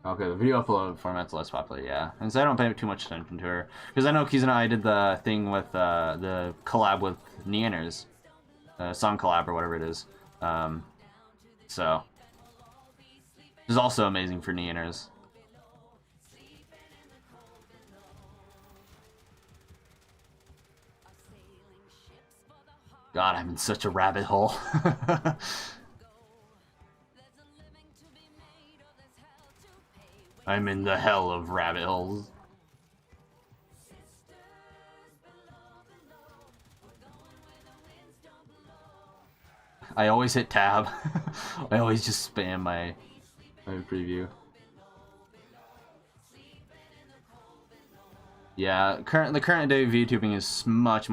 Okay, the video upload format's less popular, yeah. And so I don't pay too much attention to her. Because I know Kizuna did the thing with the collab with Neanners. Song collab or whatever it is. So, which is also amazing for Neanners. God, I'm in such a rabbit hole. I'm in the hell of rabbit holes. I always hit tab. I always just spam my preview. Yeah, the current day VTubing is much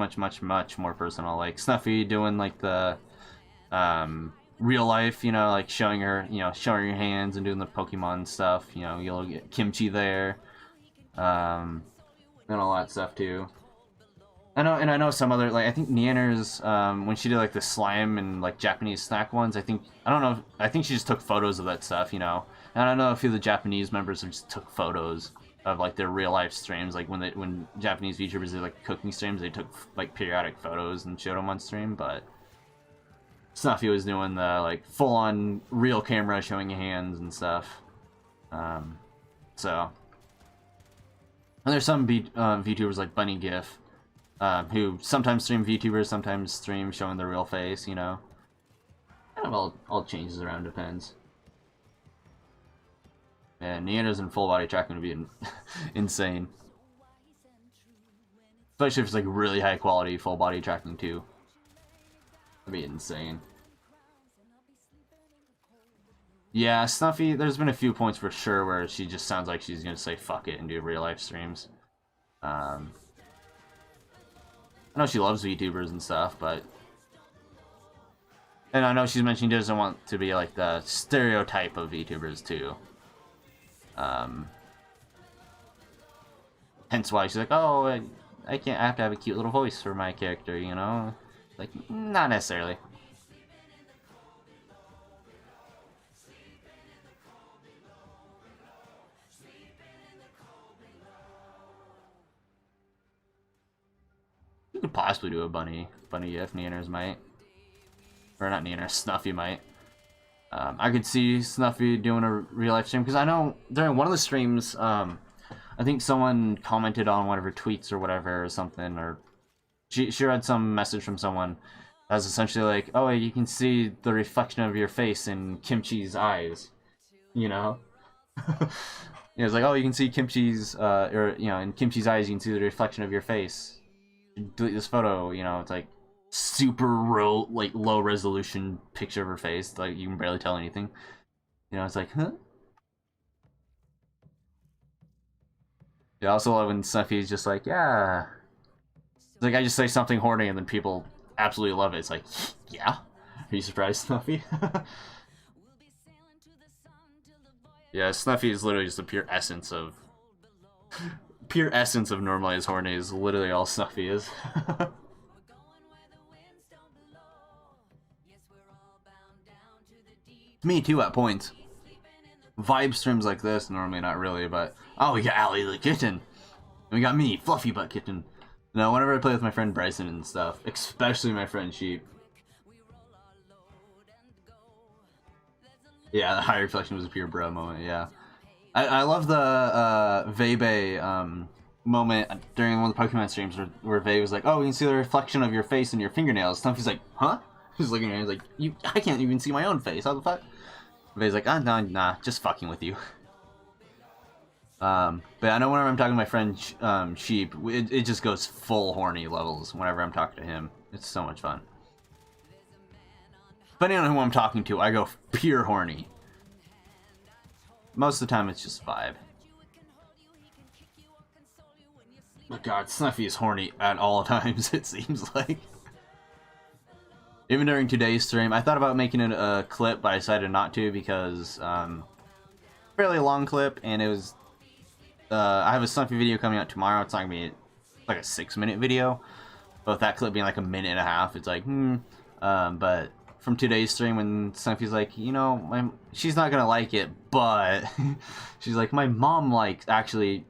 more personal. Like Snuffy doing like the real life, you know, like showing her your hands and doing the Pokemon stuff. You know, you'll get Kimchi there, and all that stuff too. I know some other, like, I think Neanners, when she did like the slime and like Japanese snack ones, I think she just took photos of that stuff, you know. And I don't know if a few of the Japanese members just took photos of like their real life streams, like when Japanese VTubers did like cooking streams, they took like periodic photos and showed them on stream. But Snuffy was doing the like full on real camera showing your hands and stuff. So, and there's some VTubers like Bunny GIF, who sometimes stream VTubers, sometimes stream showing their real face, you know. Kind of all changes around, depends. Yeah, Neanners and full body tracking would be insane. Especially if it's like really high quality full body tracking too. That'd be insane. Yeah, Snuffy, there's been a few points for sure where she just sounds like she's gonna say fuck it and do real life streams. I know she loves VTubers and stuff, but... And I know she's mentioned she doesn't want to be like the stereotype of VTubers too. Hence why she's like, oh, I can't, I have to have a cute little voice for my character, you know? Like, not necessarily. You could possibly do a bunny if Neaners might. Or not Neaners, Snuffy might. I could see Snuffy doing a real life stream, because I know during one of the streams, I think someone commented on one of her tweets or whatever or something, or she read some message from someone that was essentially like, oh, you can see the reflection of your face in Kimchi's eyes, you know? Yeah, it's like, oh, you can see Kimchi's, or, you know, in Kimchi's eyes you can see the reflection of your face. Delete this photo, you know, it's like super low resolution picture of her face, like you can barely tell anything. You know, it's like, huh? Yeah, I also love when Snuffy's just like, yeah. It's like I just say something horny and then people absolutely love it. It's like, yeah? Are you surprised, Snuffy? Yeah, Snuffy is literally just the pure essence of normalized horny is literally all Snuffy is. Me too at points. Vibe streams like this, normally not really, but... Oh, we got Allie the Kitten! And we got me, Fluffy Butt Kitten. Now, whenever I play with my friend Bryson and stuff, especially my friend Sheep... Yeah, the high reflection was a pure bro moment, yeah. I love the Vebe moment during one of the Pokemon streams where Vebe was like, oh, we can see the reflection of your face and your fingernails. Stumpy's like, huh? He's looking at him, he's like, I can't even see my own face, how the fuck? Vebe's like, nah, just fucking with you. But I know whenever I'm talking to my friend Sheep, it just goes full horny levels whenever I'm talking to him. It's so much fun. Depending on who I'm talking to, I go pure horny. Most of the time, it's just vibe. Oh god, Snuffy is horny at all times, it seems like. Even during today's stream, I thought about making it a clip, but I decided not to because, fairly long clip, and it was, I have a Snuffy video coming out tomorrow. It's not gonna be like a 6-minute video, but with that clip being like a minute and a half, it's like, but from today's stream when Snuffy's like, you know, she's not gonna like it, but she's like, my mom actually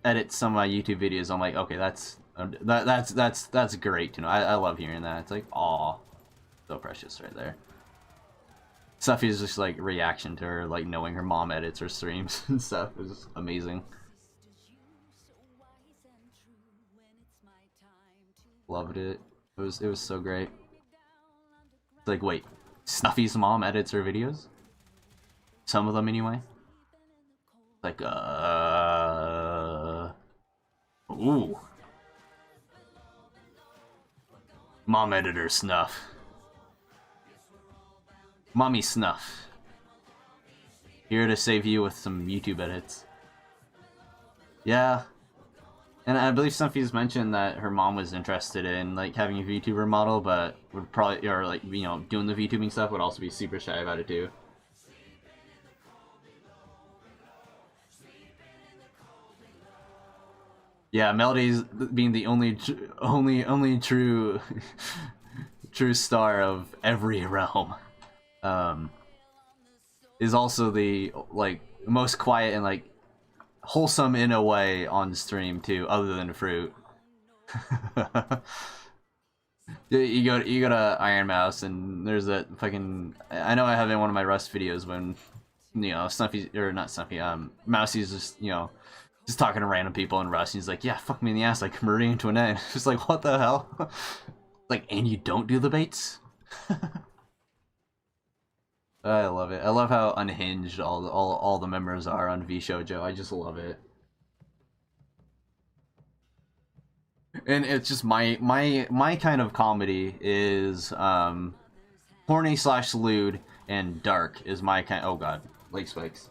edits some of my YouTube videos. I'm like, okay, that's great to know. I love hearing that. It's like, aw, so precious right there. Snuffy's just like reaction to her, like knowing her mom edits her streams and stuff is amazing. Loved it. It was so great. It's like, wait, Snuffy's mom edits her videos? Some of them, anyway? Like, ooh. Mom editor Snuff. Mommy Snuff. Here to save you with some YouTube edits. Yeah. And I believe Snuffy's mentioned that her mom was interested in, like, having a VTuber model, but would probably, or, like, you know, doing the VTubing stuff, would also be super shy about it, too. Yeah, Melody's being the only true, true star of every realm, is also the, like, most quiet and, like, wholesome in a way on stream too, other than fruit. you go to Iron Mouse and there's that fucking. I know I have in one of my Rust videos when, you know, Snuffy or not Snuffy, Mousie's just, you know, just talking to random people in Rust. And he's like, yeah, fuck me in the ass like Marie Antoinette. It's like, what the hell? Like, and you don't do the baits? I love it. I love how unhinged all the members are on VShojo. I just love it. And it's just my kind of comedy is horny / lewd and dark is my kind. Oh god, leg spikes.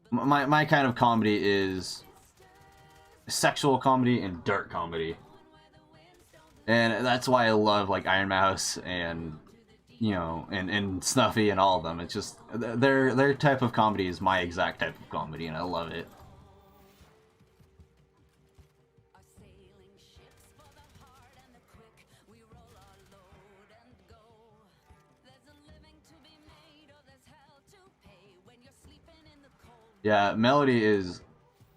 My kind of comedy is sexual comedy and dark comedy, and that's why I love like Iron Mouse and and Snuffy and all of them. It's just their type of comedy is my exact type of comedy, and I love it. Yeah, Melody is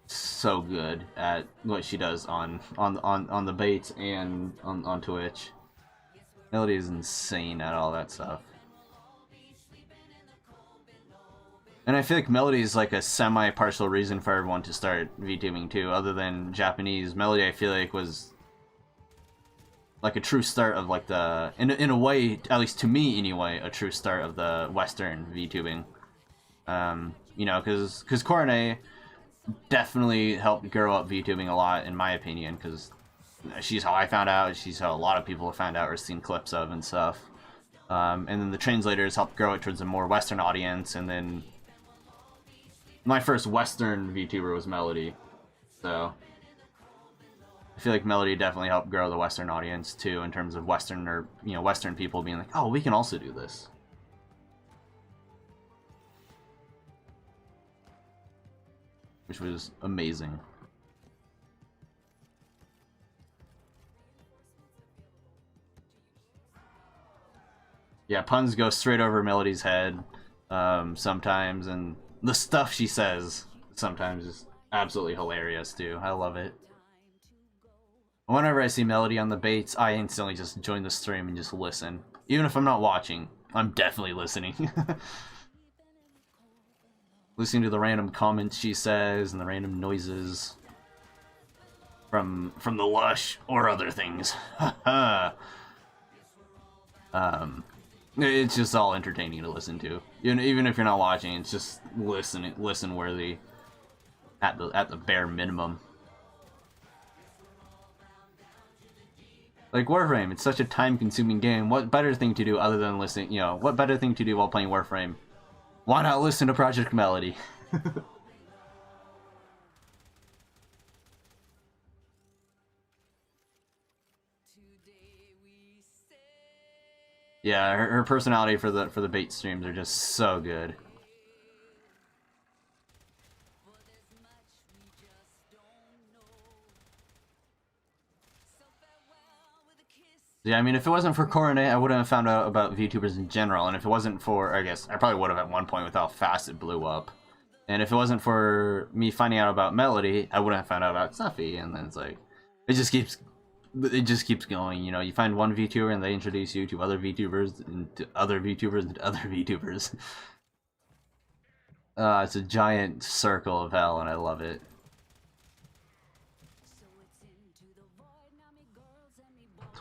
so good at what she does on the baits and on Twitch. Melody is insane at all that stuff. And I feel like Melody is like a semi-partial reason for everyone to start VTubing too, other than Japanese. Melody, I feel like, was like a true start of like the, in a way, at least to me anyway, a true start of the Western VTubing. You know, because Cornet definitely helped grow up VTubing a lot, in my opinion, because she's how I found out, she's how a lot of people have found out or seen clips of and stuff. And then the translators helped grow it towards a more Western audience, and then my first Western VTuber was Melody, so I feel like Melody definitely helped grow the Western audience too, in terms of Western, or Western people being like, oh, we can also do this. Which was amazing. Yeah, puns go straight over Melody's head sometimes, and the stuff she says sometimes is absolutely hilarious too. I love it. Whenever I see Melody on the baits, I instantly just join the stream and just listen. Even if I'm not watching, I'm definitely listening. Listening to the random comments she says and the random noises from the Lush or other things. It's just all entertaining to listen to. Even if you're not watching, it's just listen worthy at the bare minimum. Like Warframe, it's such a time-consuming game. What better thing to do other than listening? What better thing to do while playing Warframe? Why not listen to Project Melody? Yeah, her personality for the bait streams are just so good. Yeah, I mean, if it wasn't for Coronet, I wouldn't have found out about VTubers in general, and if it wasn't for, I guess, I probably would have at one point with how fast it blew up. And if it wasn't for me finding out about Melody, I wouldn't have found out about Snuffy, and then it's like, it just keeps going, you find one VTuber and they introduce you to other VTubers, and to other VTubers, and to other VTubers. It's a giant circle of hell, and I love it.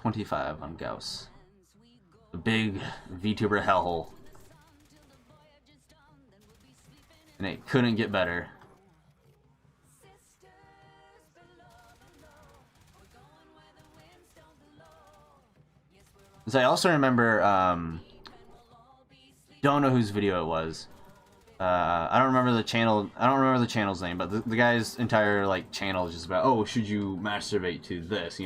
$25 on Gauss. The big VTuber hellhole. And it couldn't get better. So I also remember, don't know whose video it was. I don't remember the channel. I don't remember the channel's name, but the guy's entire channel is just about, oh, should you masturbate to this?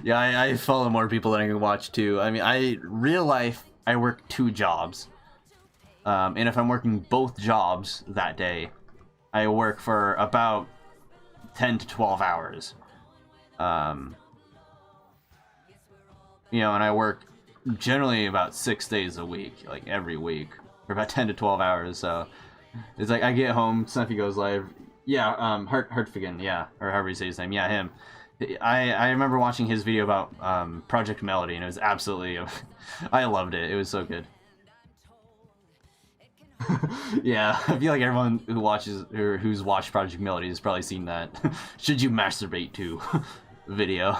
Yeah, I follow more people than I can watch too. I mean, real life, I work 2 jobs. And if I'm working both jobs that day, I work for about 10 to 12 hours. And I work generally about 6 days a week, like every week, for about 10 to 12 hours. So it's like I get home, Snuffy goes live. Yeah, Hartfigan, yeah, or however you say his name. Yeah, him. I remember watching his video about Project Melody, and it was absolutely, I loved it. It was so good. Yeah, I feel like everyone who watches or who's watched Project Melody has probably seen that "should you masturbate to" video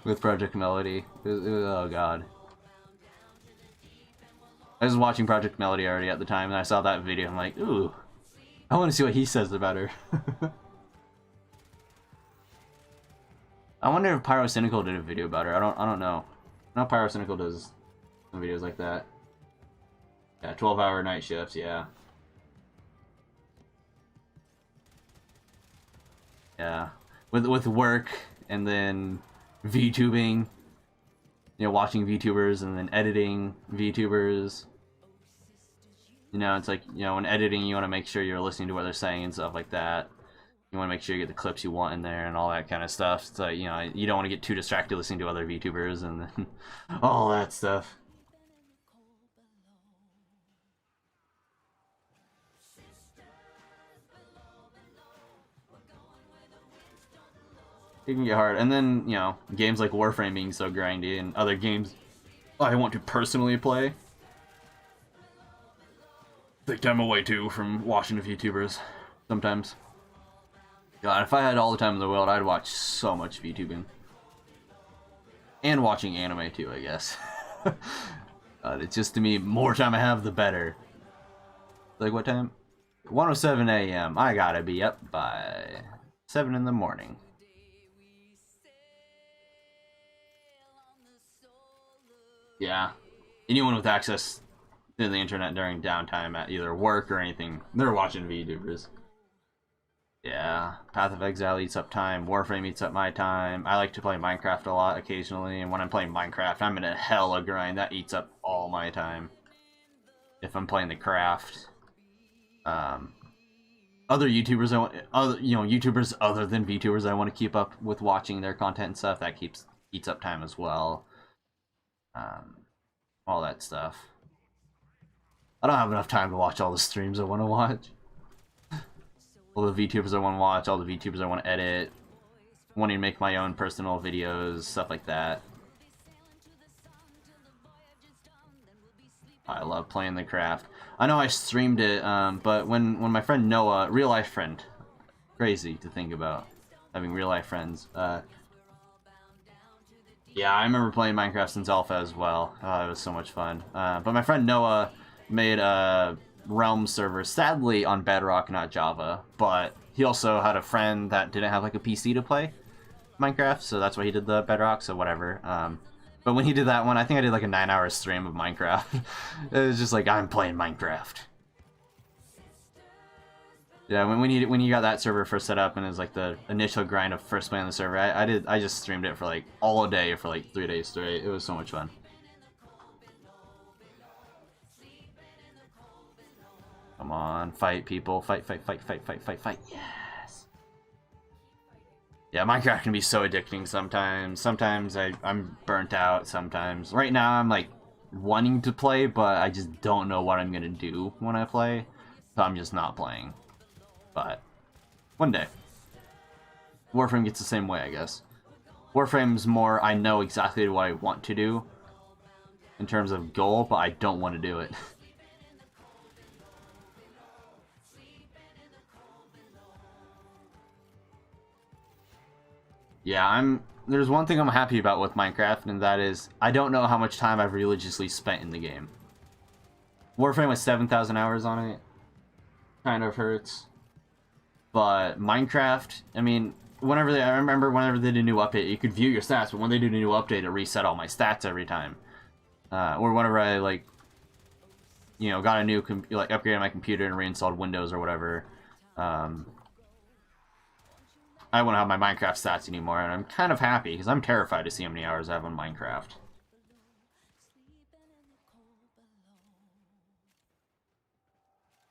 with Project Melody. Oh god. I was watching Project Melody already at the time, and I saw that video. I'm like, ooh, I want to see what he says about her. I wonder if Pyrocynical did a video about her. I don't know. I know Pyrocynical does some videos like that. Yeah, 12-hour night shifts, yeah. Yeah. With work and then VTubing, you know, watching VTubers and then editing VTubers. You know, it's like, you know, when editing, you want to make sure you're listening to what they're saying and stuff like that. You want to make sure you get the clips you want in there and all that kind of stuff. So, you know, you don't want to get too distracted listening to other VTubers and then all that stuff. It can get hard. And then, you know, games like Warframe being so grindy and other games I want to personally play take time away too from watching the VTubers sometimes. God, if I had all the time in the world, I'd watch so much VTubing. And watching anime too, I guess. It's just, to me, more time I have, the better. Like, what time? 1:07 a.m. I gotta be up by 7 in the morning. Yeah. Anyone with access to the internet during downtime at either work or anything, they're watching VTubers. Yeah, Path of Exile eats up time, Warframe eats up my time. I like to play Minecraft a lot occasionally, and when I'm playing Minecraft, I'm in a hella grind. That eats up all my time. If I'm playing the craft. Other YouTubers, YouTubers other than VTubers, I want to keep up with watching their content and stuff. That eats up time as well. All that stuff. I don't have enough time to watch all the streams I want to watch. All the VTubers I want to watch, all the VTubers I want to edit, wanting to make my own personal videos, stuff like that. I love playing the craft. I know I streamed it, but when my friend Noah, real life friend, crazy to think about having real life friends. Yeah, I remember playing Minecraft since alpha as well. It was so much fun. But my friend Noah made a Realm server, sadly on Bedrock, not Java, but he also had a friend that didn't have like a PC to play Minecraft, so that's why he did the Bedrock, so whatever. But when he did that one, I think I did like a 9-hour stream of Minecraft. It was just like, I'm playing Minecraft. Yeah, when you got that server first set up and it was like the initial grind of first playing the server, I just streamed it for like all day for like 3 days straight. It was so much fun. Come on, fight, people. Fight, fight, fight, fight, fight, fight, fight. Yes! Yeah, Minecraft can be so addicting sometimes. Sometimes I'm burnt out sometimes. Right now, I'm like wanting to play, but I just don't know what I'm gonna do when I play. So I'm just not playing. But one day. Warframe gets the same way, I guess. Warframe's more, I know exactly what I want to do in terms of goal, but I don't want to do it. Yeah, there's one thing I'm happy about with Minecraft, and that is I don't know how much time I've religiously spent in the game. Warframe with 7,000 hours on it kind of hurts. But Minecraft, I mean, I remember whenever they did a new update, you could view your stats, but when they did a new update, it reset all my stats every time. Or whenever I, like, you know, got a new, upgraded my computer and reinstalled Windows or whatever, I wouldn't have my Minecraft stats anymore, and I'm kind of happy, because I'm terrified to see how many hours I have on Minecraft.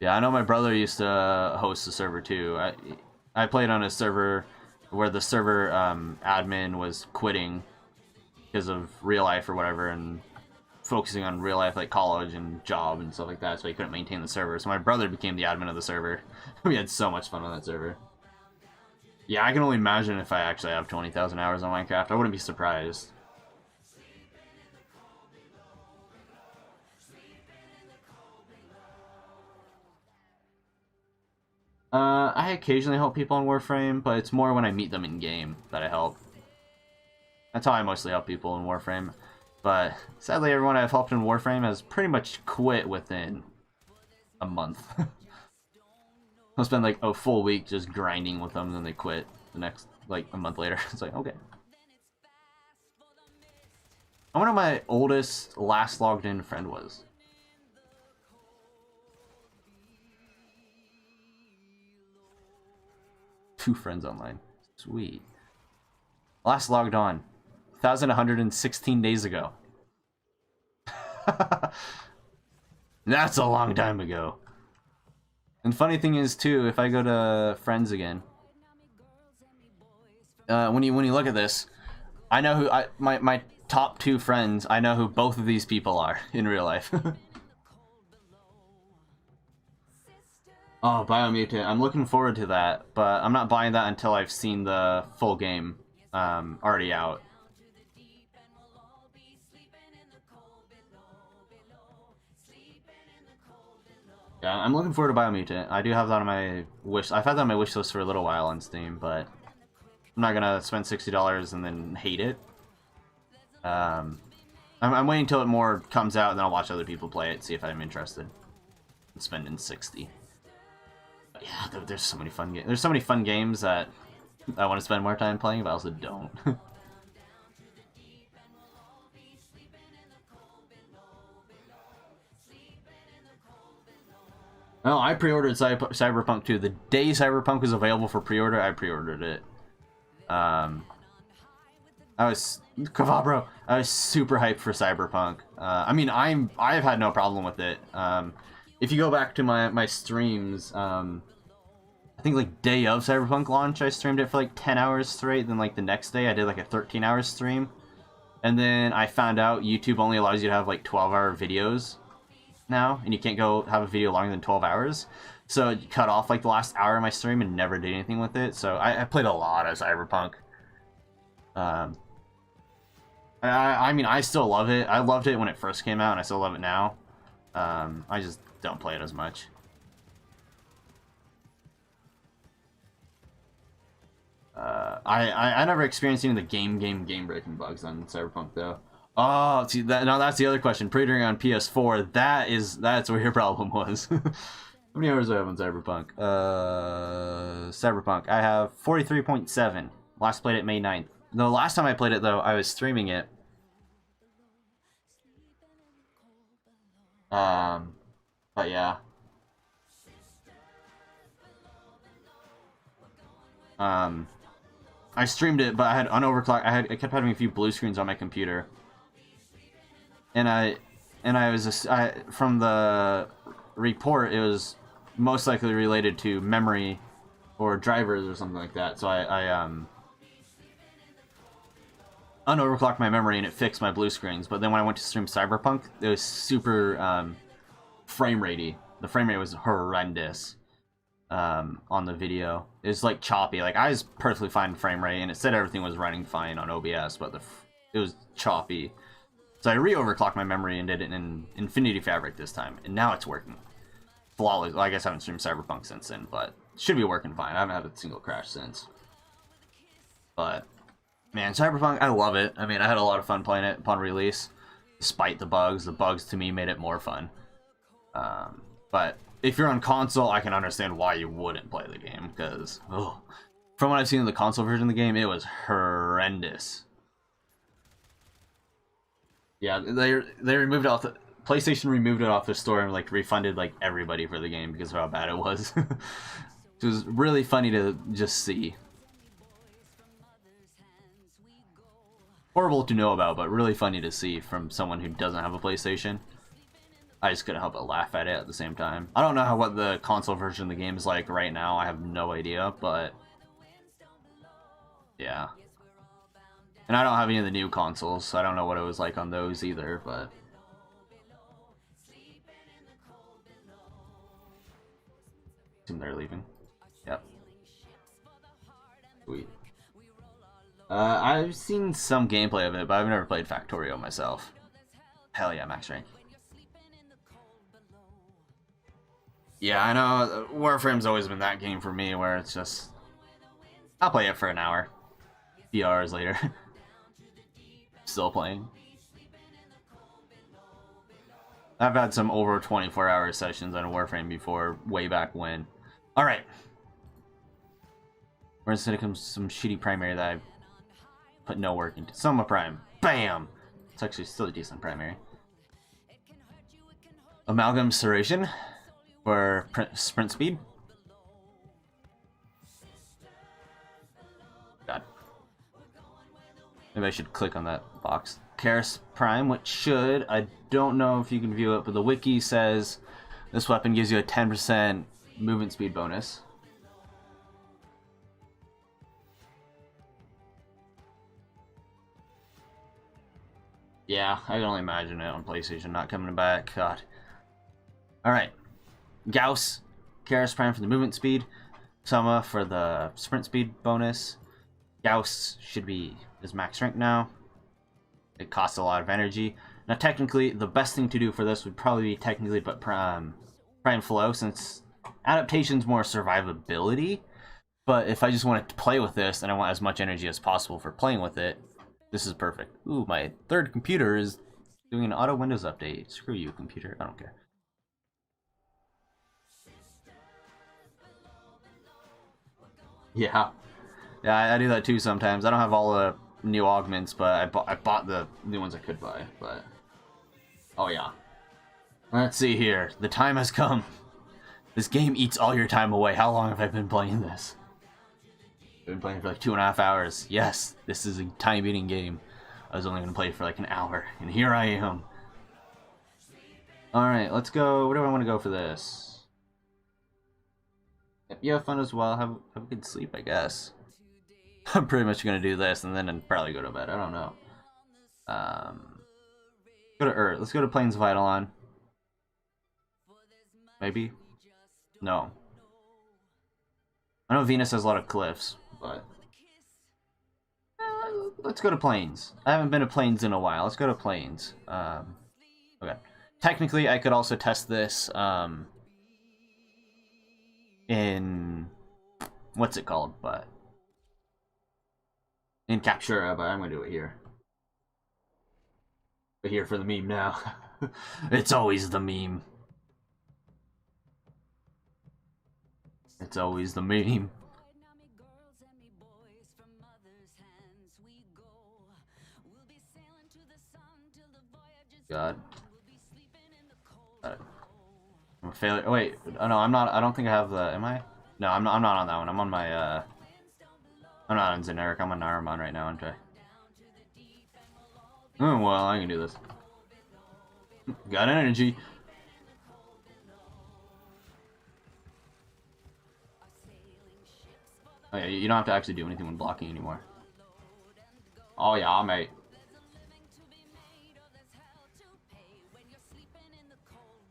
Yeah, I know my brother used to host a server too. I played on a server where the server admin was quitting because of real life or whatever, and focusing on real life, like college and job and stuff like that, so he couldn't maintain the server. So my brother became the admin of the server. We had so much fun on that server. Yeah, I can only imagine if I actually have 20,000 hours on Minecraft. I wouldn't be surprised. I occasionally help people on Warframe, but it's more when I meet them in game that I help. That's how I mostly help people in Warframe. But sadly, everyone I've helped in Warframe has pretty much quit within a month. I'll spend like a full week just grinding with them, and then they quit the next, like, a month later. It's like, okay. I wonder what my oldest last logged in friend was. Two friends online. Sweet. Last logged on 1,116 days ago. That's a long time ago. And funny thing is too, if I go to friends again, when you look at this, I know who my top 2 friends. I know who both of these people are in real life. Oh, Biomutant. I'm looking forward to that, but I'm not buying that until I've seen the full game already out. Yeah, I'm looking forward to Biomutant. I do have that on my wish. I've had that on my wish list for a little while on Steam, but I'm not gonna spend $60 and then hate it. I'm waiting until it more comes out, and then I'll watch other people play it, see if I'm interested in spending $60. But yeah, there's so many fun games. There's so many fun games that I want to spend more time playing, but I also don't. Oh, I pre-ordered Cyberpunk 2. The day Cyberpunk was available for pre-order, I pre-ordered it. I was Kavabro. I was super hyped for Cyberpunk. I mean, I've had no problem with it. If you go back to my streams, I think like day of Cyberpunk launch, I streamed it for like 10 hours straight. Then like the next day, I did like a 13-hour stream, and then I found out YouTube only allows you to have like 12-hour videos now, and you can't go have a video longer than 12 hours. So it cut off like the last hour of my stream and never did anything with it. So I played a lot of Cyberpunk. I mean, I still love it. I loved it when it first came out, and I still love it now. I just don't play it as much. I never experienced any of the game breaking bugs on Cyberpunk though. Oh, see that now that's the other question. Pre-ordering on PS4, that's where your problem was. How many hours do I have on Cyberpunk? Cyberpunk, I have 43.7. Last played it May 9th. The last time I played it though, I was streaming it. But yeah. I streamed it, but I had unoverclock. I kept having a few blue screens on my computer, and I was just, from the report, it was most likely related to memory or drivers or something like that. So I unoverclocked my memory and it fixed my blue screens. But then when I went to stream Cyberpunk, it was super frame ratey. The frame rate was horrendous. On the video, it's like choppy. Like I was perfectly fine frame rate, and it said everything was running fine on OBS, but it was choppy. So I re-overclocked my memory and did it in Infinity Fabric this time, and now it's working flawless. Well, I guess I haven't streamed Cyberpunk since then, but it should be working fine. I haven't had a single crash since. But man, Cyberpunk, I love it. I mean, I had a lot of fun playing it upon release, despite the bugs. The bugs to me made it more fun. But if you're on console, I can understand why you wouldn't play the game, because from what I've seen in the console version of the game, it was horrendous. Yeah, they removed it off the PlayStation, removed it off the store and like refunded like everybody for the game because of how bad it was. It was really funny to just see. Horrible to know about, but really funny to see from someone who doesn't have a PlayStation. I just couldn't help but laugh at it at the same time. I don't know what the console version of the game is like right now. I have no idea, but yeah. And I don't have any of the new consoles, so I don't know what it was like on those either, but they're leaving. Yep. Sweet. I've seen some gameplay of it, but I've never played Factorio myself. Hell yeah, max rank. Yeah, I know. Warframe's always been that game for me, where it's just I'll play it for an hour. A few hours later, still playing. I've had some over 24-hour sessions on Warframe before, way back when. All right, we're gonna come some shitty primary that I put no work into. Soma Prime, bam. It's actually still a decent primary. Amalgam Serration for sprint speed. God. Maybe I should click on that box. Karis Prime, which should, I don't know if you can view it, but the wiki says this weapon gives you a 10% movement speed bonus. Yeah, I can only imagine it on PlayStation not coming back. God. Alright. Gauss, Karis Prime for the movement speed. Forma for the sprint speed bonus. Gauss should be is max rank now. It costs a lot of energy. Now technically, the best thing to do for this would probably be technically put Prime Flow, since adaptation's more survivability. But if I just want to play with this and I want as much energy as possible for playing with it, this is perfect. Ooh, my third computer is doing an auto Windows update. Screw you, computer. I don't care. Yeah. Yeah, I do that too sometimes. I don't have all the new augments, but I bought the new ones I could buy. But oh yeah. Let's see here. The time has come. This game eats all your time away. How long have I been playing this? I've been playing for like 2.5 hours. Yes, this is a time-eating game. I was only going to play for like an hour, and here I am. Alright, let's go. Where do I want to go for this? You have fun as well. Have a good sleep, I guess. I'm pretty much going to do this and then probably go to bed. I don't know. Go to Earth. Let's go to Plains of Eidolon. Maybe? No. I know Venus has a lot of cliffs, but let's go to Plains. I haven't been to Plains in a while. Let's go to Plains. Okay. Technically, I could also test this in what's it called, but in Captura, but I'm gonna do it here. But here for the meme now. It's always the meme. It's always the meme. God. I'm a failure. Oh, wait. Oh, no, I'm not. I don't think I have the. Am I? No, I'm not on that one. I'm on my. I'm not on Generic. I'm on Naramon right now, aren't I? Oh, well, I can do this. Got energy. Oh, yeah, you don't have to actually do anything when blocking anymore. Oh, yeah, mate.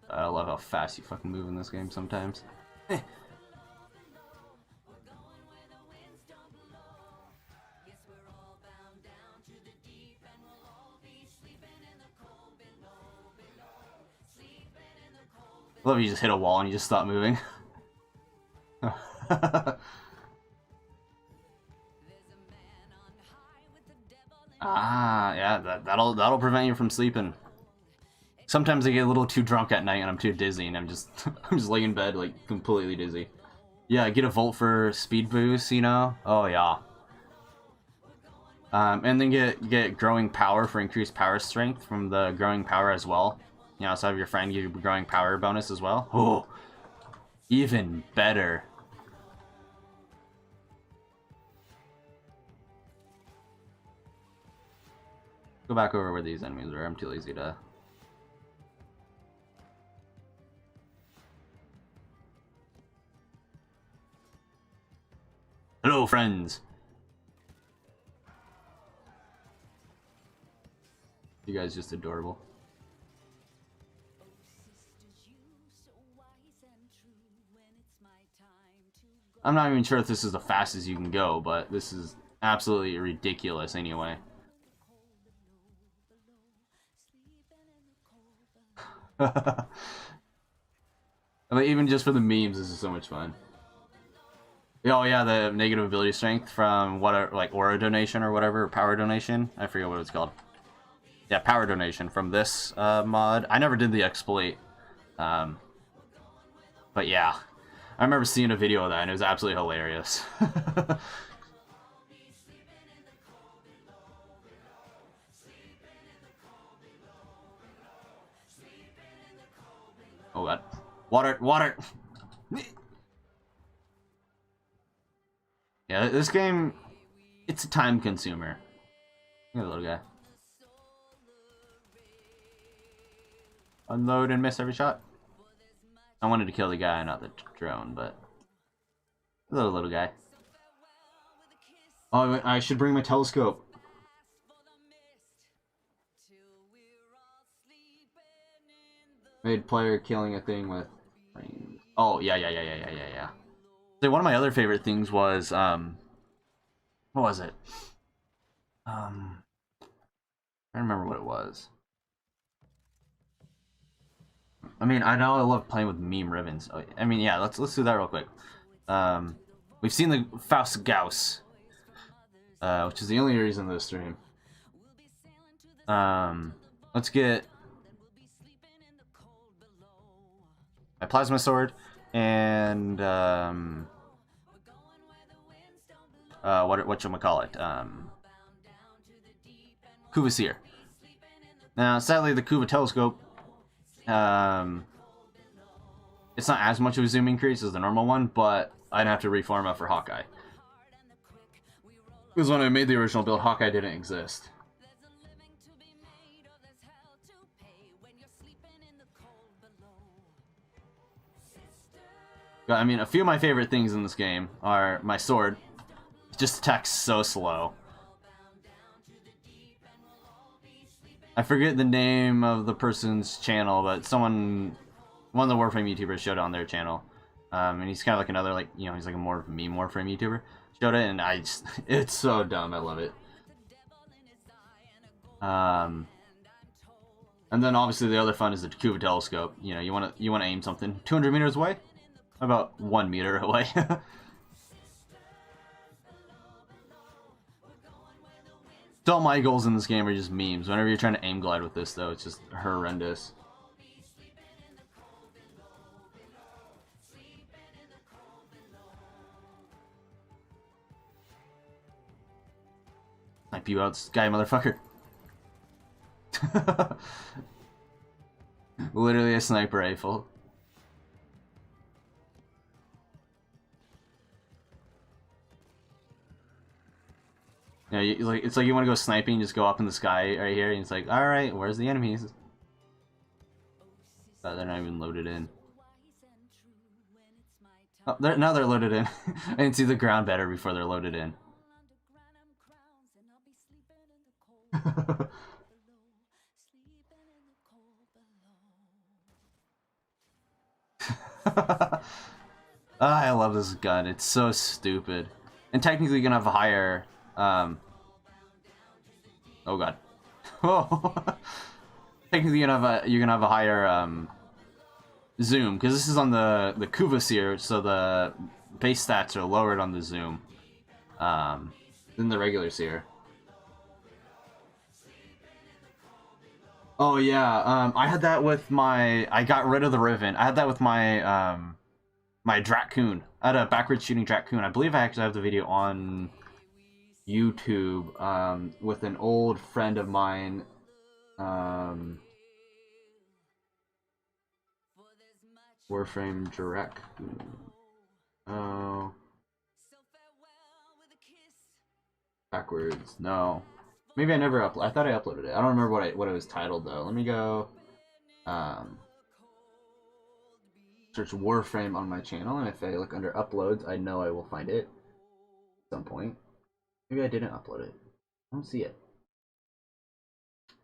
I love how fast you fucking move in this game sometimes. I love you just hit a wall and you just stop moving. Ah, yeah, that'll prevent you from sleeping. Sometimes I get a little too drunk at night and I'm too dizzy and I'm just laying in bed like completely dizzy. Yeah, get a volt for speed boost, you know? Oh yeah. And then get growing power for increased power strength from the growing power as well. You know, so have your friend give you a growing power bonus as well. Oh, even better. Go back over where these enemies are. I'm too lazy to. Hello, friends. You guys just adorable. I'm not even sure if this is the fastest you can go, but this is absolutely ridiculous anyway. But even just for the memes, this is so much fun. Oh yeah, the negative ability strength from what, like aura donation or whatever, or power donation. I forget what it's called. Yeah, power donation from this mod. I never did the exploit, but yeah, I remember seeing a video of that and it was absolutely hilarious. Oh god. Water! Water! Yeah, this game, it's a time consumer. Look at the little guy. Unload and miss every shot. I wanted to kill the guy, not the drone, but... Little guy. Oh, I should bring my telescope. Made player killing a thing with... Oh, yeah. So one of my other favorite things was, what was it? I don't remember what it was. I mean, I know I love playing with meme Rivens. I mean, yeah, let's do that real quick. We've seen the Faust Gauss, which is the only reason of this stream. Let's get my plasma sword and whatchamacallit, Cuvaseer. Now, sadly, the Cuva telescope, it's not as much of a zoom increase as the normal one, but I'd have to reform for Hawkeye. Because when I made the original build, Hawkeye didn't exist. I mean, a few of my favorite things in this game are my sword. It just attacks so slow. I forget the name of the person's channel, but one of the Warframe YouTubers showed it on their channel. And he's kind of like another, like, you know, he's like a more meme Warframe YouTuber. Showed it, and it's so dumb. I love it. And then obviously the other fun is the Cuva telescope. You know, you want to aim something 200 meters away, about 1 meter away. So all my goals in this game are just memes. Whenever you're trying to aim glide with this, though, it's just horrendous. Snipe you out, sky motherfucker. Literally a sniper rifle. Yeah, it's like you want to go sniping, just go up in the sky right here, and it's like, all right, where's the enemies? But they're not even loaded in. Oh, now they're loaded in. I can see the ground better before they're loaded in. I love this gun. It's so stupid. And technically you're gonna have a higher oh god. Technically you're gonna have a higher zoom, because this is on the Cuvaseer, so the base stats are lowered on the zoom than the regular seer. Oh yeah, I had that with I got rid of the Riven. I had that with my my Dracoon. I had a backwards shooting Dracoon. I believe I actually have the video on YouTube with an old friend of mine. Warframe Dracoon. Oh. Backwards. No. Maybe I never uploaded. I thought I uploaded it. I don't remember what it was titled though. Let me go search Warframe on my channel, and if I look under uploads, I know I will find it at some point. Maybe I didn't upload it. I don't see it.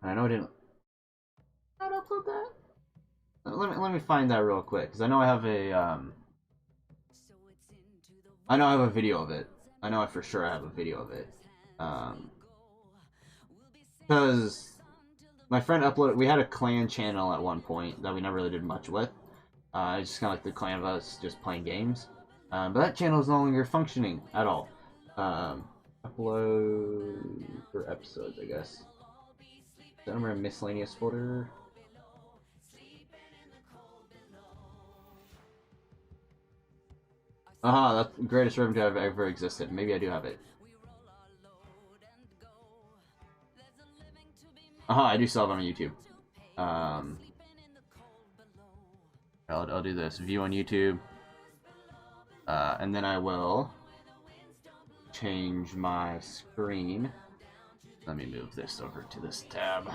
And I know I didn't. I'd upload that. Let me find that real quick, because I know I have a I know I have a video of it. I know for sure I have a video of it. Because my friend uploaded. We had a clan channel at one point that we never really did much with. It's just kind of like the clan of us just playing games. But that channel is no longer functioning at all. Upload for episodes, I guess. Is that number a miscellaneous folder? That's the greatest Riven to have ever existed. Maybe I do have it. I do still have it on YouTube. I'll do this. View on YouTube. And then I will change my screen. Let me move this over to this tab.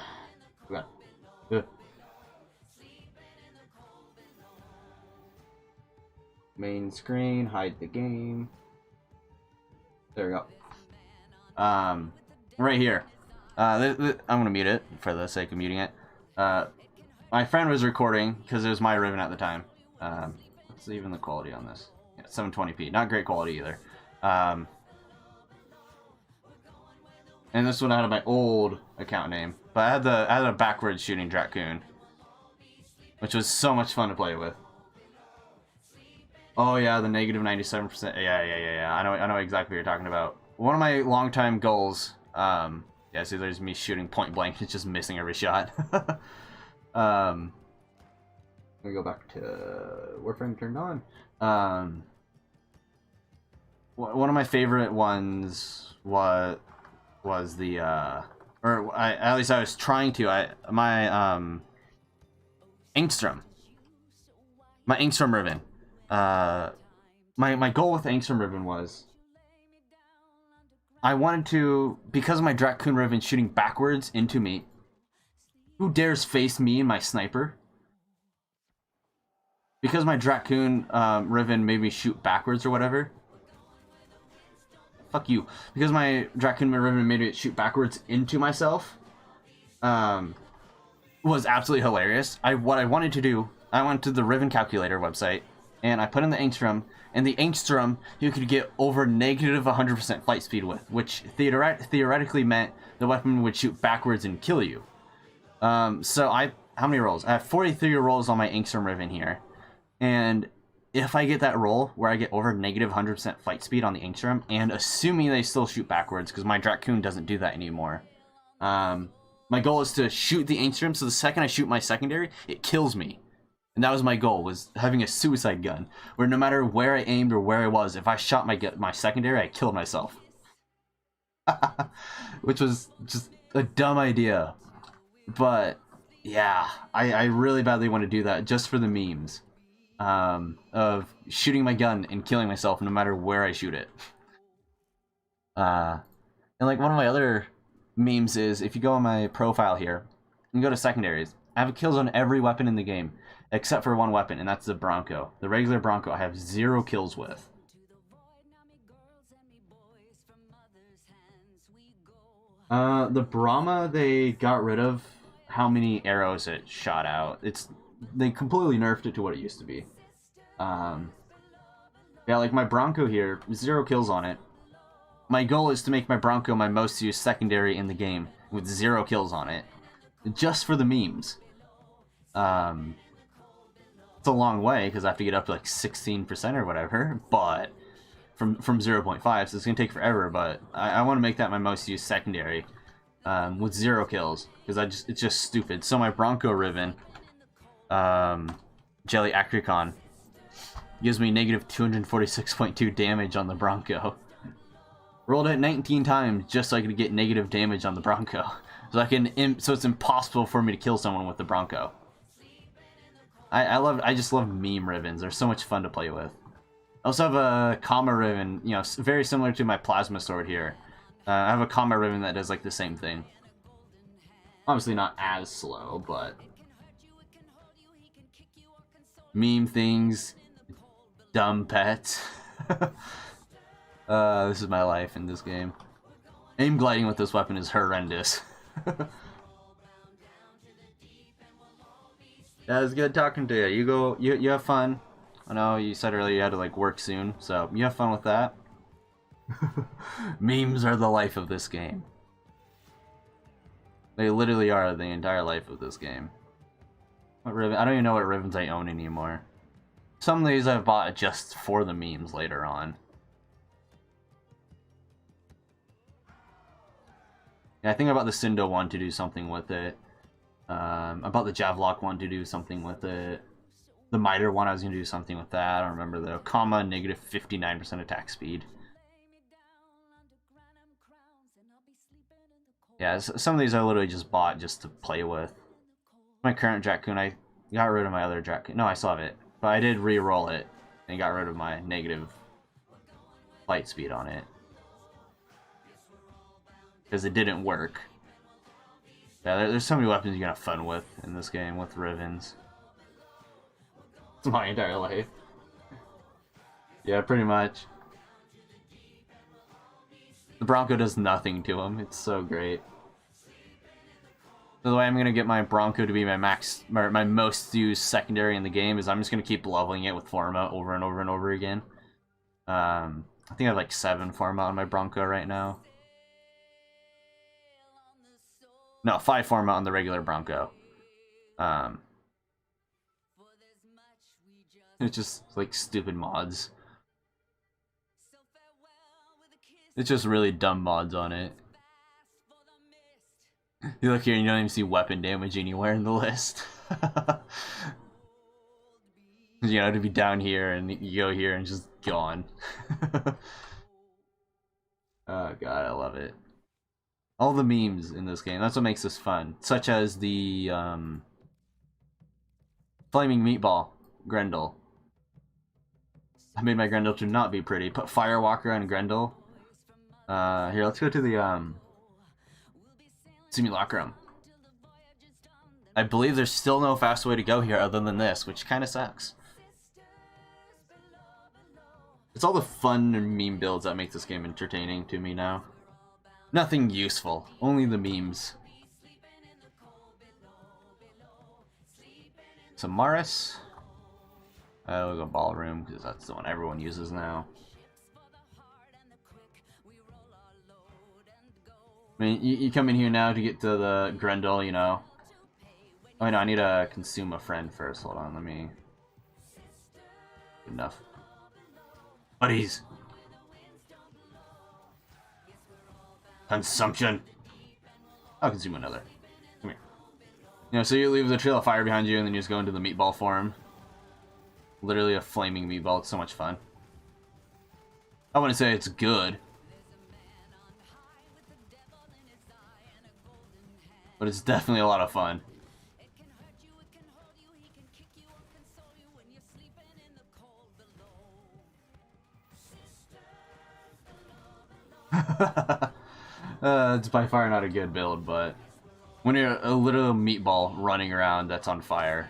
Main screen, hide the game. There we go. Right here. I'm gonna mute it for the sake of muting it. My friend was recording because it was my Riven at the time. What's even the quality on this? Yeah, 720p. Not great quality either. And this one I had my old account name, but I had a backwards shooting Dracoon, which was so much fun to play with. Oh yeah, the negative 97%. Yeah. I know exactly what you're talking about. One of my longtime goals. Yeah, see, there's me shooting point blank. It's just missing every shot. Let me go back to Warframe turned on. One of my favorite ones was the at least I was trying to. My Angstrom Riven. My goal with Angstrom Riven was I wanted to, because of my Dracoon Riven shooting backwards into me. Who dares face me and my sniper? Because my Dracoon Riven made me shoot backwards or whatever. Fuck you. Because my Dracoon Riven made me shoot backwards into myself. Was absolutely hilarious. What I wanted to do, I went to the Riven calculator website, and I put in the Angstrom, and the Angstrom you could get over negative 100% flight speed with, which theoretically meant the weapon would shoot backwards and kill you. So how many rolls? I have 43 rolls on my Angstrom Riven here, and if I get that roll where I get over negative 100% flight speed on the Angstrom, and assuming they still shoot backwards, because my Dracoon doesn't do that anymore, my goal is to shoot the Angstrom, so the second I shoot my secondary, it kills me. And that was my goal, was having a suicide gun, where no matter where I aimed or where I was, if I shot my secondary, I killed myself. Which was just a dumb idea. But, yeah, I really badly want to do that, just for the memes. Of shooting my gun and killing myself no matter where I shoot it. And like one of my other memes is, if you go on my profile here, and go to secondaries, I have kills on every weapon in the game. Except for one weapon, and that's the Bronco. The regular Bronco I have 0 kills with. The Brahma, they got rid of how many arrows it shot out. They completely nerfed it to what it used to be. Yeah, like my Bronco here, 0 kills on it. My goal is to make my Bronco my most used secondary in the game, with 0 kills on it. Just for the memes. It's a long way, because I have to get up to like 16% or whatever, but from 0.5, so it's going to take forever, but I want to make that my most used secondary, with 0 kills, because it's just stupid. So my Bronco Riven, Jelly Acricon, gives me negative 246.2 damage on the Bronco. Rolled it 19 times just so I could get negative damage on the Bronco. So it's impossible for me to kill someone with the Bronco. I just love meme Rivens. They're so much fun to play with. I also have a Kama Riven, you know, very similar to my Plasma Sword here. I have a Kama Riven that does like the same thing. Obviously not as slow, but meme things, dumb pets. This is my life in this game. Aim gliding with this weapon is horrendous. Yeah, it was good talking to you. You have fun. I know you said earlier you had to like work soon, so you have fun with that. Memes are the life of this game. They literally are the entire life of this game. What Riven? I don't even know what Rivens I own anymore. Some of these I've bought just for the memes later on. Yeah, I think about the Cindo one to do something with it. About the Javlock one to do something with it. The Miter one, I was going to do something with that. I don't remember though. Comma, negative 59% attack speed. Yeah, some of these I literally just bought just to play with. My current Dracoon, I got rid of my other drac. No, I still have it, but I did re-roll it and got rid of my negative fight speed on it because it didn't work. Yeah, there's so many weapons you can have fun with in this game with Rivens. It's my entire life. Yeah, pretty much. The Bronco does nothing to him. It's so great. So the way I'm gonna get my Bronco to be my my most used secondary in the game is I'm just gonna keep leveling it with Forma over and over and over again. I think I have like 7 Forma on my Bronco right now. No, 5 Forma on the regular Bronco. It's just like stupid mods. It's just really dumb mods on it. You look here and you don't even see weapon damage anywhere in the list. You know, to be down here and you go here and just gone. Oh god, I love it. All the memes in this game, that's what makes this fun. Such as the Flaming Meatball Grendel. I made my Grendel to not be pretty. Put Firewalker on Grendel. Here, let's go to the Simulacrum. I believe there's still no fast way to go here other than this, which kind of sucks. It's all the fun and meme builds that make this game entertaining to me now. Nothing useful, only the memes. Some Maris. We'll go Ballroom, because that's the one everyone uses now. I mean, you come in here now to get to the Grendel, you know. Oh, no, I need to consume a friend first. Hold on, let me... Good enough. Buddies! Consumption! I'll consume another. Come here. You know, so you leave the trail of fire behind you and then you just go into the meatball form. Literally a flaming meatball. It's so much fun. I wouldn't say it's good. But it's definitely a lot of fun. It's by far not a good build, but when you're a little meatball running around that's on fire,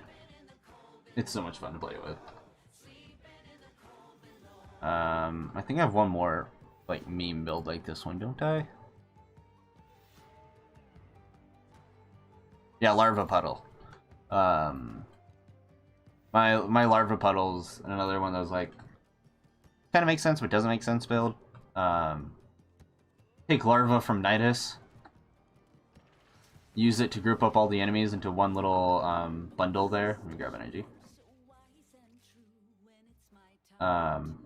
it's so much fun to play with. I think I have one more like meme build like this one, don't I? Yeah, Larva Puddle. My Larva Puddle's another one that was like kind of makes sense but doesn't make sense build. Take Larva from Nidus. Use it to group up all the enemies into one little bundle there. Let me grab energy. And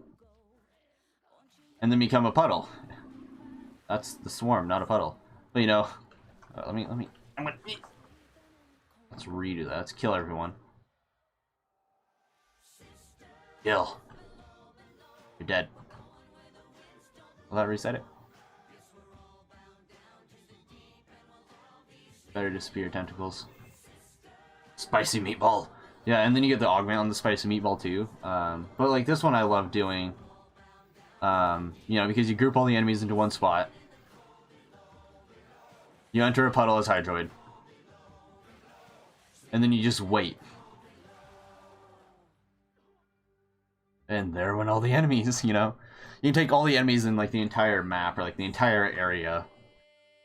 then become a puddle. That's the swarm, not a puddle. But you know, let me. Let's redo that. Let's kill everyone. Kill. You're dead. Will that reset it? Better disappear tentacles. Spicy meatball. Yeah, and then you get the augment on the spicy meatball too. But like this one I love doing. You know, because you group all the enemies into one spot. You enter a puddle as Hydroid. And then you just wait. And there went all the enemies, you know? You can take all the enemies in like the entire map or like the entire area.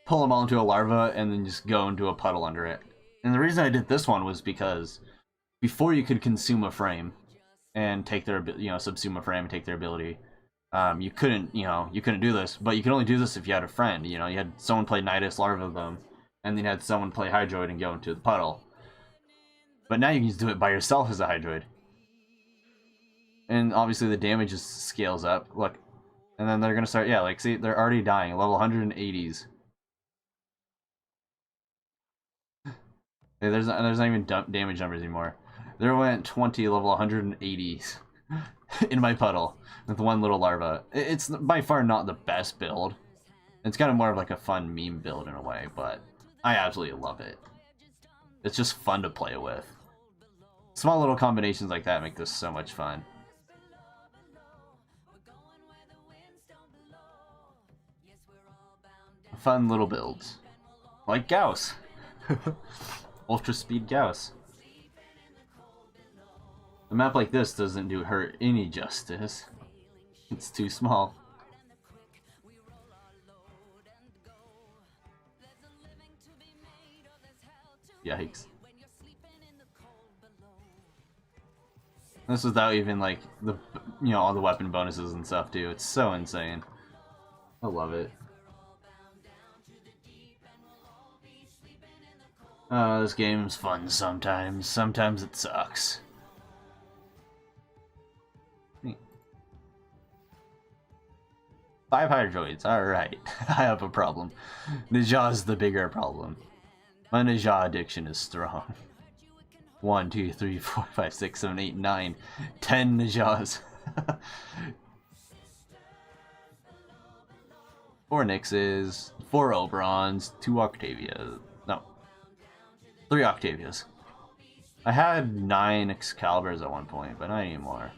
Pull them all into a larva and then just go into a puddle under it. And the reason I did this one was because before you could consume a frame and take their, you know, subsume a frame and take their ability, you couldn't do this, but you could only do this if you had a friend. You know, you had someone play Nidus, larva them, and then you had someone play Hydroid and go into the puddle. But now you can just do it by yourself as a Hydroid. And obviously the damage just scales up. Look. And then they're gonna start, yeah, like, see, they're already dying. Level 180s. There's not even damage numbers anymore. There went 20 level 180s in my puddle with one little larva. It's by far not the best build. It's kind of more of like a fun meme build in a way, but I absolutely love it. It's just fun to play with. Small little combinations like that make this so much fun. Fun little builds. Like Gauss. Ultra speed Gauss. A map like this doesn't do her any justice. It's too small. Yikes. This without even like the, you know, all the weapon bonuses and stuff too. It's so insane. I love it. This game's fun sometimes. Sometimes it sucks. 5 hydroids, alright. I have a problem. Naja's the bigger problem. My Naja addiction is strong. 1, 2, 3, 4, 5, 6, 7, 8, 9, 10 Najas. 4 Nyxes, 4 Oberons, 2 Octavias. No. 3 Octavias. I had 9 Excaliburs at one point, but not anymore.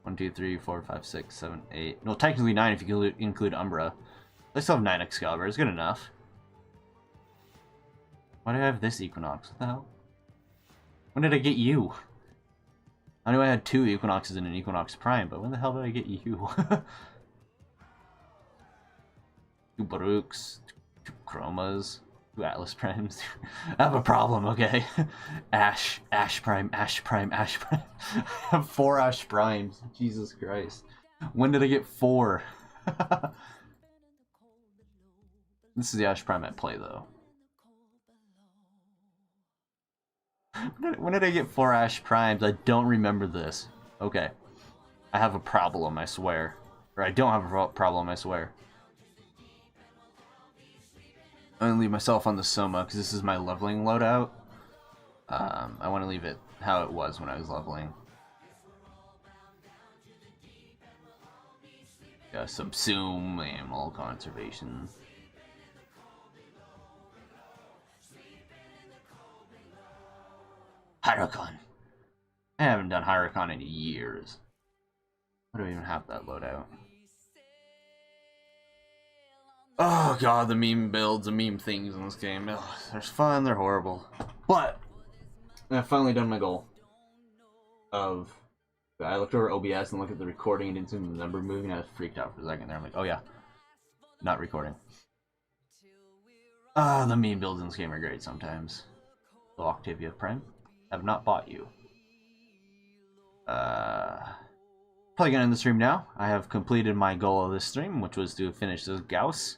1, 2, 3, 4, 5, 6, 7, 8. No, technically 9 if you include Umbra. I still have 9 Excaliburs, good enough. Why do I have this Equinox? What the hell? When did I get you? I knew I had 2 Equinoxes and an Equinox Prime, but when the hell did I get you? 2 Baruchs, 2 Chromas, 2 Atlas Primes. I have a problem, okay? Ash Prime, Ash Prime, Ash Prime. I have 4 Ash Primes. Jesus Christ. When did I get 4? This is the Ash Prime at play, though. When did I get 4 Ash Primes? I don't remember this. Okay. I have a problem, I swear. Or I don't have a problem, I swear. I'm gonna leave myself on the Soma, because this is my leveling loadout. I want to leave it how it was when I was leveling. Yeah, subsume, animal conservation. Hydron. I haven't done Hydron in years. Why do I even have that loadout? Oh god, the meme builds, the meme things in this game. Ugh, they're fun, they're horrible. But I've finally done my goal. I looked over OBS and looked at the recording and didn't see the number moving. I was freaked out for a second there. I'm like, oh yeah, not recording. The meme builds in this game are great sometimes. So Octavia Prime, have not bought you. Probably gonna end the stream now. I have completed my goal of this stream, which was to finish this Gauss.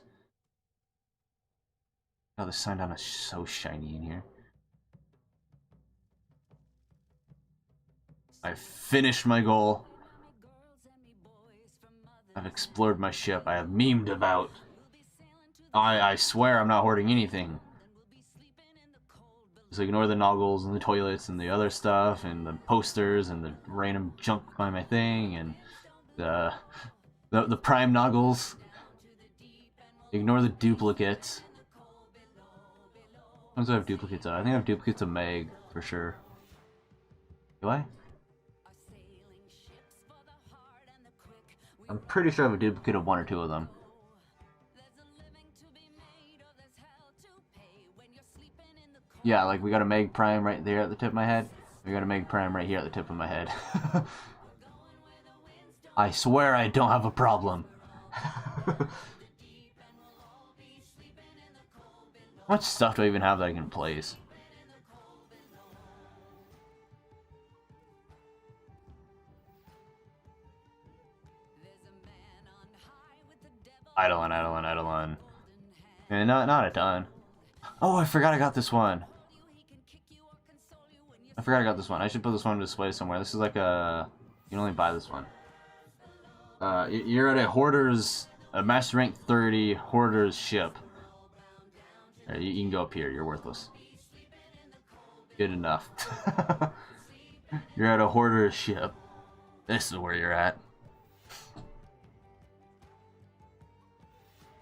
Oh, the sign down is so shiny in here. I've finished my goal. I've explored my ship. I have memed about. I swear I'm not hoarding anything. Just ignore the noggles and the toilets and the other stuff and the posters and the random junk by my thing and the prime noggles. Ignore the duplicates. Sometimes I have duplicates out. I think I have duplicates of Meg for sure. Do I? I'm pretty sure I have a duplicate of 1 or 2 of them. Yeah, like we got a Meg Prime right there at the tip of my head. We got a Meg Prime right here at the tip of my head. I swear I don't have a problem. How much stuff do I even have that I can place? Eidolon. And not a ton. Oh, I forgot I got this one. I should put this one on display somewhere. This is like a... You can only buy this one. You're at a Hoarder's... A Master Rank 30 Hoarder's ship. You can go up here. You're worthless. Good enough. You're at a Hoarder's ship. This is where you're at.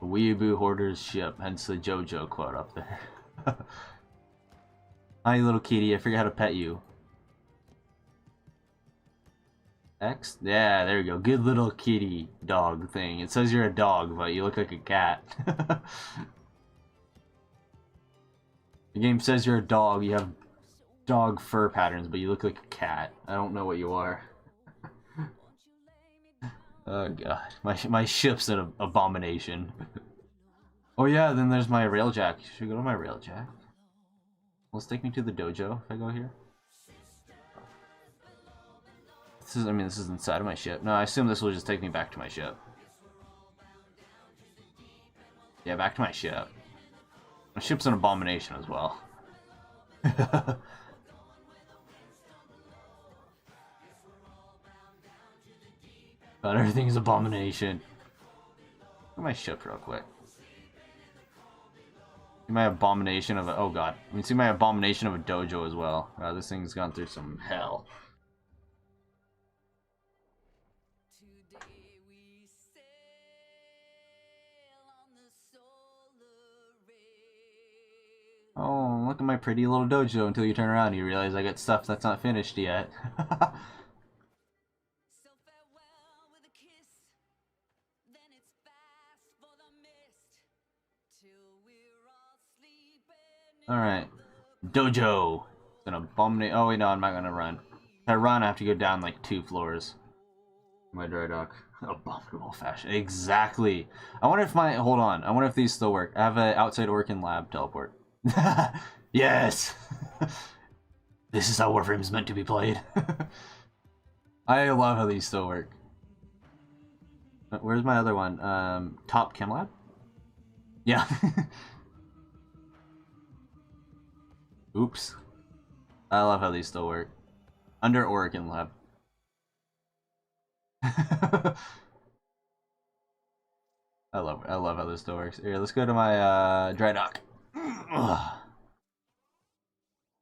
A Weeaboo Hoarder's ship. Hence the JoJo quote up there. Hi, little kitty. I forgot how to pet you. X? Yeah, there you go. Good little kitty dog thing. It says you're a dog, but you look like a cat. The game says you're a dog. You have dog fur patterns, but you look like a cat. I don't know what you are. Oh god, my ship's an abomination. Oh yeah, then there's my railjack. Should we go to my railjack? Let's take me to the dojo if I go here. This is, I mean, this is inside of my ship. No, I assume this will just take me back to my ship. Yeah, back to my ship. My ship's an abomination as well. But everything's abomination. Look at my ship real quick. See my abomination of a, oh god. I mean, see my abomination of a dojo as well. This thing's gone through some hell. Oh, look at my pretty little dojo until you turn around and you realize I got stuff that's not finished yet. Alright. Dojo! It's an abominate. Oh, wait, no, I'm not gonna run. If I run, I have to go down like 2 floors. My dry dock. Abominable fashion. Exactly. I wonder if my. Hold on. I wonder if these still work. I have an outside working lab teleport. Yes! This is how Warframe is meant to be played. I love how these still work. Where's my other one? Top Chem Lab? Yeah. Oops. I love how these still work. Under Oregon Lab. I love how this still works. Here, let's go to my dry dock.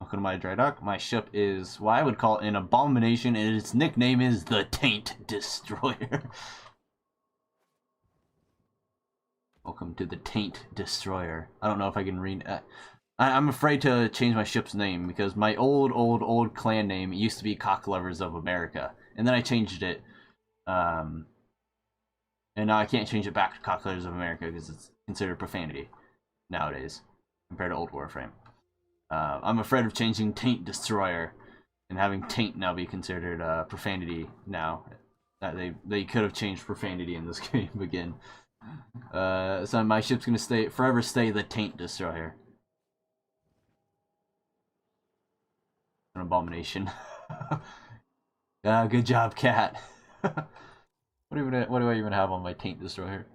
Welcome to my dry dock. My ship is what I would call an abomination, and its nickname is the Taint Destroyer. Welcome to the Taint Destroyer. I don't know if I can read. I'm afraid to change my ship's name because my old clan name used to be Cock Lovers of America, and then I changed it. And now I can't change it back to Cock Lovers of America because it's considered profanity nowadays compared to old Warframe. I'm afraid of changing Taint Destroyer and having Taint now be considered profanity now. That they could have changed profanity in this game again. So my ship's gonna forever stay the Taint Destroyer. An abomination. Good job, cat. What do I even have on my Taint Destroyer?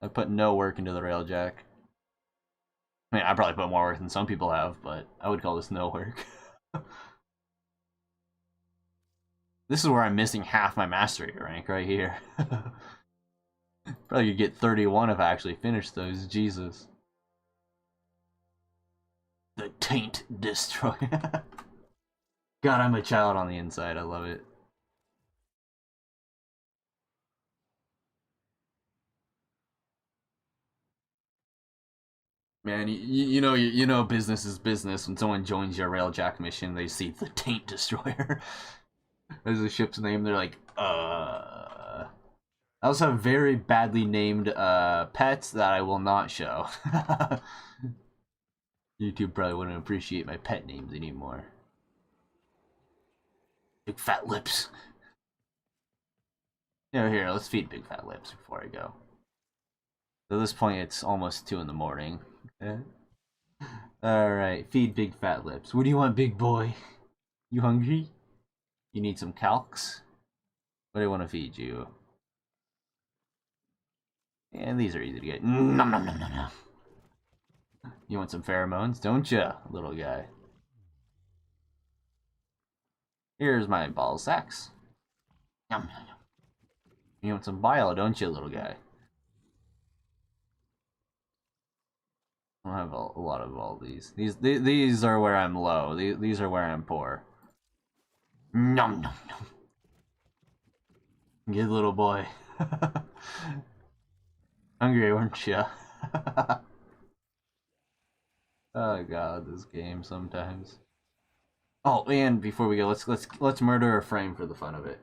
I put no work into the railjack. I mean, I probably put more work than some people have, but I would call this no work. This is where I'm missing half my mastery rank right here. Probably could get 31 if I actually finished those. Jesus. The Taint Destroyer. God, I'm a child on the inside. I love it. Man, you know business is business. When someone joins your railjack mission, they see the Taint Destroyer as the ship's name. They're like, I also have very badly named pets that I will not show. YouTube probably wouldn't appreciate my pet names anymore. Big Fat Lips. Here, let's feed Big Fat Lips before I go. So at this point, it's almost 2 in the morning. Okay. Alright, feed Big Fat Lips. What do you want, big boy? You hungry? You need some calcs? What do I want to feed you? And these are easy to get. Nom nom nom nom nom. You want some pheromones, don't ya, little guy? Here's my ball sacks. Nom nom nom. You want some bile, don't you, little guy? I don't have a lot of all these. These are where I'm low. These are where I'm poor. Nom nom nom. Good little boy. Hungry, weren't you? Oh god, this game sometimes. Oh, and before we go, let's murder a frame for the fun of it.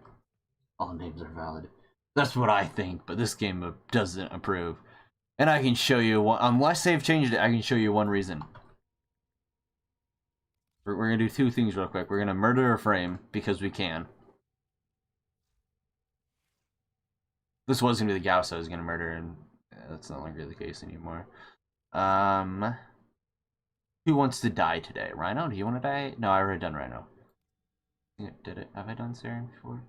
All names are valid. That's what I think, but this game doesn't approve. And I can show you one, unless they've changed it, I can show you one reason. We're gonna do two things real quick. We're gonna murder a frame because we can. This was gonna be the Gauss I was gonna murder, and that's no longer the case anymore. Who wants to die today? Rhino? Do you want to die? No, I already done Rhino. Yeah, did it? Have I done Saren before?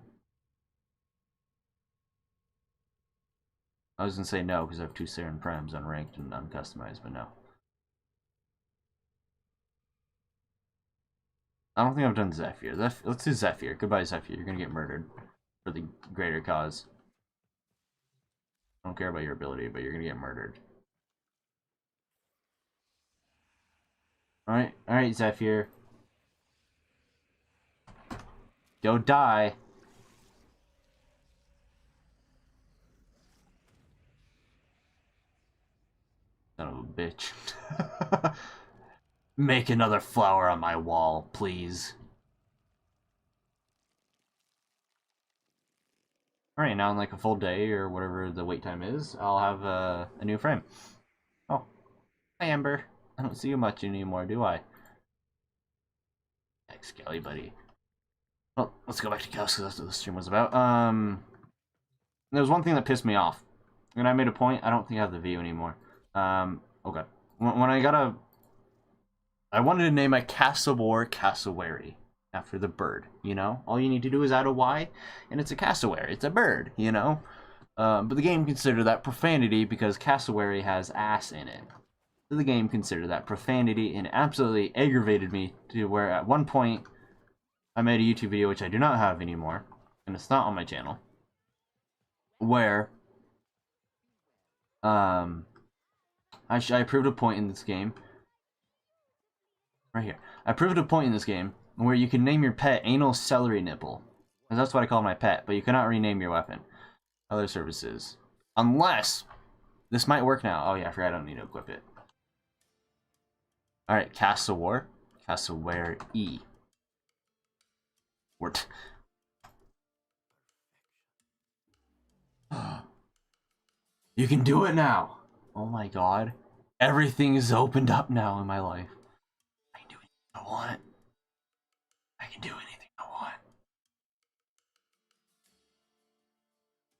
I was gonna say no because I have 2 Saren Primes unranked and uncustomized, but no. I don't think I've done Zephyr. Let's do Zephyr. Goodbye, Zephyr. You're gonna get murdered for the greater cause. I don't care about your ability, but you're gonna get murdered. Alright, Zephyr. Go die. Son of a bitch. Make another flower on my wall, please. Alright, now in like a full day or whatever the wait time is, I'll have a new frame. Oh. Hi, Amber. I don't see you much anymore, do I? Heck, Skelly, buddy. Well, let's go back to Gauss, because that's what the stream was about. There was one thing that pissed me off. And I made a point, I don't think I have the view anymore. Okay. When I wanted to name my cassowary cassowary after the bird, you know? All you need to do is add a Y, and it's a cassowary. It's a bird, you know? But the game considered that profanity because cassowary has ass in it. So the game considered that profanity and absolutely aggravated me to where at one point I made a YouTube video, which I do not have anymore, and it's not on my channel, where I proved a point in this game. Right here. I proved a point in this game where you can name your pet Anal Celery Nipple. Because that's what I call my pet, but you cannot rename your weapon. Other services. Unless, this might work now. Oh yeah, I forgot I don't need to equip it. Alright, Cassowar. Cassoware E. Word. You can do it now! Oh my god. Everything is opened up now in my life. I can do anything I want. I can do anything I want.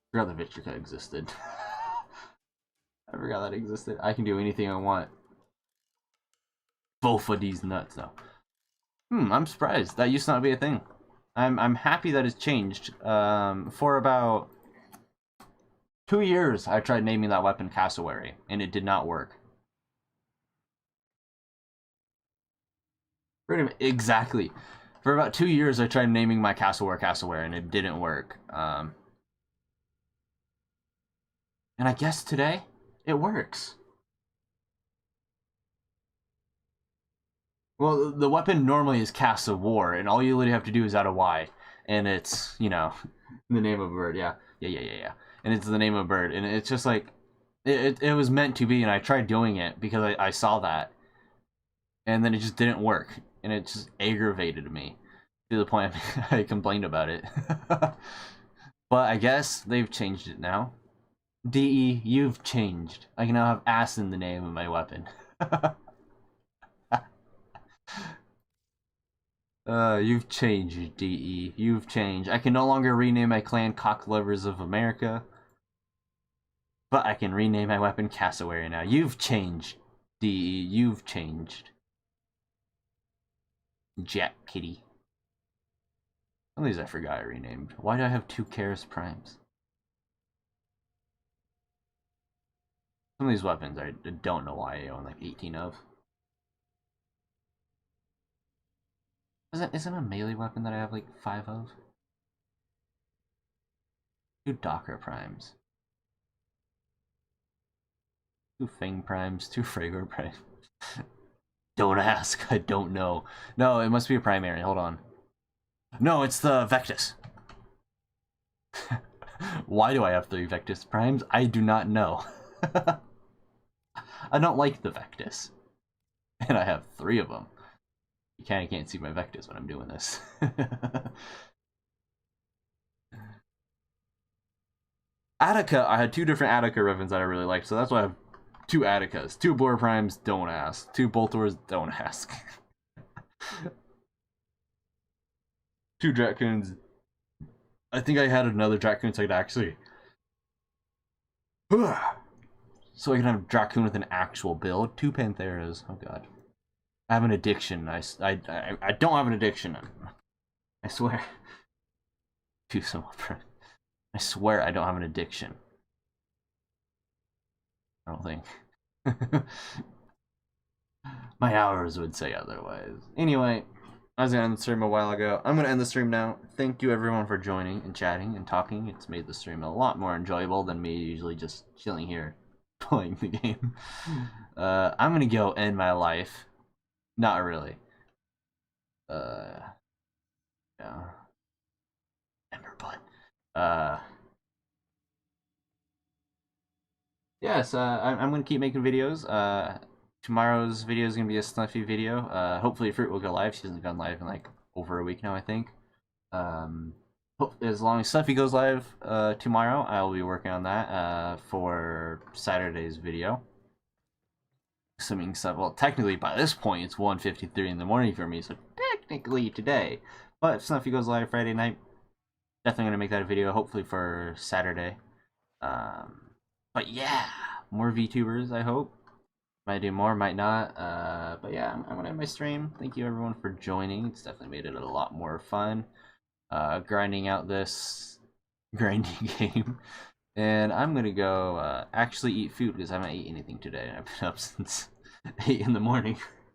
I forgot the VTuber existed. I forgot that existed. I can do anything I want. Both of these nuts, though. I'm surprised. That used to not be a thing. I'm happy that it's changed. For about 2 years, I tried naming that weapon Cassowary, and it did not work. Exactly. For about 2 years, I tried naming my Cassowary, and it didn't work. And I guess today, it works. Well, the weapon normally is Cassowar, and all you literally have to do is add a Y, and it's, you know, the name of a bird. Yeah. And it's the name of a bird, and it's just like it was meant to be, and I tried doing it because I saw that, and then it just didn't work, and it just aggravated me to the point I complained about it. But I guess they've changed it now. DE, you've changed. I can now have ass in the name of my weapon. You've changed, DE. You've changed. I can no longer rename my clan Cocklovers of America. But I can rename my weapon Cassowary now. You've changed, DE. You've changed. Jack Kitty. Some of these I forgot I renamed. Why do I have 2 Karis Primes? Some of these weapons I don't know why I own like 18 of. Isn't a melee weapon that I have like 5 of? 2 Docker Primes. 2 Fang Primes, 2 Fragor Primes. Don't ask, I don't know. No, it must be a primary, hold on. No, it's the Vectus. Why do I have 3 Vectus Primes? I do not know. I don't like the Vectus. And I have 3 of them. You can't see my vectors when I'm doing this. Attica, I had 2 different Attica Rivens that I really liked, so that's why I have 2 Atticas. 2 Boar Primes, don't ask. 2 Boltors, don't ask. 2 Dracoons. I think I had another Dracoon so I could actually... So I can have Dracoon with an actual build. 2 Pantheras, oh god. I have an addiction. I don't have an addiction. I swear. 2 Simple Print. I swear I don't have an addiction. I don't think. My hours would say otherwise. Anyway, I was gonna end the stream a while ago. I'm gonna end the stream now. Thank you everyone for joining and chatting and talking. It's made the stream a lot more enjoyable than me usually just chilling here playing the game. I'm gonna go end my life. Not really. Yeah. Ember butt. Yes, I'm gonna keep making videos. Tomorrow's video is gonna be a Snuffy video. Hopefully Fruit will go live. She hasn't gone live in like over a week now, I think. As long as Snuffy goes live tomorrow, I will be working on that for Saturday's video. Assuming so, well, technically by this point it's 1:53 in the morning for me, so technically today. But if Snuffy goes live Friday night, definitely gonna make that a video. Hopefully for Saturday. But yeah, more VTubers, I hope. Might do more, might not. But yeah, I'm gonna end my stream. Thank you everyone for joining. It's definitely made it a lot more fun. Grinding out this grinding game. And I'm gonna go actually eat food because I haven't eaten anything today. I've been up since 8 in the morning.